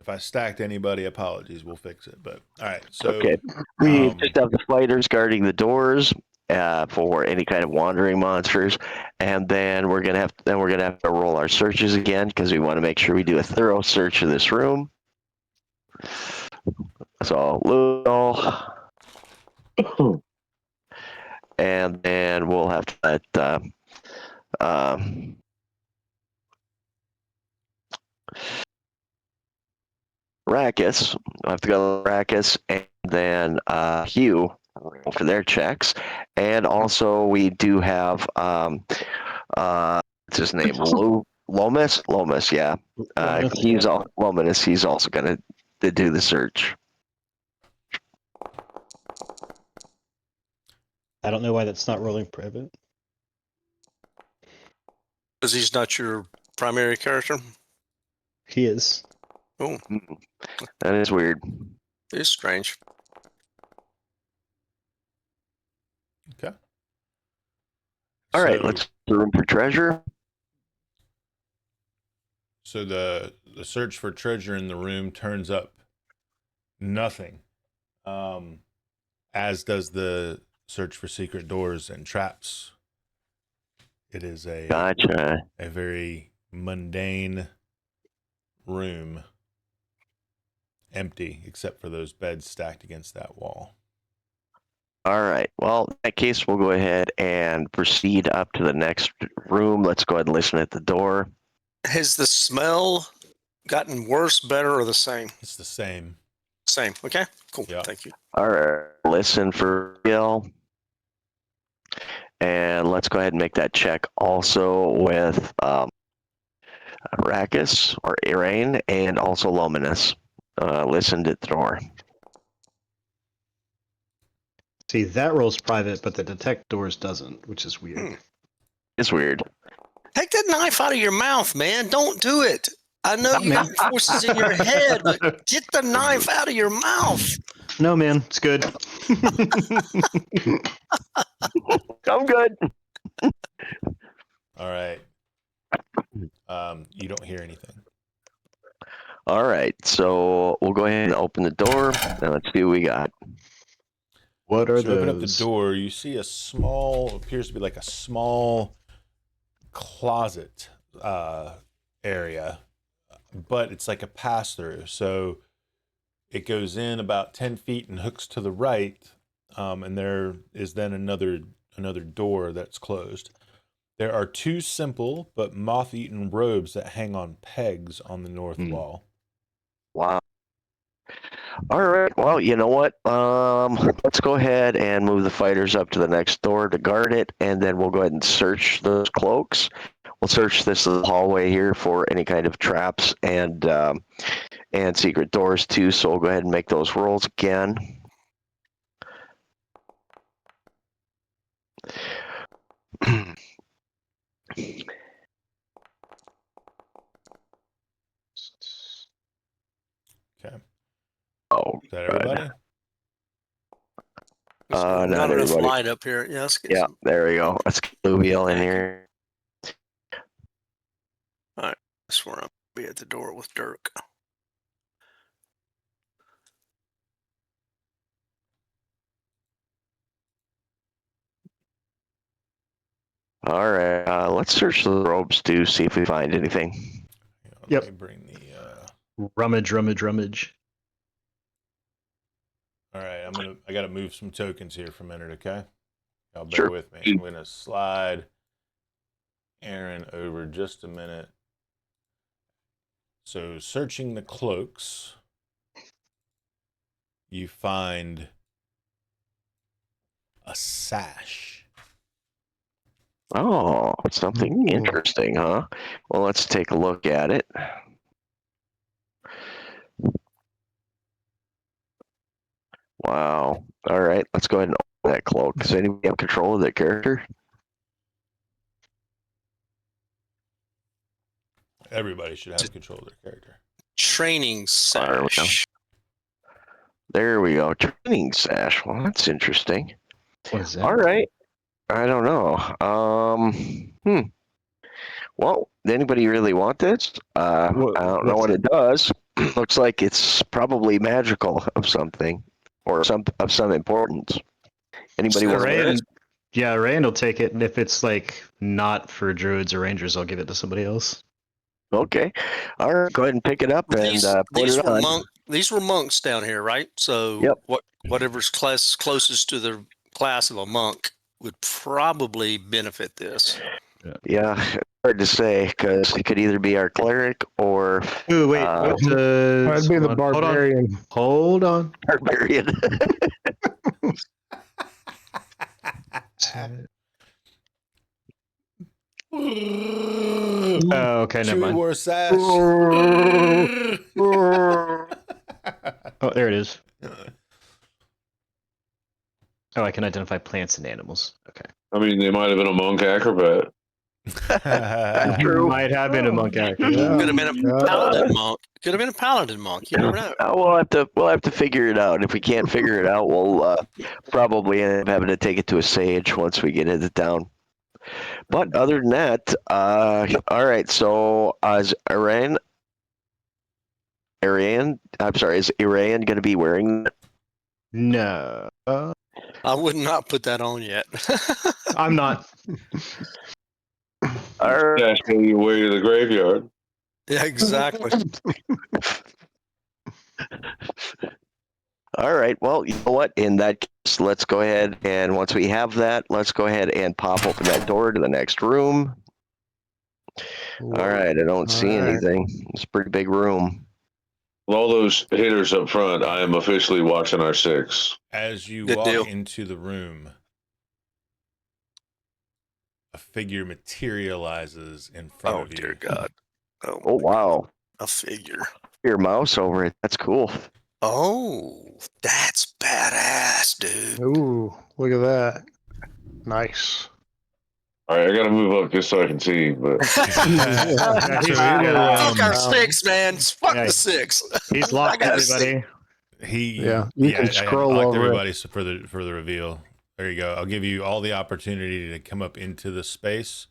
If I stacked anybody, apologies. We'll fix it. But all right. So Okay. We just have the fighters guarding the doors for any kind of wandering monsters, and then we're gonna have to roll our searches again because we want to make sure we do a thorough search of this room. So and then we'll have to let Rackus. I have to go to Rackus and then Hugh for their checks, and also we do have what's his name? Lomas, yeah. Lomas. He's also gonna do the search. I don't know why that's not rolling private. Because he's not your primary character? He is. Oh, That is weird. it's strange. okay. All right, let's do room for treasure. So the search for treasure in the room turns up nothing, as does the search for secret doors and traps. It is a very mundane room, empty except for those beds stacked against that wall. All right. Well, in that case, we'll go ahead and proceed up to the next room. Let's go ahead and listen at the door. Has the smell gotten worse, better, or the same? It's the same. Same. Okay, cool. Yeah. Thank you. All right. Listen for Gil. And let's go ahead and make that check also with Arrakis or Irain and also Lominus. Listened at the door. See, that rolls private, but the detect doors doesn't, which is weird. It's weird. Take that knife out of your mouth, man. Don't do it. I know you got voices in your head, but get the knife out of your mouth. No, man, it's good. I'm good. All right. You don't hear anything. All right, so we'll go ahead and open the door, and let's see what we got. What are So you open up the those? door, you see appears to be like a small closet area, but it's like a pass-through. So it goes in about 10 feet and hooks to the right, and there is then another door that's closed. There are two simple but moth-eaten robes that hang on pegs on the north wall. Wow. All right. Well, you know what? Let's go ahead and move the fighters up to the next door to guard it, and then we'll go ahead and search those cloaks. We'll search this hallway here for any kind of traps and secret doors too. So we'll go ahead and make those rolls again. Is that everybody? Not Not enough everybody. light up here. Yeah, let's get Yeah, some. there we go. Let's get Luviel in here. All right, that's where I'll be at the door with Dirk. All right, let's search the robes to see if we find anything. Let Yep. me bring the. Rummage. All right, I gotta move some tokens here for a minute, okay? Y'all bear Sure. with me. I'm gonna slide Aaron over just a minute. So, searching the cloaks, you find a sash. Oh, something Ooh. interesting, huh? Well, let's take a look at it. Wow. All right, let's go ahead and open that cloak. Does anybody have control of that character? Everybody should have control of their character. Training There we go. sash. There we go. Training sash. Well, that's interesting. What is that? All right. I don't know. Well, anybody really want this? I don't know what it does. Looks like it's probably magical of something, or some importance. Anybody want Rand, it? yeah, Rand will take it, and if it's like not for druids or rangers, I'll give it to somebody else. Okay. All right. Go ahead and pick it up and put These it were on. these were monks down here, right? So Yep. whatever's closest to the class of a monk would probably benefit this. Yeah, hard to say because it could either be our cleric or Ooh, wait. What does... I'd be the hold on. barbarian. Hold on. barbarian. Oh, okay, never Chewie mind. wore a sash. Oh, there it is. Oh, I can identify plants and animals. Okay. I mean, they might have been a monk acrobat. True. Might have been a monk actor. Yeah. Could have been a paladin monk. Could have been a paladin monk. You never know. We'll have to figure it out. If we can't figure it out, we'll probably end up having to take it to a sage once we get into town. But other than that, all right. So is Arian? Is Arian going to be wearing that? No. I would not put that on yet. I'm not. All right. Dash your way to the graveyard. Yeah, exactly. All right. Well, you know what? In that case, let's go ahead and once we have that, let's go ahead and pop open that door to the next room. All right. I don't see anything. It's a pretty big room. With all those hitters up front, I am officially watching our six. As you Good walk deal. into the room, a figure materializes in front Oh of you. dear God. Oh, wow. A figure. Your mouse over it. That's cool. Oh, that's badass, dude. Ooh, look at that. Nice. All right, I got to move up just so I can see. But Fuck our six, man. Fuck Yeah. the six. He's locked gotta everybody. You can I scroll locked over everybody for the reveal. There you go. I'll give you all the opportunity to come up into the space.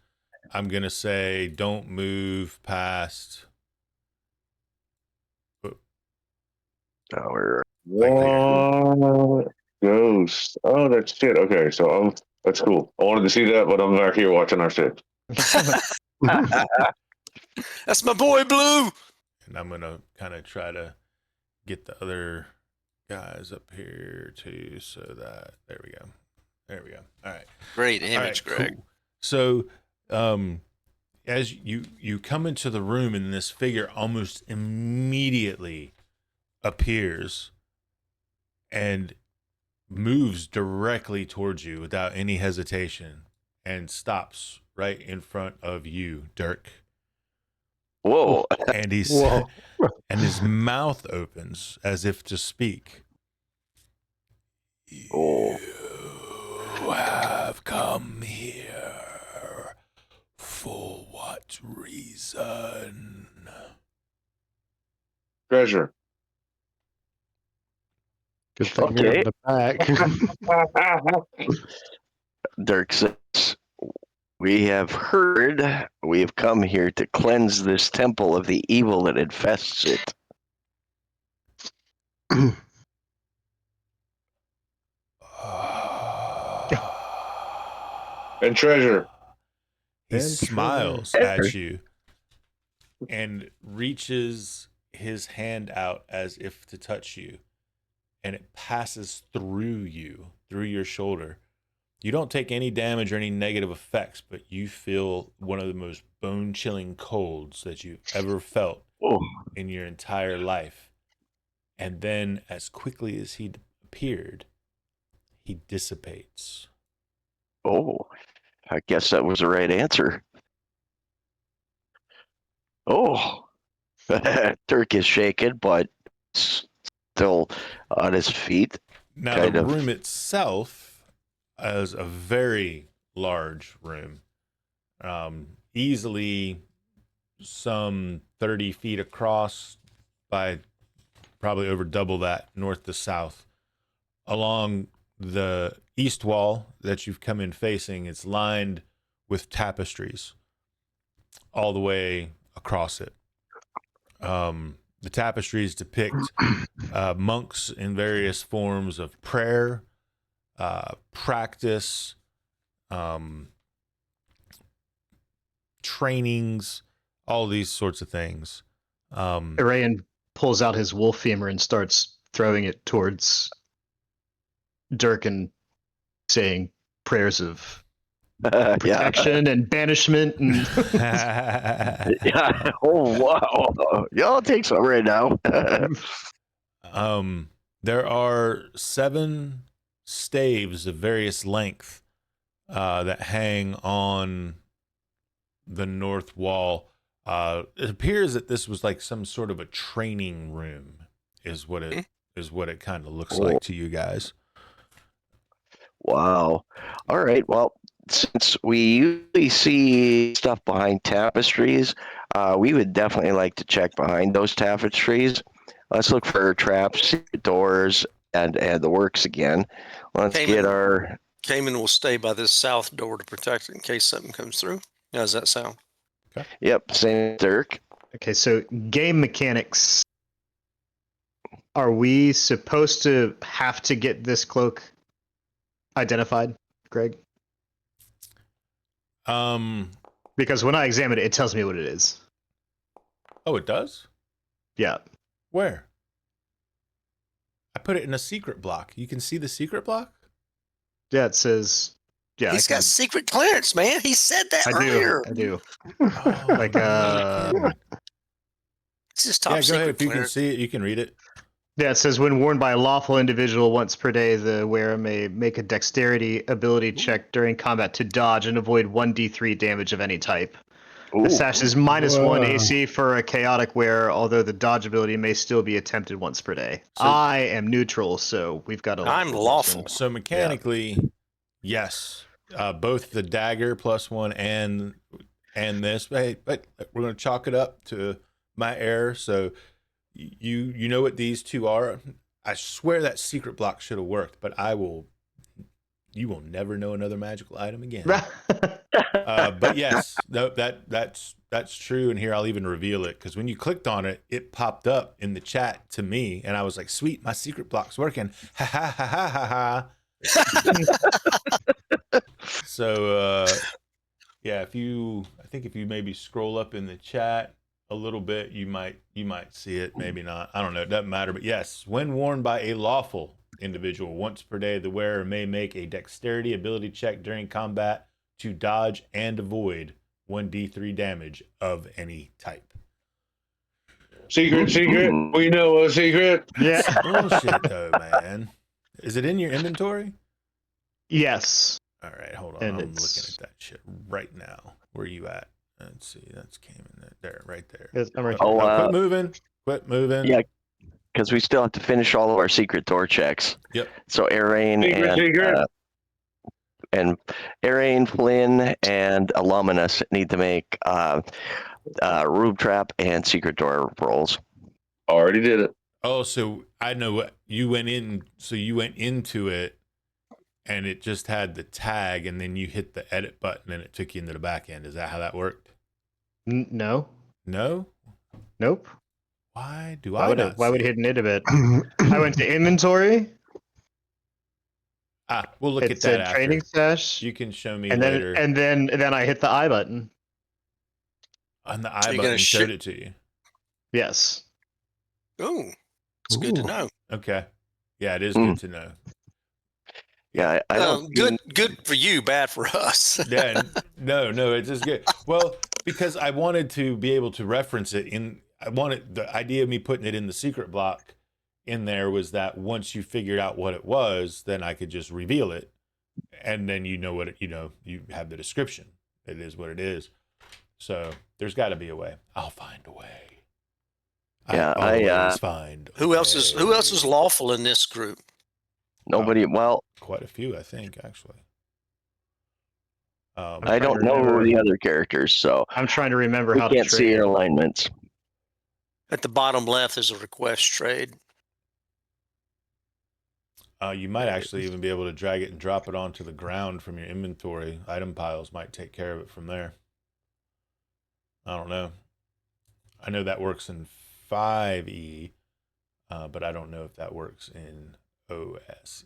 I'm gonna say don't move past. Oh, we're what? Ghost. Oh, that's shit. Okay, so that's cool. I wanted to see that, but I'm back here watching our six. That's my boy Blue. And I'm gonna kind of try to get the other guys up here too, so that there we go. All right. Great All image, right, Greg. cool. So, as you come into the room, and this figure almost immediately appears and moves directly towards you without any hesitation, and stops right in front of you, Dirk. whoa. And and his mouth opens as if to speak. Oh. You have come here for what reason? Treasure. Good thing you're Okay. in the back. Dirk says, we have heard, we have come here to cleanse this temple of the evil that infests it. And treasure. He And smiles treasure. at you and reaches his hand out as if to touch you, and it passes through you, through your shoulder. You don't take any damage or any negative effects, but you feel one of the most bone-chilling colds that you've ever felt Oh, in your entire life. And then, as quickly as he appeared, he dissipates. oh, I guess that was the right answer. Oh, Dirk is shaken, but still on his feet. Now, Kind the of. room itself is a very large room, easily some 30 feet across by probably over double that north to south. Along the east wall that you've come in facing, it's lined with tapestries all the way across it. The tapestries depict monks in various forms of prayer, practice, trainings, all these sorts of things. Arayan pulls out his wolf femur and starts throwing it towards Dirk and saying prayers of Yeah. protection and banishment. And Yeah. Oh, wow. Y'all take some right now. There are 7 staves of various length that hang on the north wall. It appears that this was like some sort of a training room, is what it kind of looks like to you guys. Wow. All right. Well, since we usually see stuff behind tapestries, we would definitely like to check behind those tapestries. Let's look for traps, doors, and the works again. Let's get our... Cayman will stay by this south door to protect it in case something comes through. How does that sound? Yep, same as Dirk. okay, so game mechanics. Are we supposed to have to get this cloak identified, Greg? Because when I examine it, it tells me what it is. Oh, it does? Yeah. Where? I put it in a secret block. You can see the secret block? Yeah, it says... Yeah, He's got secret clearance, man. He said that earlier. I do. Oh, Like, no kidding. It's just top Yeah, go secret ahead. If you can clearance. see it, you can read it. Yeah, it says when worn by a lawful individual once per day, the wearer may make a dexterity ability check during combat to dodge and avoid 1d3 damage of any type. Ooh. The sash is -1 Whoa. AC for a chaotic wearer, although the dodge ability may still be attempted once per day. So- I am neutral, so we've got a I'm lawful. person. So mechanically, yes, both the dagger +1 and this. But we're going to chalk it up to my error. So you know what these two are. I swear that secret block should have worked, but you will never know another magical item again. But yes, no, that's true. And here I'll even reveal it, because when you clicked on it, it popped up in the chat to me, and I was like, "Sweet, my secret block's working!" Ha ha ha ha ha ha. So yeah, if you maybe scroll up in the chat a little bit, you might see it, maybe not. I don't know. It doesn't matter. But yes, when worn by a lawful individual once per day, the wearer may make a dexterity ability check during combat to dodge and avoid 1d3 damage of any type. Secret. We know a secret. Yeah. Bullshit though, man. Is it in your inventory? Yes. All right, hold on. And I'm it's- looking at that shit right now. Where you at? Let's see. That's came in there, right there. Yes, I'm right Oh, here. Quit moving. Quit moving. Yeah, because we still have to finish all of our secret door checks. Yep. So Arain Secret. and Arain, Flynn, and Illuminus need to make rube trap and secret door rolls. Already did it. Oh, so I know what you went in. So you went into it, and it just had the tag, and then you hit the edit button, and it took you into the back end. Is that how that worked? No. No. Nope. Why do Why I would it? not Why see would it it? hit an it a bit? I went to inventory. Ah, we'll look It at that said after. training stash, You can show me and later. then I hit the I button. And the So I you're gonna button showed it to you. Yes. Oh, it's good to Ooh. know. Okay. Yeah, it is Hmm. good to know. Yeah, I don't. Good for you, bad for us. Yeah, no, it's just good. Well, because I wanted to be able to reference it in. I wanted the idea of me putting it in the secret block in there was that once you figured out what it was, then I could just reveal it, and then you know what it. You have the description. It is what it is. So there's got to be a way. I'll find a way. Yeah, I always find a Who else is way. lawful in this group? Nobody. Well, Quite a few, I think, actually. I'm I trying to don't know remember. the other characters, so I'm trying to remember we how to can't see your trade. alignments. At the bottom left is a request trade. You might actually even be able to drag it and drop it onto the ground from your inventory. Item piles might take care of it from there. I don't know. I know that works in 5e, but I don't know if that works in OSE.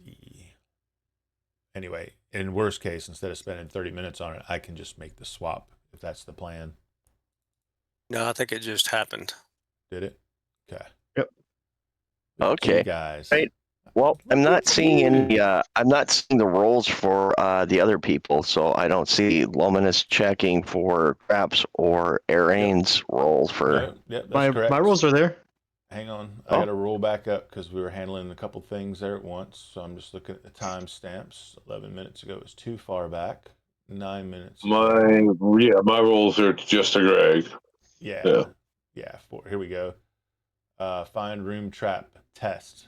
Anyway, in worst case, instead of spending 30 minutes on it, I can just make the swap if that's the plan. No, I think it just happened. Did it? Okay. Yep. Look at you Okay. guys. Right. Well, I'm Look not at seeing any. you. I'm not seeing the roles for the other people, so I don't see Luminous checking for Craps or Arane's roles for. No, yep, that's correct. My rolls are there. Hang on. I Oh. got to roll back up because we were handling a couple things there at once. So I'm just looking at the timestamps. 11 minutes ago was too far back. 9 minutes ago. My rolls are just a Greg. Yeah. Yeah. Here we go. Find room trap test.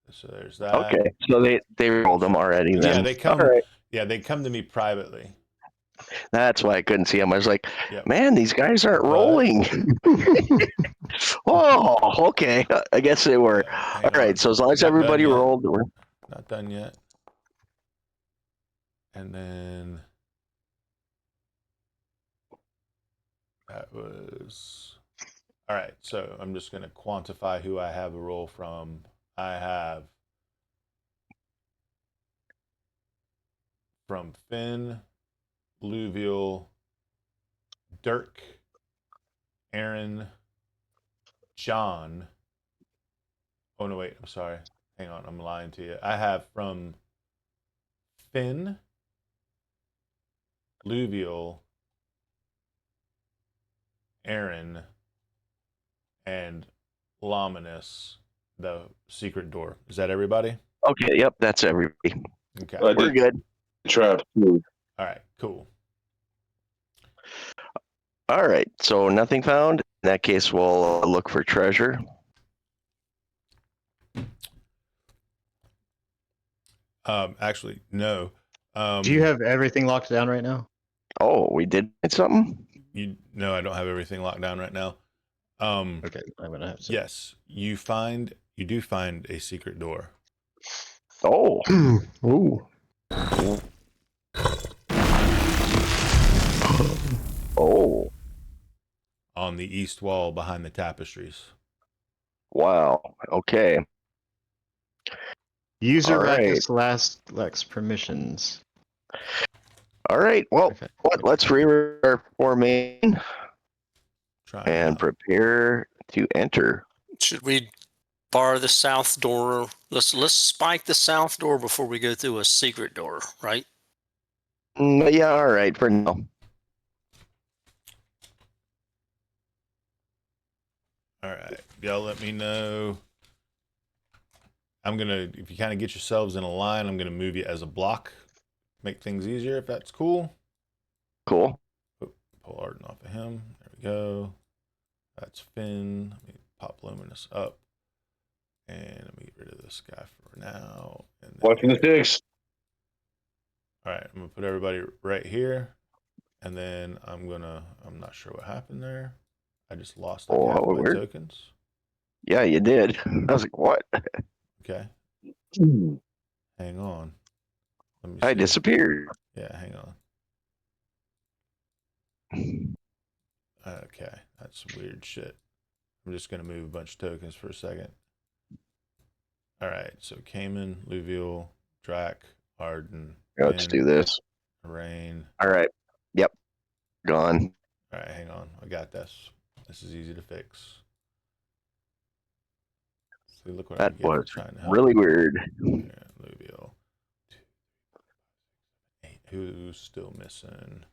So there's that. Okay, so they rolled them already then. Yeah, they come. All right. Yeah, they come to me privately. That's why I couldn't see them. I was like, Yep. man, these guys aren't rolling. Oh, okay. I guess they were. Hang All right. on. So as long as Not done everybody yet. rolled, we're Not done yet. And then that was all right. So I'm just going to quantify who I have a roll from. I have from Finn, Blueveal, Dirk, Aaron, John. Oh no, wait. I'm sorry. Hang on. I'm lying to you. I have from Finn, Blueveal, Aaron, and Luminous, the secret door. Is that everybody? okay. Yep, that's everybody. Okay. We're good. Trap too. All right. Cool. All right. So nothing found. In that case, we'll look for treasure. Actually, no. Do you have everything locked down right now? Oh, we did something. No, I don't have everything locked down right now. Okay, I'm gonna have to. Yes, you do find a secret door. Oh, Ooh. oh, On the east wall behind the tapestries. wow. Okay. User All right. Rackus lacks permissions. All right. Well, Okay. let's rework our formation Try and prepare to enter. Should we bar the south door? Let's spike the south door before we go through a secret door, right? Yeah. All right. For now. All right. Y'all let me know. If you kind of get yourselves in a line, I'm going to move you as a block. Make things easier if that's cool. Cool. Pull Arden off of him. There we go. That's Finn. Let me pop Luminous up. And let me get rid of this guy for now. And then Watching the six. all right, I'm going to put everybody right here. And then I'm not sure what happened there. I just lost like half Oh, of my weird. tokens. Yeah, you did. I was like, what? Okay. Hang on. Let me I see. disappeared. Yeah, hang on. Okay, that's some weird shit. I'm just gonna move a bunch of tokens for a second. All right, so Cayman, Luvial, Drac, Arden, Let's do Finn, this. Rain. All right. Yep. Gone. All right, hang on. I got this. This is easy to fix. See, look what I That get for was trying to help. really weird. Yeah, Luvial. Eight. Who's still missing?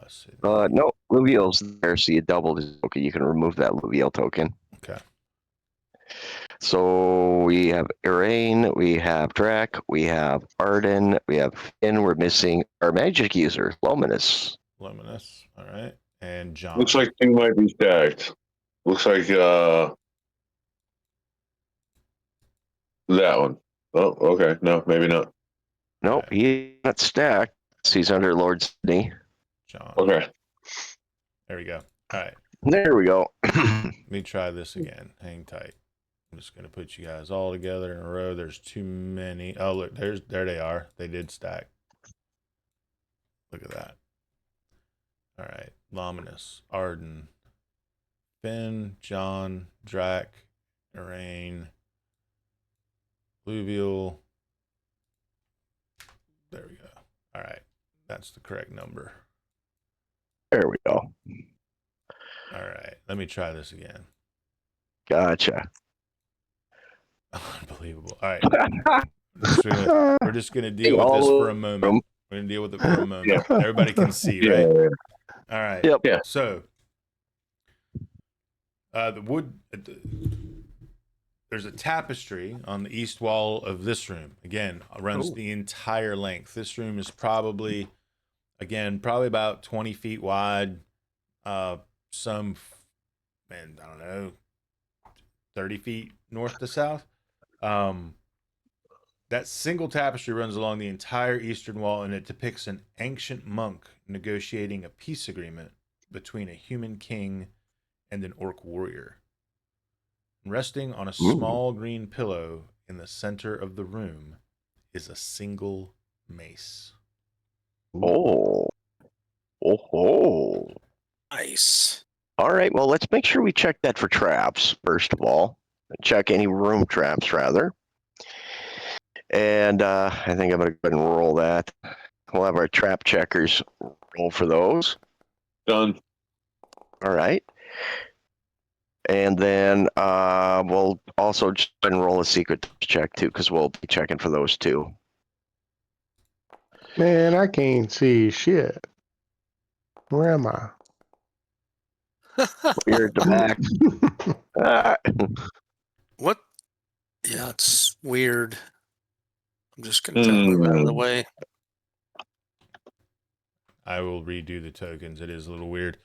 Sydney. No, Luvial's there, so you doubled his token. You can remove that Luvial token. Okay. So we have Iraine, we have Drac, we have Arden, we have Finn. We're missing our magic user, Luminous. Luminous. All right. And John. Looks like thing might be stacked. Looks like that one. Oh, okay. No, maybe not. Nope, he's not stacked. He's under Lord Sydney. John. Okay. There we go. All right. There we go. Let me try this again. Hang tight. I'm just gonna put you guys all together in a row. There's too many. Oh, look, there they are. They did stack. Look at that. All right. Luminous, Arden, Finn, John, Drac, Iraine, Luvial. There we go. All right. That's the correct number. There we go. All right. Let me try this again. Gotcha. Unbelievable. All right. We're just gonna deal with this for a moment. We're gonna deal with it for a moment. Yeah. Everybody can see, Yeah. right? All right. Yep. Yeah. So, the wood. There's a tapestry on the east wall of this room. Again, runs the entire length. This room is probably about 20 feet wide. I don't know, 30 feet north to south. That single tapestry runs along the entire eastern wall, and it depicts an ancient monk negotiating a peace agreement between a human king and an orc warrior. Resting on a small green pillow in the center of the room is a single mace. Oh. Nice. All right. Well, let's make sure we check that for traps, first of all. Check any room traps, rather. And I think I'm going to go ahead and roll that. We'll have our trap checkers roll for those. Done. All right. And then we'll also just roll a secret check, too, because we'll be checking for those, too. Man, I can't see shit. Where am I? You're at the back. What? Yeah, it's weird. I'm just going to move out of the way. I will redo the tokens. It is a little weird.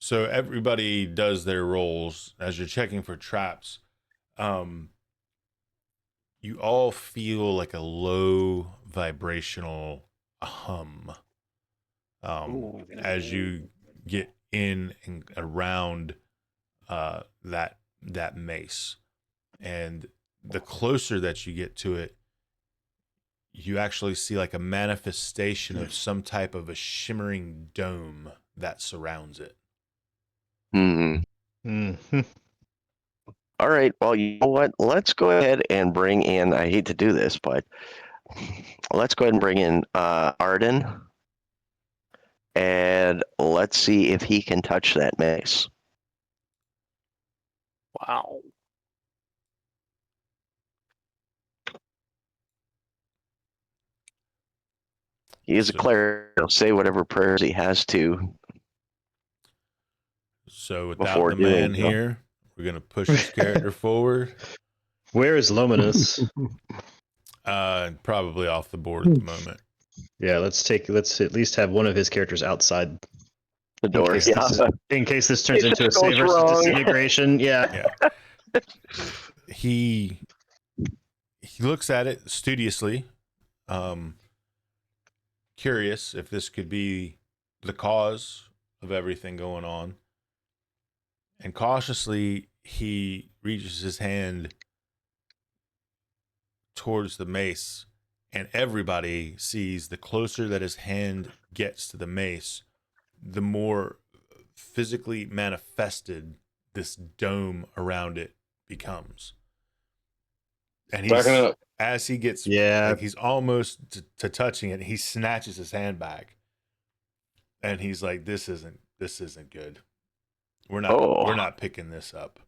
So everybody does their rolls as you're checking for traps. You all feel like a low vibrational hum as you get in and around that mace. And the closer that you get to it, you actually see like a manifestation of some type of a shimmering dome that surrounds it. Mm-hmm. All right. Well, you know what? Let's go ahead and bring in, I hate to do this, but let's go ahead and bring in Arden. And let's see if he can touch that mace. Wow. He is a cleric. He'll say whatever prayers he has to. So without the man here, we're going to push his character forward. Where is Luminous? Probably off the board at the moment. Yeah, let's at least have one of his characters outside The door. in case this turns into a goes save versus wrong. disintegration. Yeah. He looks at it studiously, curious if this could be the cause of everything going on. And cautiously, he reaches his hand towards the mace, and everybody sees the closer that his hand gets to the mace, the more physically manifested this dome around it becomes. And he's, Backing up. as he gets, Yeah. like he's almost to touching it, he snatches his hand back, and he's like, "This isn't good. We're not picking this up.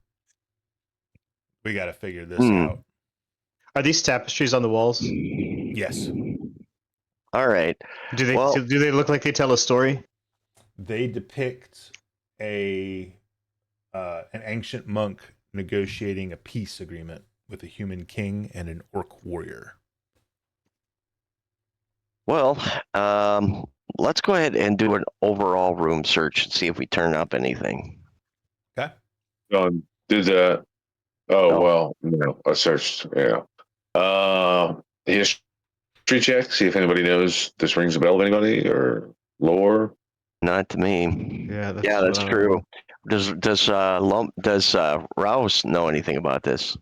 We got to figure this out." Are these tapestries on the walls? Yes, All right. Do they Well- do they look like they tell a story? they depict an ancient monk negotiating a peace agreement with a human king and an orc warrior. Well, let's go ahead and do an overall room search and see if we turn up anything. Okay. Do that. Oh, No. well, no, I searched. Yeah. History check. See if anybody knows this rings a bell to anybody or lore. Not to me. Yeah, That's true. Does Rouse know anything about this?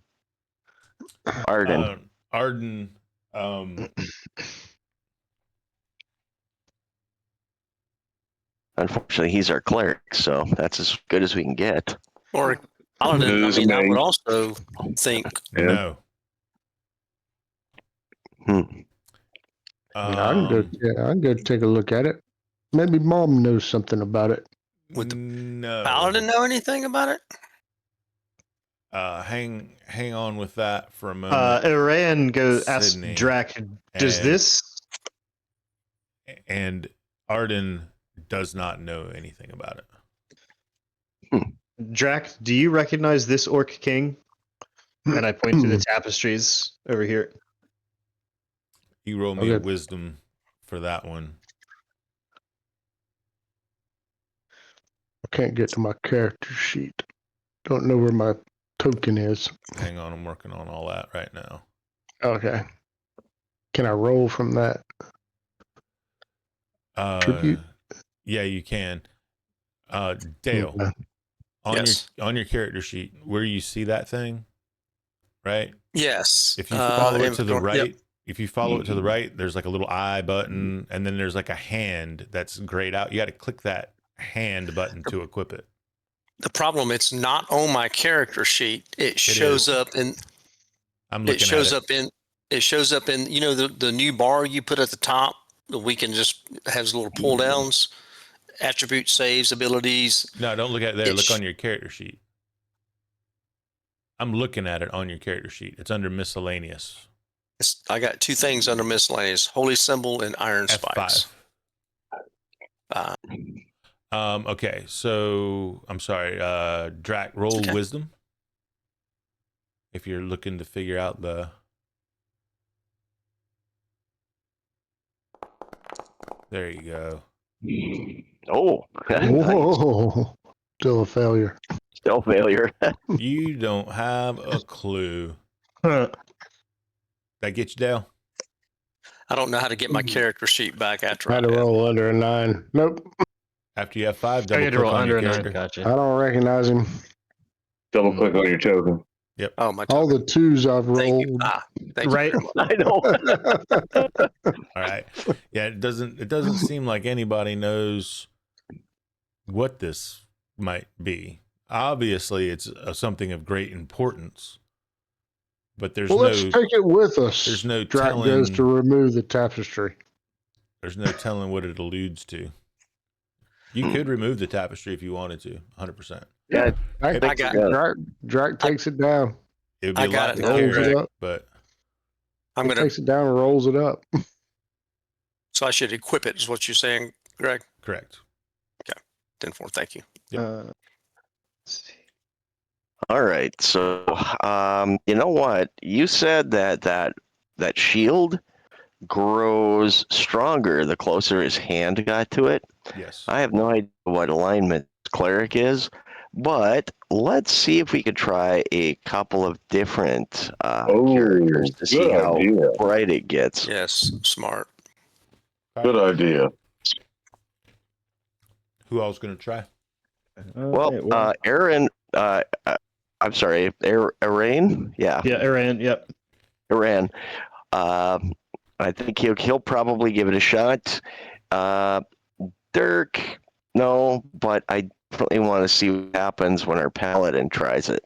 Arden. Arden. Unfortunately, he's our cleric, so that's as good as we can get. Or Paladin, I News mean, I made. would also think No. I can go take a look at it. Maybe Mom knows something about it. Would the no. Paladin know anything about it? Hang on with that for a moment. Iran asks Sydney. Drac, does And- this And Arden does not know anything about it. Drac, do you recognize this orc king? And I point to the tapestries over here. You roll me a Okay. wisdom for that one. I can't get to my character sheet. Don't know where my token is. Hang on, I'm working on all that right now. Okay. Can I roll from that? Tribute? Yeah, you can. Dale, Okay. Yes. on your character sheet, where you see that thing, right? Yes. If you follow it to the inventory. right, Yep. if you follow it to the right, there's like a little eye button, and then there's like a hand that's grayed out. You got to click that hand button to equip it. The problem, it's not on my character sheet. It shows is. up in. I'm looking It shows at it. up in. It shows up in. You know the new bar you put at the top. We can just has little pull downs, attribute saves, abilities. No, don't look at it there. It Look sh- on your character sheet. I'm looking at it on your character sheet. It's under miscellaneous. I got two things under miscellaneous: holy symbol and iron spikes. F5. Okay, so I'm sorry. Drac, roll Okay. wisdom. If you're looking to figure out the. There you go. Oh, Whoa. Still a failure. still failure. You don't have a clue. Huh. That get you, Dale? I don't know how to get my character sheet back after I had to roll under a 9. Nope. After you have 5, I double had to click roll on under your a 9. character. I Gotcha. don't recognize him. Double click on your token. Oh my! All the 2s I've Thank you. rolled. Thank Right. you. I know. All right. Yeah, it doesn't seem like anybody knows what this might be. Obviously, it's something of great importance, but there's Well, let's no take it with us. there's no Drac goes telling to remove the tapestry. there's no telling what it alludes to. You could remove the tapestry if you wanted to, 100%. Yeah, Drac, I got- Drac takes it down. It would be I a got lot it to now. Rolls carry, it up. but I'm He gonna. takes it down and rolls it up. So I should equip it, is what you're saying, Greg? correct. 10-4. Thank you. Yep. Let's see. All right. So, you know what? You said that shield grows stronger the closer his hand got to it. Yes. I have no idea what alignment cleric is, but let's see if we could try a couple of different characters to see good how idea. bright it gets. Yes, smart. Good idea. Who else going to try? Well, Aaron I'm sorry, Arain? Yeah, Yeah, Iran. Yep. Iran. I think he'll probably give it a shot. Dirk, no, but I definitely want to see what happens when our paladin tries it.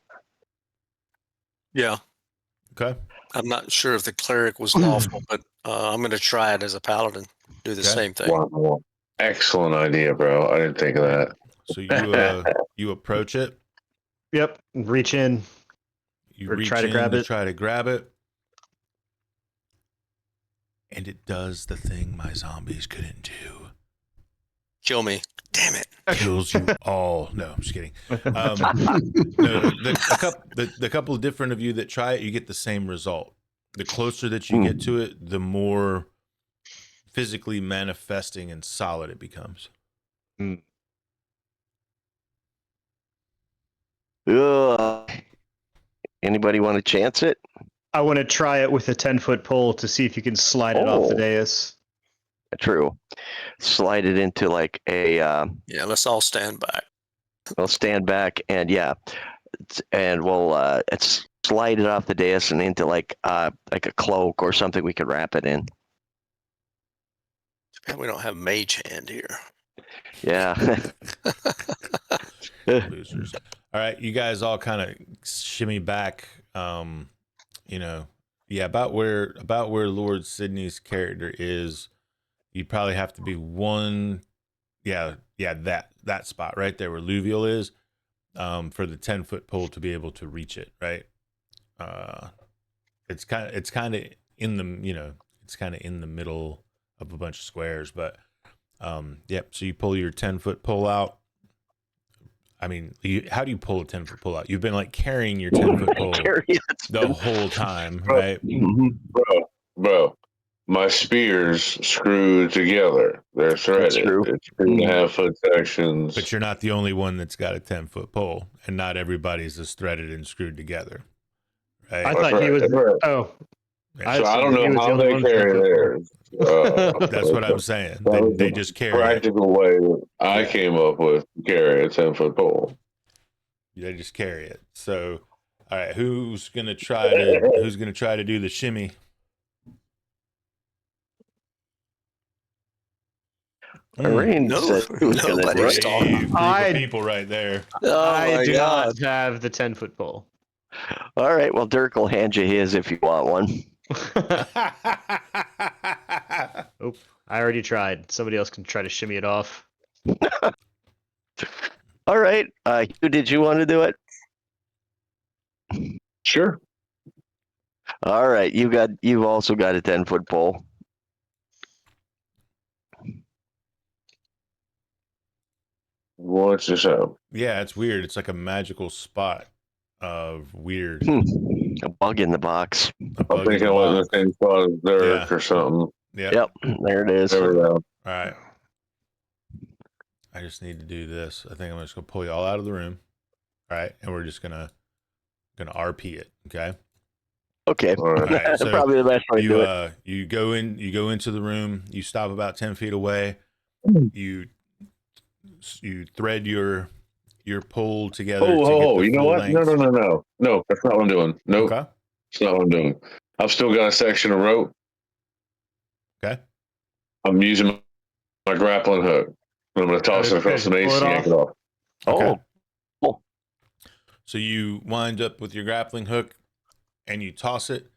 Yeah. Okay. I'm not sure if the cleric was lawful, but I'm going to try it as a paladin. Do the Okay. same thing. Wow. Excellent idea, bro. I didn't think of that. So you approach it. Yep. Reach in. You Or reach try to in grab to it. try to grab it. And it does the thing my zombies couldn't do. Kill me. Damn it. Kills you all. No, I'm just kidding. No, the couple of different of you that try it, you get the same result. The closer that you get to it, the more physically manifesting and solid it becomes. Ugh. Anybody want to chance it? I want to try it with a 10-foot pole to see if you can slide it off the Oh. dais. True. Slide it into like a. Yeah, let's all stand back. We'll stand back and we'll slide it off the dais and into like a cloak or something we could wrap it in. We don't have mage hand here. Yeah. Losers. All right, you guys all kind of shimmy back. About where Lord Sydney's character is. You probably have to be that spot right there where Luvial is, for the 10-foot pole to be able to reach it. Right. It's kind of in the middle of a bunch of squares, but so you pull your 10-foot pole out. I mean, how do you pull a 10-foot pole out? You've been like carrying your 10-foot pole the whole time, right? Bro, my spears screwed together. They're threaded. true. It's 3.5-foot sections. But you're not the only one that's got a 10-foot pole, and not everybody's as threaded and screwed together, right? I thought he was. Oh. So I don't know how they carry theirs. That's what I'm saying. They just carry practical way that I came up with to carry a 10-foot pole. They just carry it. So, all right, who's gonna try to do the shimmy? Rain said he was gonna do Nobody's it. talking. Group of people right there. Oh I my do God. not have the 10-foot pole. All right, well, Dirk will hand you his if you want one. Oh, I already tried. Somebody else can try to shimmy it off. All right, Hugh, did you want to do it? Sure. All right, you've also got a 10-foot pole. What's this up? Yeah, it's weird. It's like a magical spot of weird. A bug in the box. I'm thinking it was the same spot as Dirk or something. Yep. There it is. There we go. All right. I just need to do this. I think I'm just gonna pull you all out of the room. All right, and we're just gonna RP it. Okay. Okay. All right. All right, so Probably the best way to do it. You go into the room. You stop about 10 feet away. You thread your pole together. You know what? No, that's not what I'm doing. Nope. Okay. That's not what I'm doing. I've still got a section of rope. Okay. I'm using my grappling hook. I'm going to toss it across the mace and yank it off. Okay. Oh. So you wind up with your grappling hook and you toss it,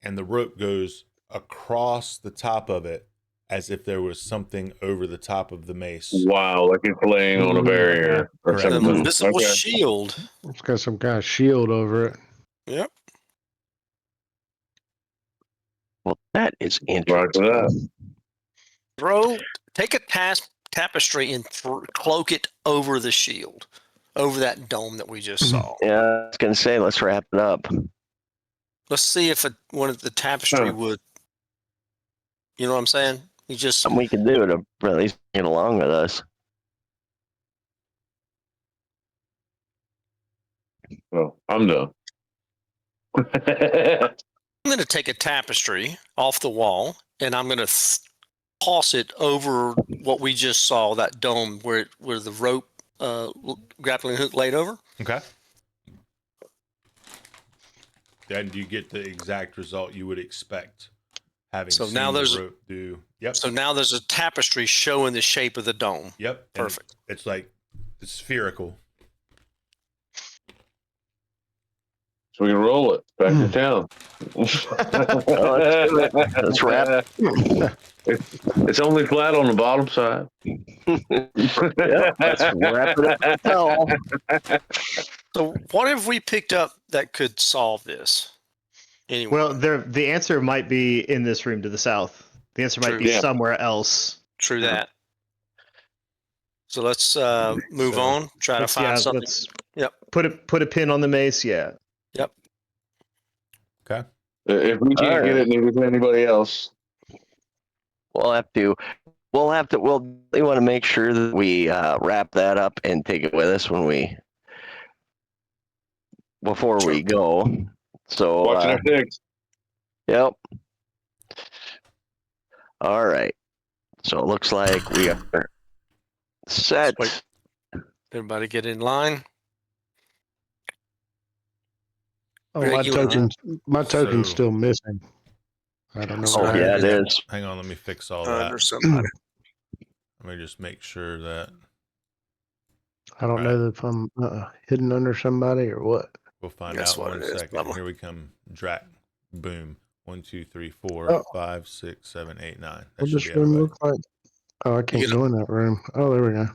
and the rope goes across the top of it as if there was something over the top of the mace. Wow, like it's laying on a barrier or Correct. An something. invisible Okay. shield. It's got some kind of shield over it. Yep. Well, that is Right interesting. to that. Take a tapestry and cloak it over the shield, over that dome that we just saw. Yeah, I was gonna say, let's wrap it up. Let's see if one of the tapestry would. You know what I'm saying? You just. Something we can do to at least get along with us. Well, I'm done. I'm going to take a tapestry off the wall and I'm going to toss it over what we just saw, that dome where the rope grappling hook laid over. Okay. And you get the exact result you would expect, having So seen now the there's rope do. Yep. So now there's a tapestry showing the shape of the dome. Yep. And Perfect. it's like it's spherical. So we can roll it back to town. Let's wrap. It's only flat on the bottom side. Let's wrap it up. Oh. So what have we picked up that could solve this? Anyway, Well, the answer might be in this room to the south. The answer might True. be Yeah. somewhere else. true that. So let's move So, on. Try to find something. Let's Yep. put a pin on the mace. Yeah. Yep. Okay. If we can't get it, neither can anybody else. We'll have to. We want to make sure that we wrap that up and take it with us before we go. So Watching our six. Yep. All right. So it looks like we are set. Wait. Everybody get in line. Oh, Greg, my you wanna- token's So- still missing. I don't know. Oh, what yeah, happened. it is. Hang on, let me fix all that. There's somebody. Let me just make sure that I don't know if I'm hidden under somebody or what. we'll find Guess out what one it is, second. Bubba. Here we come. Drac. Boom. 1, 2, 3, 4, Oh. 5, 6, 7, 8, 9. That What should does be this room everybody. look like? Oh, I can't gonna- go in that room. Oh, there we go.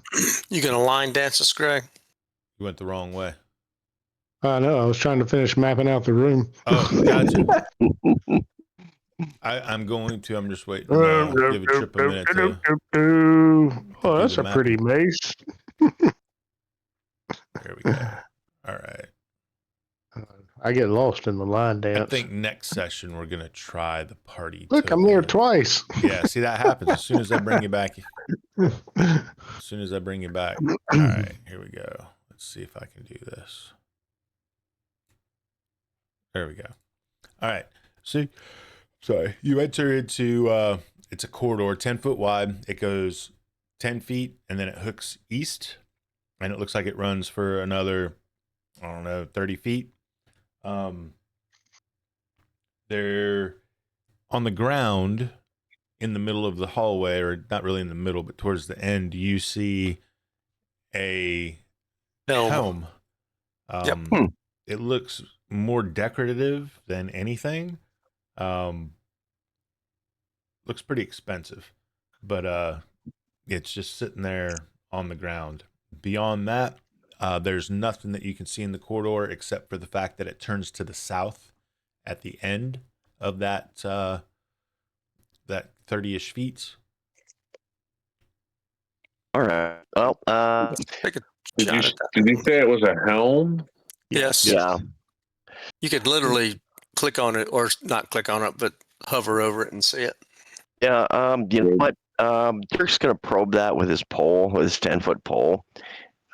You gonna line dance us, Greg? You went the wrong way. I know. I was trying to finish mapping out the room. Oh, gotcha. I'm going to. I'm just waiting. Give a trip a minute to. Oh, do that's the a pretty mace. There we go. All right. I get lost in the line I dance. think next session we're gonna try the party. Look, I'm there token. twice. Yeah, see that happens as soon as I bring you back. As soon as I bring you back. All right, here we go. Let's see if I can do this. There we go. All right. See, sorry. You enter into it's a corridor, 10 foot wide. It goes 10 feet and then it hooks east, and it looks like it runs for another, I don't know, 30 feet. They're on the ground in the middle of the hallway, or not really in the middle, but towards the end, you see a helm. Yep. It looks more decorative than anything. Looks pretty expensive, but it's just sitting there on the ground. Beyond that, there's nothing that you can see in the corridor except for the fact that it turns to the south at the end of that that 30-ish feet. All right. Well, Take a Did shot you, at that. did you say it was a helm? Yes. yeah. You could literally click on it, or not click on it, but hover over it and see it. Yeah. You know what? Dirk's gonna probe that with his pole, with his 10-foot pole.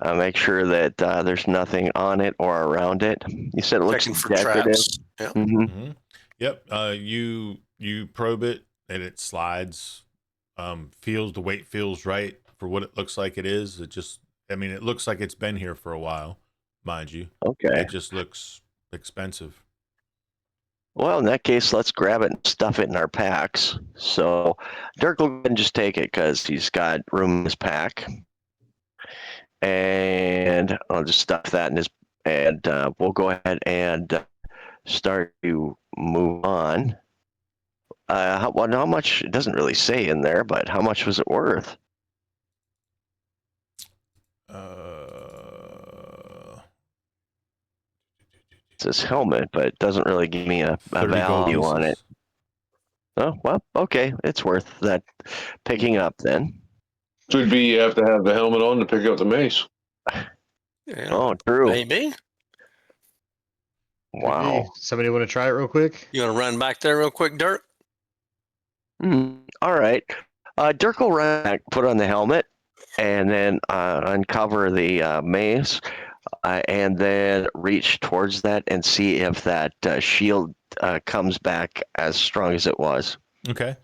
Make sure that there's nothing on it or around it. You said it looks Checking for decorative. traps. Yeah. Mm-hmm. Yep. You probe it and it slides. The weight feels right for what it looks like it is. It looks like it's been here for a while, mind you. Okay. It just looks expensive. Well, in that case, let's grab it and stuff it in our packs. So Dirk will go ahead and just take it because he's got room in his pack. And I'll just stuff that in his, and we'll go ahead and start to move on. How much? It doesn't really say in there, but how much was it worth? It's this helmet, but it doesn't really give me a 30 gold value on it. pieces. Oh, well, okay. It's worth that picking up then. So it'd be you have to have the helmet on to pick up the mace. Yeah. Oh, true. Maybe. Wow. Hey, somebody want to try it real quick? You want to run back there real quick, Dirk? All right. Dirk will run back, put on the helmet, and then uncover the mace, and then reach towards that and see if that shield comes back as strong as it was. Okay.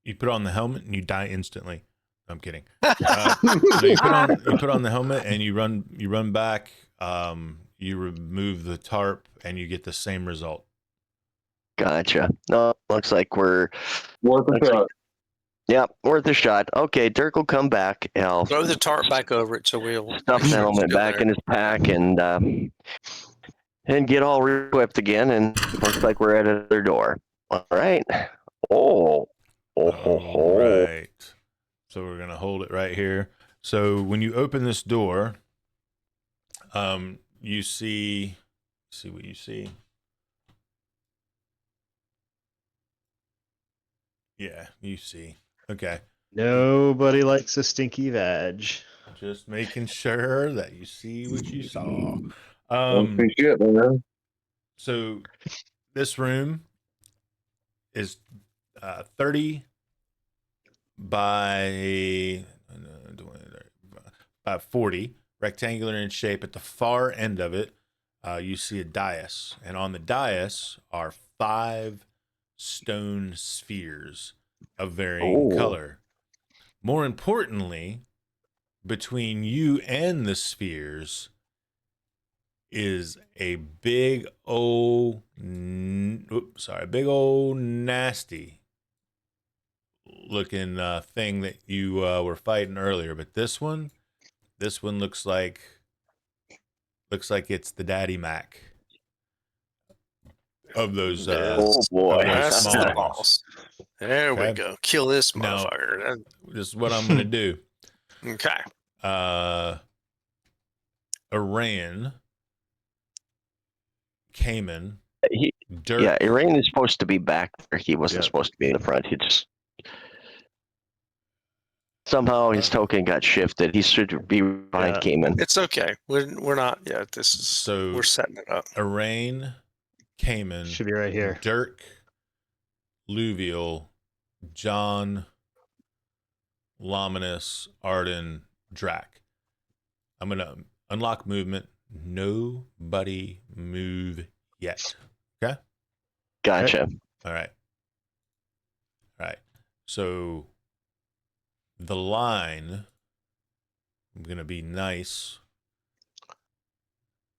You put on the helmet and you die instantly. I'm kidding. No, you put on the helmet and you run back. You remove the tarp and you get the same result. Gotcha. No, looks like we're. Worth a shot. Yep, worth a shot. Okay, Dirk will come back. I'll Throw the tarp back over it so we'll stuff make the sure it's helmet still back there. in his pack and get all equipped again. And looks like we're at another door. All right. Oh. All right. So we're gonna hold it right here. So when you open this door, you see what you see. Yeah, you see. Okay. Nobody likes a stinky vag. Just making sure that you see what you saw. Don't see shit, man. So this room is 30 by 40, rectangular in shape. At the far end of it, you see a dais, and on the dais are 5 stone spheres of varying color. More importantly, between you and the spheres is a big old nasty looking thing that you were fighting earlier. But this one looks like it's the Daddy Mac of those. Oh boy, That's small the ones. boss. There we Okay. go. Kill this Now- motherfucker. This is what I'm gonna do. Okay. Iran, Cayman, Dirk. Yeah, Irain is supposed to be back there. He wasn't supposed to be in the front. He just somehow his token got shifted. He should be behind Cayman. It's okay. We're not yet. This is So we're setting it up. Iran, Cayman, Should be right here. Dirk, Luvial, John, Lominus, Arden, Drac. I'm gonna unlock movement. Nobody move yet. Okay. Gotcha. All right. So the line, I'm gonna be nice.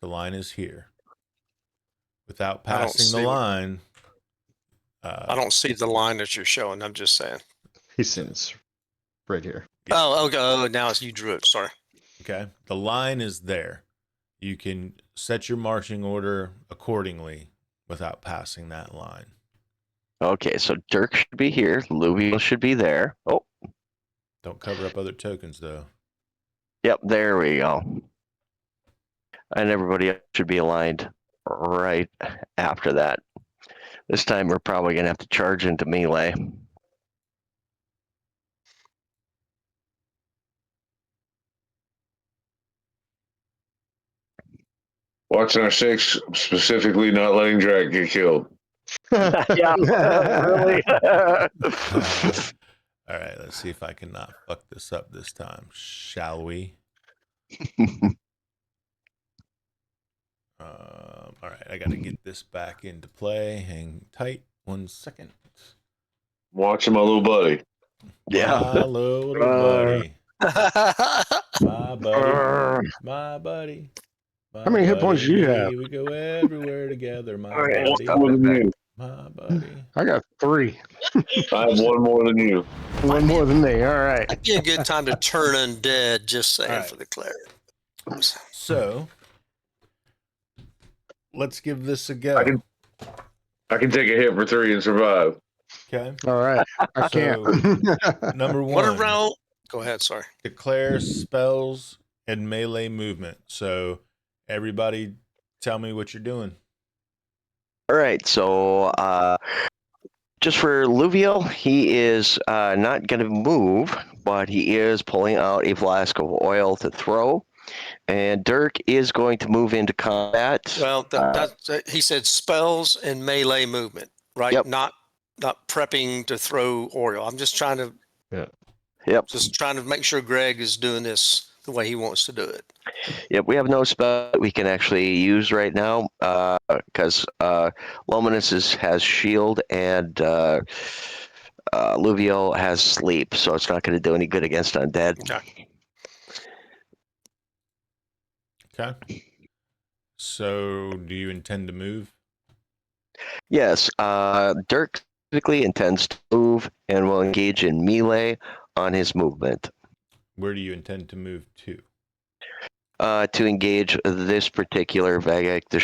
The line is here. Without passing the line. I don't see the line that you're showing. I'm just saying. He's saying it's right here. Yeah. Oh, okay. Oh, now you drew it. Sorry. Okay. The line is there. You can set your marching order accordingly without passing that line. Okay, so Dirk should be here. Luvial should be there. Oh, Don't cover up other tokens, though. yep, there we go. And everybody else should be aligned right after that. This time we're probably going to have to charge into melee. Watching our 6, specifically not letting Drag get killed. Yeah, really. All right, let's see if I can not fuck this up this time. Shall we? All right, I got to get this back into play. Hang tight 1 second. Watching my little buddy. Yeah. My little buddy. My buddy. My buddy. How many hit points do you have? We go everywhere together, my right, buddy. More than you. My buddy. I got 3. I have one more than you. One more than me. All right. It'd be a good time to turn undead, just saying, All right. for the cleric. So, let's give this a go. I can take a hit for 3 and survive. Okay. All right. I can't. Number What one. around? Go ahead. Sorry. Declare spells and melee movement. So, everybody tell me what you're doing. All right, so just for Luvial, he is not going to move, but he is pulling out a flask of oil to throw. And Dirk is going to move into combat. Well, he said spells and melee movement, right? Yep. Not prepping to throw oil. I'm just trying to make sure Greg is doing this the way he wants to do it. Yep, we have no spell that we can actually use right now because Luminous has shield and Luviel has sleep, so it's not going to do any good against undead. Okay. Okay. So, do you intend to move? Yes, Dirk typically intends to move and will engage in melee on his movement. Where do you intend to move to? To engage this particular Vagic the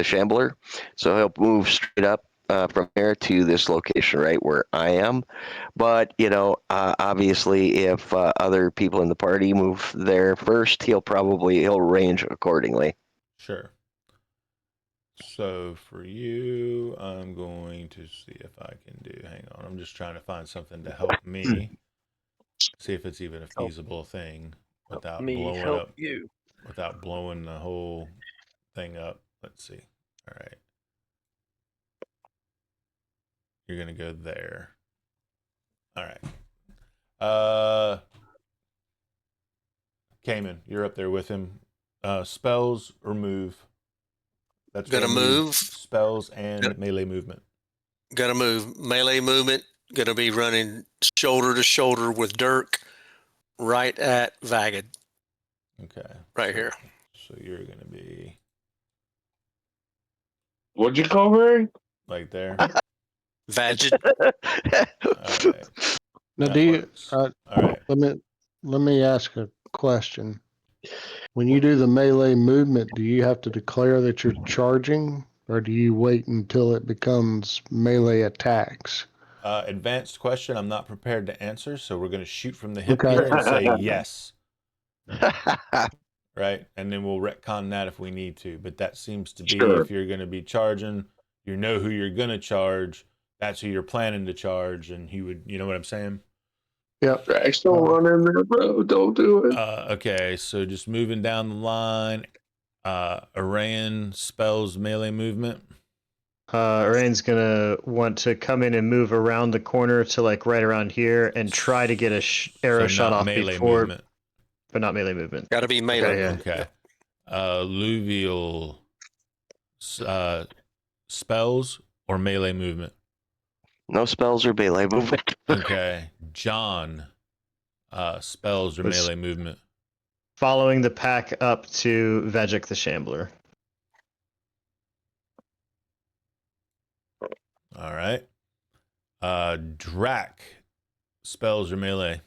Shambler. So he'll move straight up from here to this location right where I am. But, obviously if other people in the party move there first, he'll range accordingly. Sure. So for you, I'm going to see if I can do. Hang on, I'm just trying to find something to help me. See if it's even a feasible thing without blowing up. You. Without blowing the whole thing up. Let's see. All right. You're gonna go there. All right. Cayman, you're up there with him. Spells or move. That's Gonna move. Spells and melee movement. Gonna move. Melee movement. Gonna be running shoulder to shoulder with Dirk right at Vagid. Okay. Right here. So you're gonna be What'd you call her? like there. Vagid. All right. Now, That do you? works. All right. Let me ask a question. When you do the melee movement, do you have to declare that you're charging, or do you wait until it becomes melee attacks? Advanced question. I'm not prepared to answer, so we're gonna shoot from the hip Okay. here and say yes. Right, and then we'll retcon that if we need to. But that seems to be Sure. if you're going to be charging, you know who you're going to charge. That's who you're planning to charge, and he would, you know what I'm saying? Yep. Drax, don't run in there, bro. Don't do it. Okay, so just moving down the line. Arayan spells melee movement. Arain's gonna want to come in and move around the corner to like right around here and try to get a arrow So shot not off melee before, movement. but not melee movement. Gotta be melee. Okay, yeah. Okay. Luvial spells or melee movement. No spells or melee movement. Okay. John spells or Was- melee movement. Following the pack up to Vagic the Shambler. All right. Drac spells or melee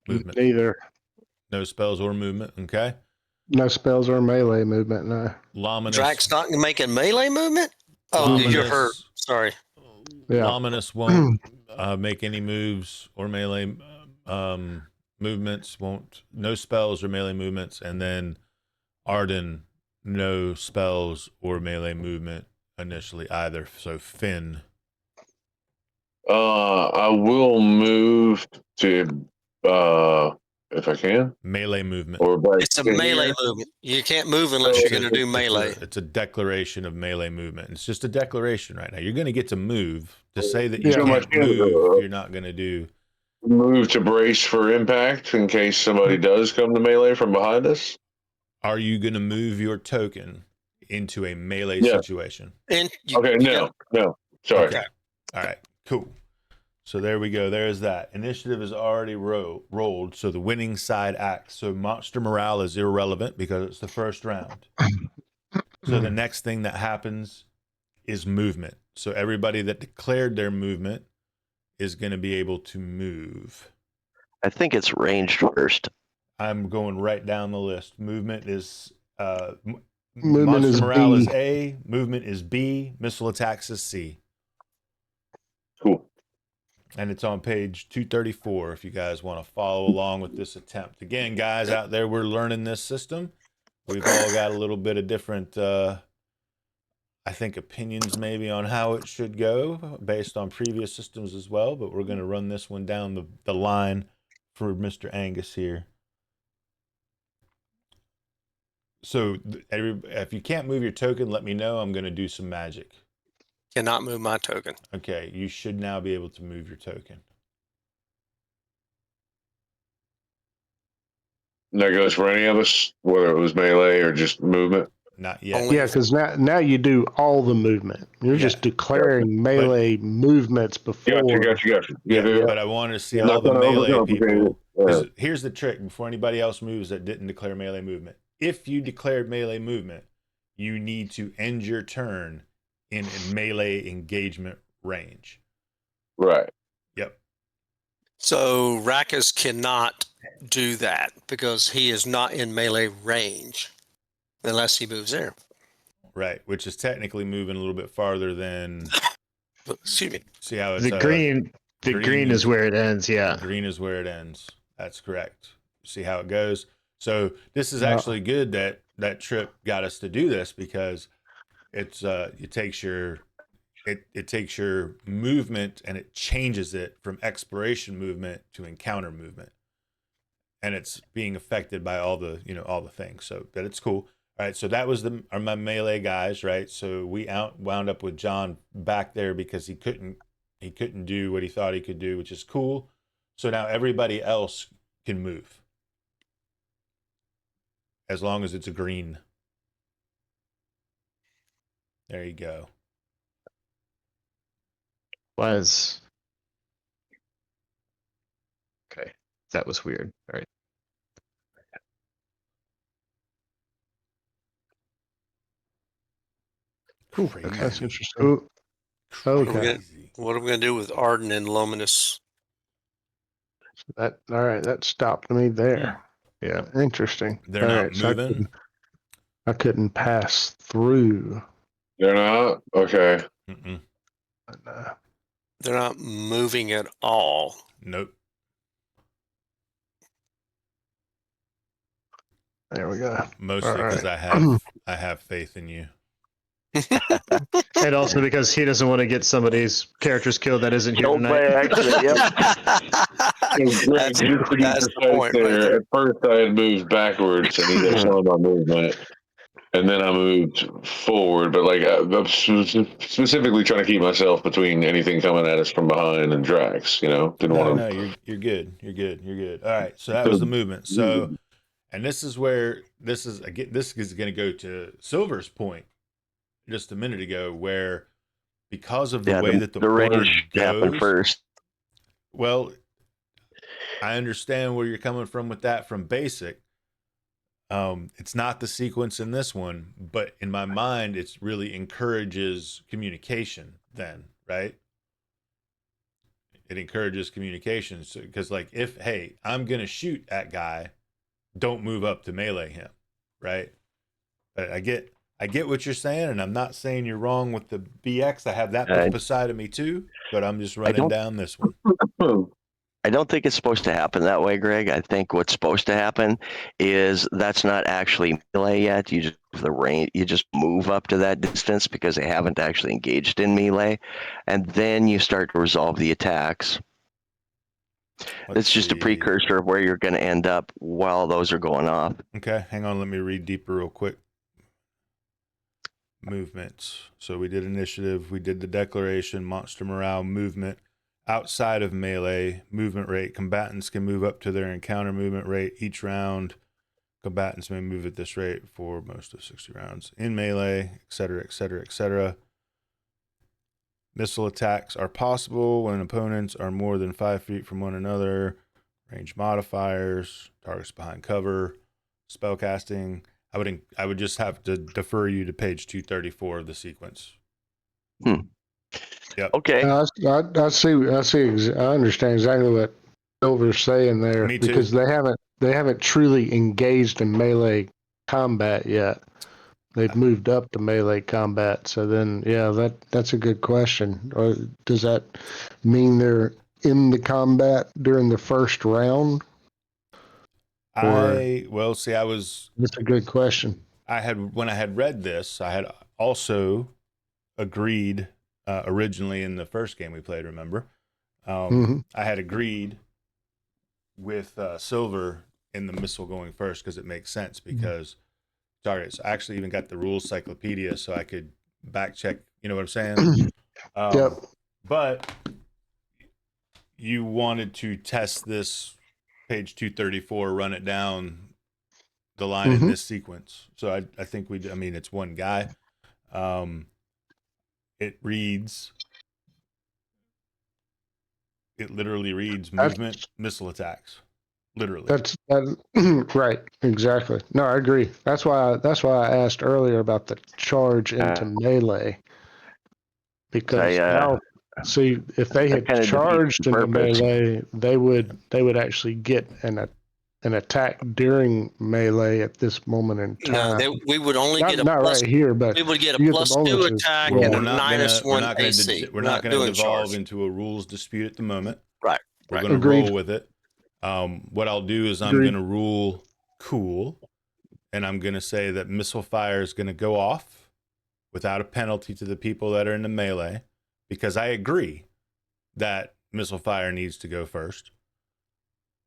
movement. Neither. No spells or movement. Okay. No spells or melee movement. No. Luminous. Drax not making melee movement? Oh, dude, you're hurt. Sorry. Yeah. Luminous won't make any moves or melee movements. Won't. No spells or melee movements. And then Arden, no spells or melee movement initially either. So Finn. I will move to if I can. Melee movement. Or back It's a in melee here. movement. You can't move unless you're going to do melee. It's a declaration of melee movement. It's just a declaration right now. You're going to get to move. To say that you Yeah. can't move, you're not going to do. Move to brace for impact in case somebody does come to melee from behind us. Are you going to move your token into a melee Yeah. situation? And Okay, no. Sorry. Okay. All right. Cool. So there we go. There's that. Initiative is already rolled, so the winning side acts. So monster morale is irrelevant because it's the first round. So the next thing that happens is movement. So everybody that declared their movement is going to be able to move. I think it's ranged first. I'm going right down the list. Movement is Movement monster is morale B. is A. Movement is B. Missile attacks is C. Cool. And it's on page 234 if you guys want to follow along with this attempt. Again, guys out there, we're learning this system. We've all got a little bit of different, I think, opinions maybe on how it should go based on previous systems as well. But we're going to run this one down the line for Mr. Angus here. So if you can't move your token, let me know. I'm going to do some magic. cannot move my token. Okay, you should now be able to move your token. And that goes for any of us, whether it was melee or just movement. Not yet. Only Yeah, if- because now you do all the movement. You're just Yeah. declaring melee movements before. Gotcha. Yeah, but I wanted to see Yeah. all the Not gonna melee overcomplicate people. it. 'Cause here's the trick: before anybody else moves that didn't declare melee movement, if you declared melee movement, you need to end your turn in a melee engagement range. Right. Yep. So Rakus cannot do that because he is not in melee range unless he moves there. Right, which is technically moving a little bit farther than. Excuse me. See how it's The green is where it ends. Yeah. Green is where it ends. That's correct. See how it goes. So this is Yeah. actually good that Trip got us to do this, because it's it takes your movement and it changes it from exploration movement to encounter movement, and it's being affected by all the all the things. So that it's cool. All right, so that was my melee guys, right? So we wound up with John back there because he couldn't do what he thought he could do, which is cool. So now everybody else can move as long as it's a green. There you go. Was. Okay. That was weird. All right. Crazy. That's interesting. Ooh, okay. What are we gonna do with Arden and Luminous? All right. That stopped me there. Yeah. Interesting. They're All not right, so moving. I couldn't pass through. They're not? Okay. Mm-mm. They're not moving at all. Nope. There we go. Mostly because Alright. I have faith in you. And also because he doesn't want to get somebody's characters killed that isn't here Killed by tonight. accident. Yep. That's the point right there. At first, I had moved backwards, and he got some of my movement, and then I moved forward. But like, I'm specifically trying to keep myself between anything coming at us from behind and Drax. Didn't want No, you're good. You're good. All right, so that was the movement. So, and this is where this is going to go to Silver's point just a minute ago, where because of the way that the board range happened goes, first. well, I understand where you're coming from with that from basic. It's not the sequence in this one, but in my mind, it really encourages communication then, right? It encourages communication. So, because like, hey, I'm going to shoot at guy, don't move up to melee him, right? But I get what you're saying, and I'm not saying you're wrong with the BX. I have that beside of me too, but I'm just running down this one. to. I don't think it's supposed to happen that way, Greg. I think what's supposed to happen is that's not actually melee yet. You just move up to that distance because they haven't actually engaged in melee, and then you start to resolve the attacks. It's just a precursor of where you're going to end up while those are going off. Okay, hang on. Let me read deeper real quick. Movements. So we did initiative. We did the declaration, monster morale, movement. Outside of melee, movement rate. Combatants can move up to their encounter movement rate each round. Combatants may move at this rate for most of 60 rounds. In melee, etc., etc., etc. Missile attacks are possible when opponents are more than 5 feet from one another. Range modifiers, targets behind cover, spellcasting. I would just have to defer you to page 234 of the sequence. Yep. Okay. I see. I understand exactly what Silver's saying there. Me too. Because they haven't truly engaged in melee combat yet. They've moved up to melee combat. So then, yeah, that's a good question. Or does that mean they're in the combat during the first round? That's a good question. When I had read this, I had also agreed originally in the first game we played, remember? I had agreed with Silver in the missile going first because it makes sense because targets. I actually even got the rules cyclopedia so I could back check, you know what I'm saying? Yep. But you wanted to test this page 234, run it down the line in this sequence. So I think I mean, it's one guy. It literally reads movement, missile attacks. Literally. That's right. Exactly. No, I agree. That's why I asked earlier about the charge into melee, because now, see, if they had charged into melee, they would actually get an attack during melee at this moment in time. No, we would only get a not plus, right here, but we would get a you get the +2 bonuses. attack Yeah. and a We're not -1 AC. we're not going to devolve charge. into a rules dispute at the moment. Right. We're Right. going to Agreed. roll with it. What I'll do is I'm Agreed. going to rule cool, and I'm going to say that missile fire is going to go off without a penalty to the people that are in the melee, because I agree that missile fire needs to go first.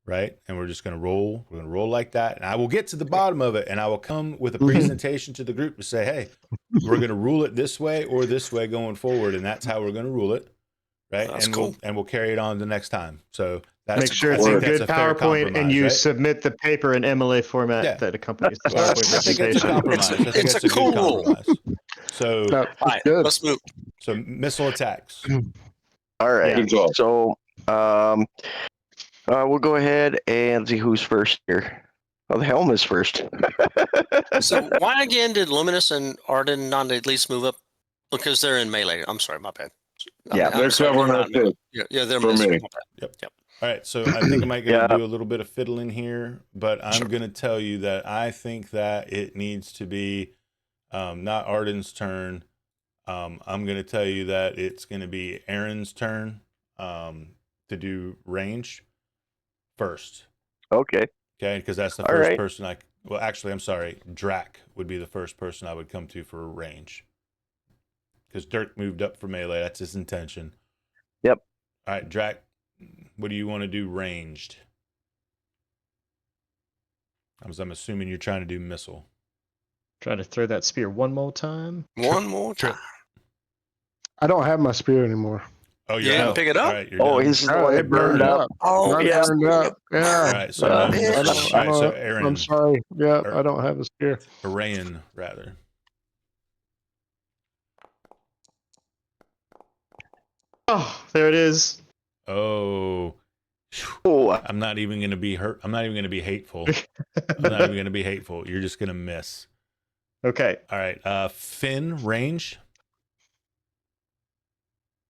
Right? And we're just going to roll. We're going to roll like that. And I will get to the bottom of it, and I will come with a presentation to the group to say, hey, we're going to rule it this way or this way going forward. And that's how we're going to rule it. Right? That's and cool. We'll carry it on the next time. So that's Make sure it's I a think that's good fair PowerPoint, and compromise, you right? submit the paper in MLA format that accompanies the Well, PowerPoint I think it's a presentation. compromise. I think It's that's a a cool good rule. compromise. So, That's All right, good. let's move. so missile attacks. All right. Good job. So, we'll go ahead and see who's first here. Oh, the helm is first. So why again did Luminous and Arden not at least move up? Because they're in melee. I'm sorry, my bad. Yeah, they're covering not us too. Yeah, they're For missing. me. Yep. All right, so I think I might going to Yeah. do a little bit of fiddling here, but I'm going to tell you that I think that it needs to be not Arden's turn. I'm going to tell you that it's going to be Aaron's turn to do range first. Okay. Okay, because that's the All first right. person well, actually, I'm sorry. Drac would be the first person I would come to for range. Because Dirk moved up for melee. That's his intention. Yep. All right, Drac, what do you want to do ranged? I'm assuming you're trying to do missile. Try to throw that spear one more time. One more time. I don't have my spear anymore. Oh, You you're didn't out. pick it up? All right, you're Oh, done. his is the one it that burned up. Oh, Mine yeah. burned up. Yeah. All right, so Uh, no I missile. don't, All right, so Aaron. I'm sorry. Yeah, Or- I don't have a spear. Arayan, rather. Oh, there it is. Oh, Oh, I'm not even going to be hurt. I'm not even going to be hateful. I'm not even going to be hateful. You're just going to miss. Okay. All right, Finn, range.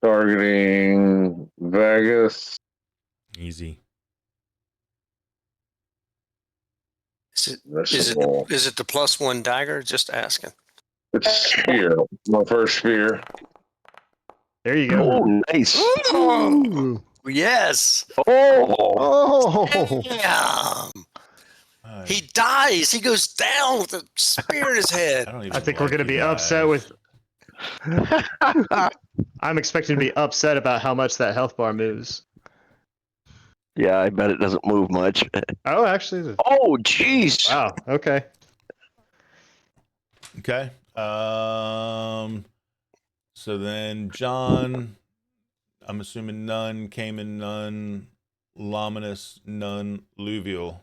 Targeting Vegas. Easy. That's Is the ball. it the +1 dagger? Just asking. It's spear. My first spear. There you go. oh, nice. Ooh. Yes. Oh, Oh. Damn. He dies. He goes down with a spear in his head. I think we're going to be upset with. I'm expecting to be upset about how much that health bar moves. yeah, I bet it doesn't move much. Oh, actually. Oh, jeez. Wow. Okay. Okay. So then John, I'm assuming none, Cayman none, Luminous none, Luvial.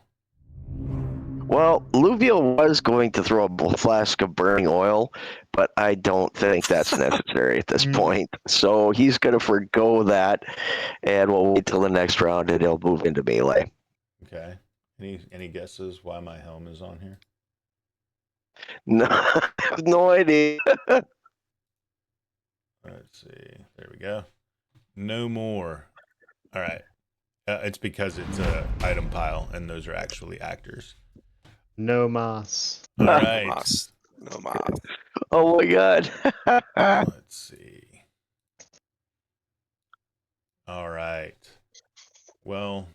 Well, Luvial was going to throw a flask of burning oil, but I don't think that's necessary at this point. So he's going to forego that, and we'll wait till the next round, and he'll move into melee. Okay. Any guesses why my helm is on here? No, I have no idea. Let's see. There we go. No more. All right. It's because it's a item pile, and those are actually actors. No mas. All right. No mas. Oh my god. Let's see. All right. Well,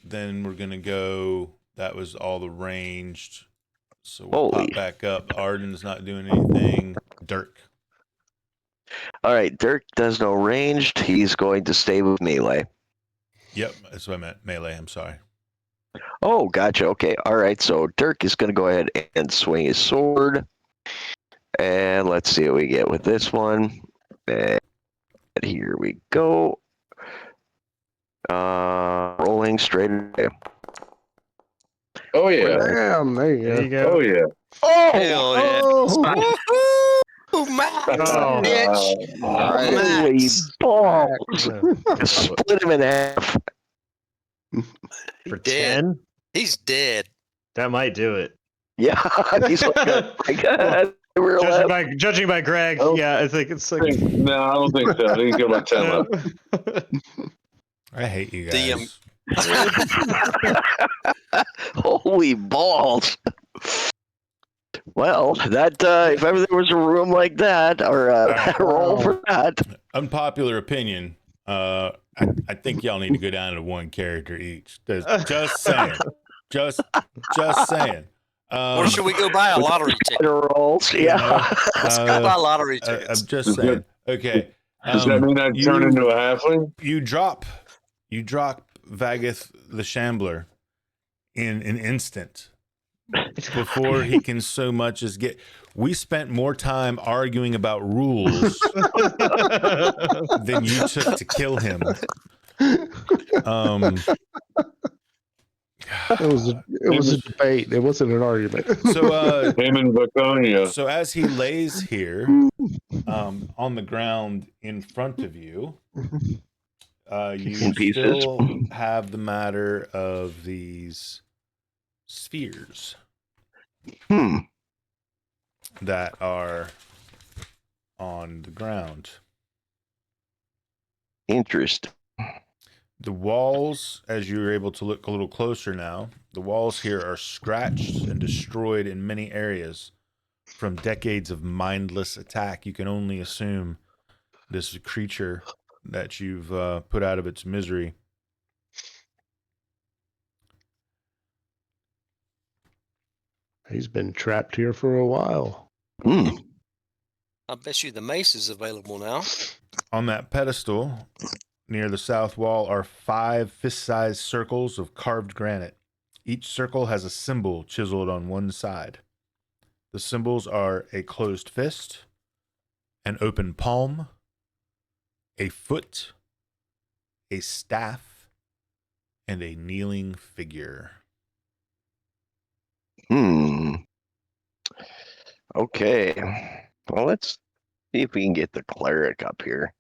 then we're gonna go. That was all the ranged. So we'll Holy. pop back up. Arden's not doing anything. Dirk. All right, Dirk does no ranged. He's going to stay with melee. Yep, that's what I meant. Melee. I'm sorry. Oh, gotcha. Okay. All right. So Dirk is going to go ahead and swing his sword. And let's see what we get with this one. And here we go. Rolling straight away. Oh yeah. Damn, there you There you go. go. Oh yeah. Hell yeah. Oh, Woohoo, Max, Oh. bitch. Holy Max. balls! Uh, Split him in half. for dead. 10? He's dead. That might do it. Yeah, he's like, we're left. Judging by Greg, Oh. yeah, I think it's like. No, I don't think so. I think he's got about 10 left. I hate you DM. guys. Holy balls! Well, that if ever there was a room like that, or a roll for that, Unpopular opinion. I think y'all need to go down to one character each. Just saying. Just saying. Or should we go buy a lottery ticket? rolls, yeah. Let's go buy lottery tickets. I'm just saying. Okay. Does that mean I turn into a halfling? You drop Vagath the Shambler in an instant before he can so much as get. We spent more time arguing about rules than you took to kill him. it was a debate. It wasn't an argument. So Him and Baconia. so as he lays here on the ground in front of you, you In pieces. still have the matter of these spheres that are on the ground. Interesting. The walls, as you're able to look a little closer now, the walls here are scratched and destroyed in many areas from decades of mindless attack. You can only assume this creature that you've put out of its misery. He's been trapped here for a while. I bet you the mace is available now. On that pedestal near the south wall are 5 fist-sized circles of carved granite. Each circle has a symbol chiseled on one side. The symbols are a closed fist, an open palm, a foot, a staff, and a kneeling figure. Okay. Well, let's see if we can get the cleric up here.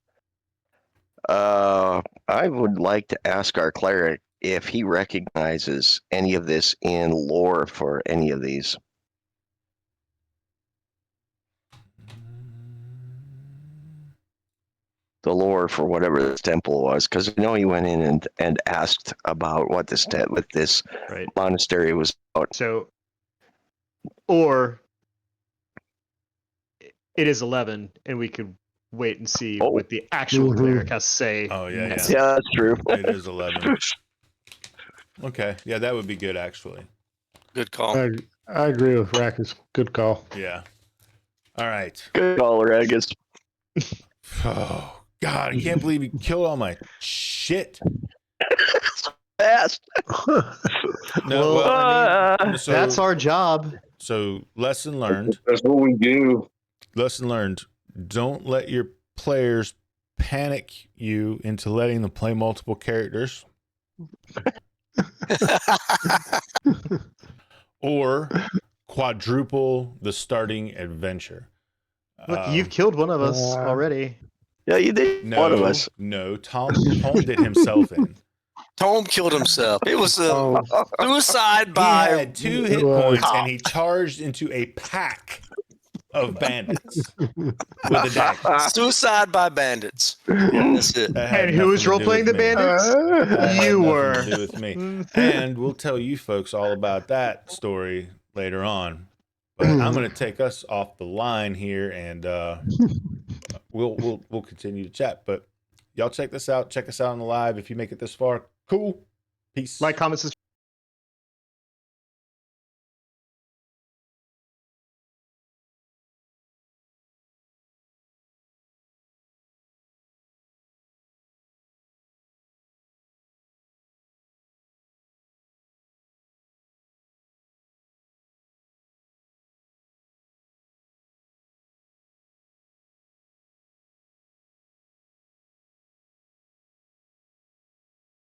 I would like to ask our cleric if he recognizes any of this in lore for any of these. The lore for whatever this temple was, because I know he went in and asked about what this what this Right. monastery was about. So, or it is 11, and we could wait and see what the actual cleric has to say. Oh, yeah. Yeah, that's true. It is 11. Okay. Yeah, that would be good, actually. Good call. I agree with Rackus. Good call. Yeah. All right. Good call, Ragus. Oh, God. I can't believe you killed all my shit. Fast. No, well, I mean, That's our job. So, lesson learned. That's what we do. Lesson learned. Don't let your players panic you into letting them play multiple characters. Or quadruple the starting adventure. Look, you've killed one of us already. Yeah, you did. No, One of us. No, Tom did himself in. Tom killed himself. It was a Oh, suicide He by had 2 hit points and he charged into a pack of bandits with a dagger. suicide by bandits. That's it. That had And who was nothing to do role-playing with the me. bandits? That had You nothing were. to do with me. And we'll tell you folks all about that story later on. But I'm going to take us off the line here, and we'll continue to chat. But y'all check this out. Check us out on the live if you make it this far. Cool. Peace. Like, comment, subscribe.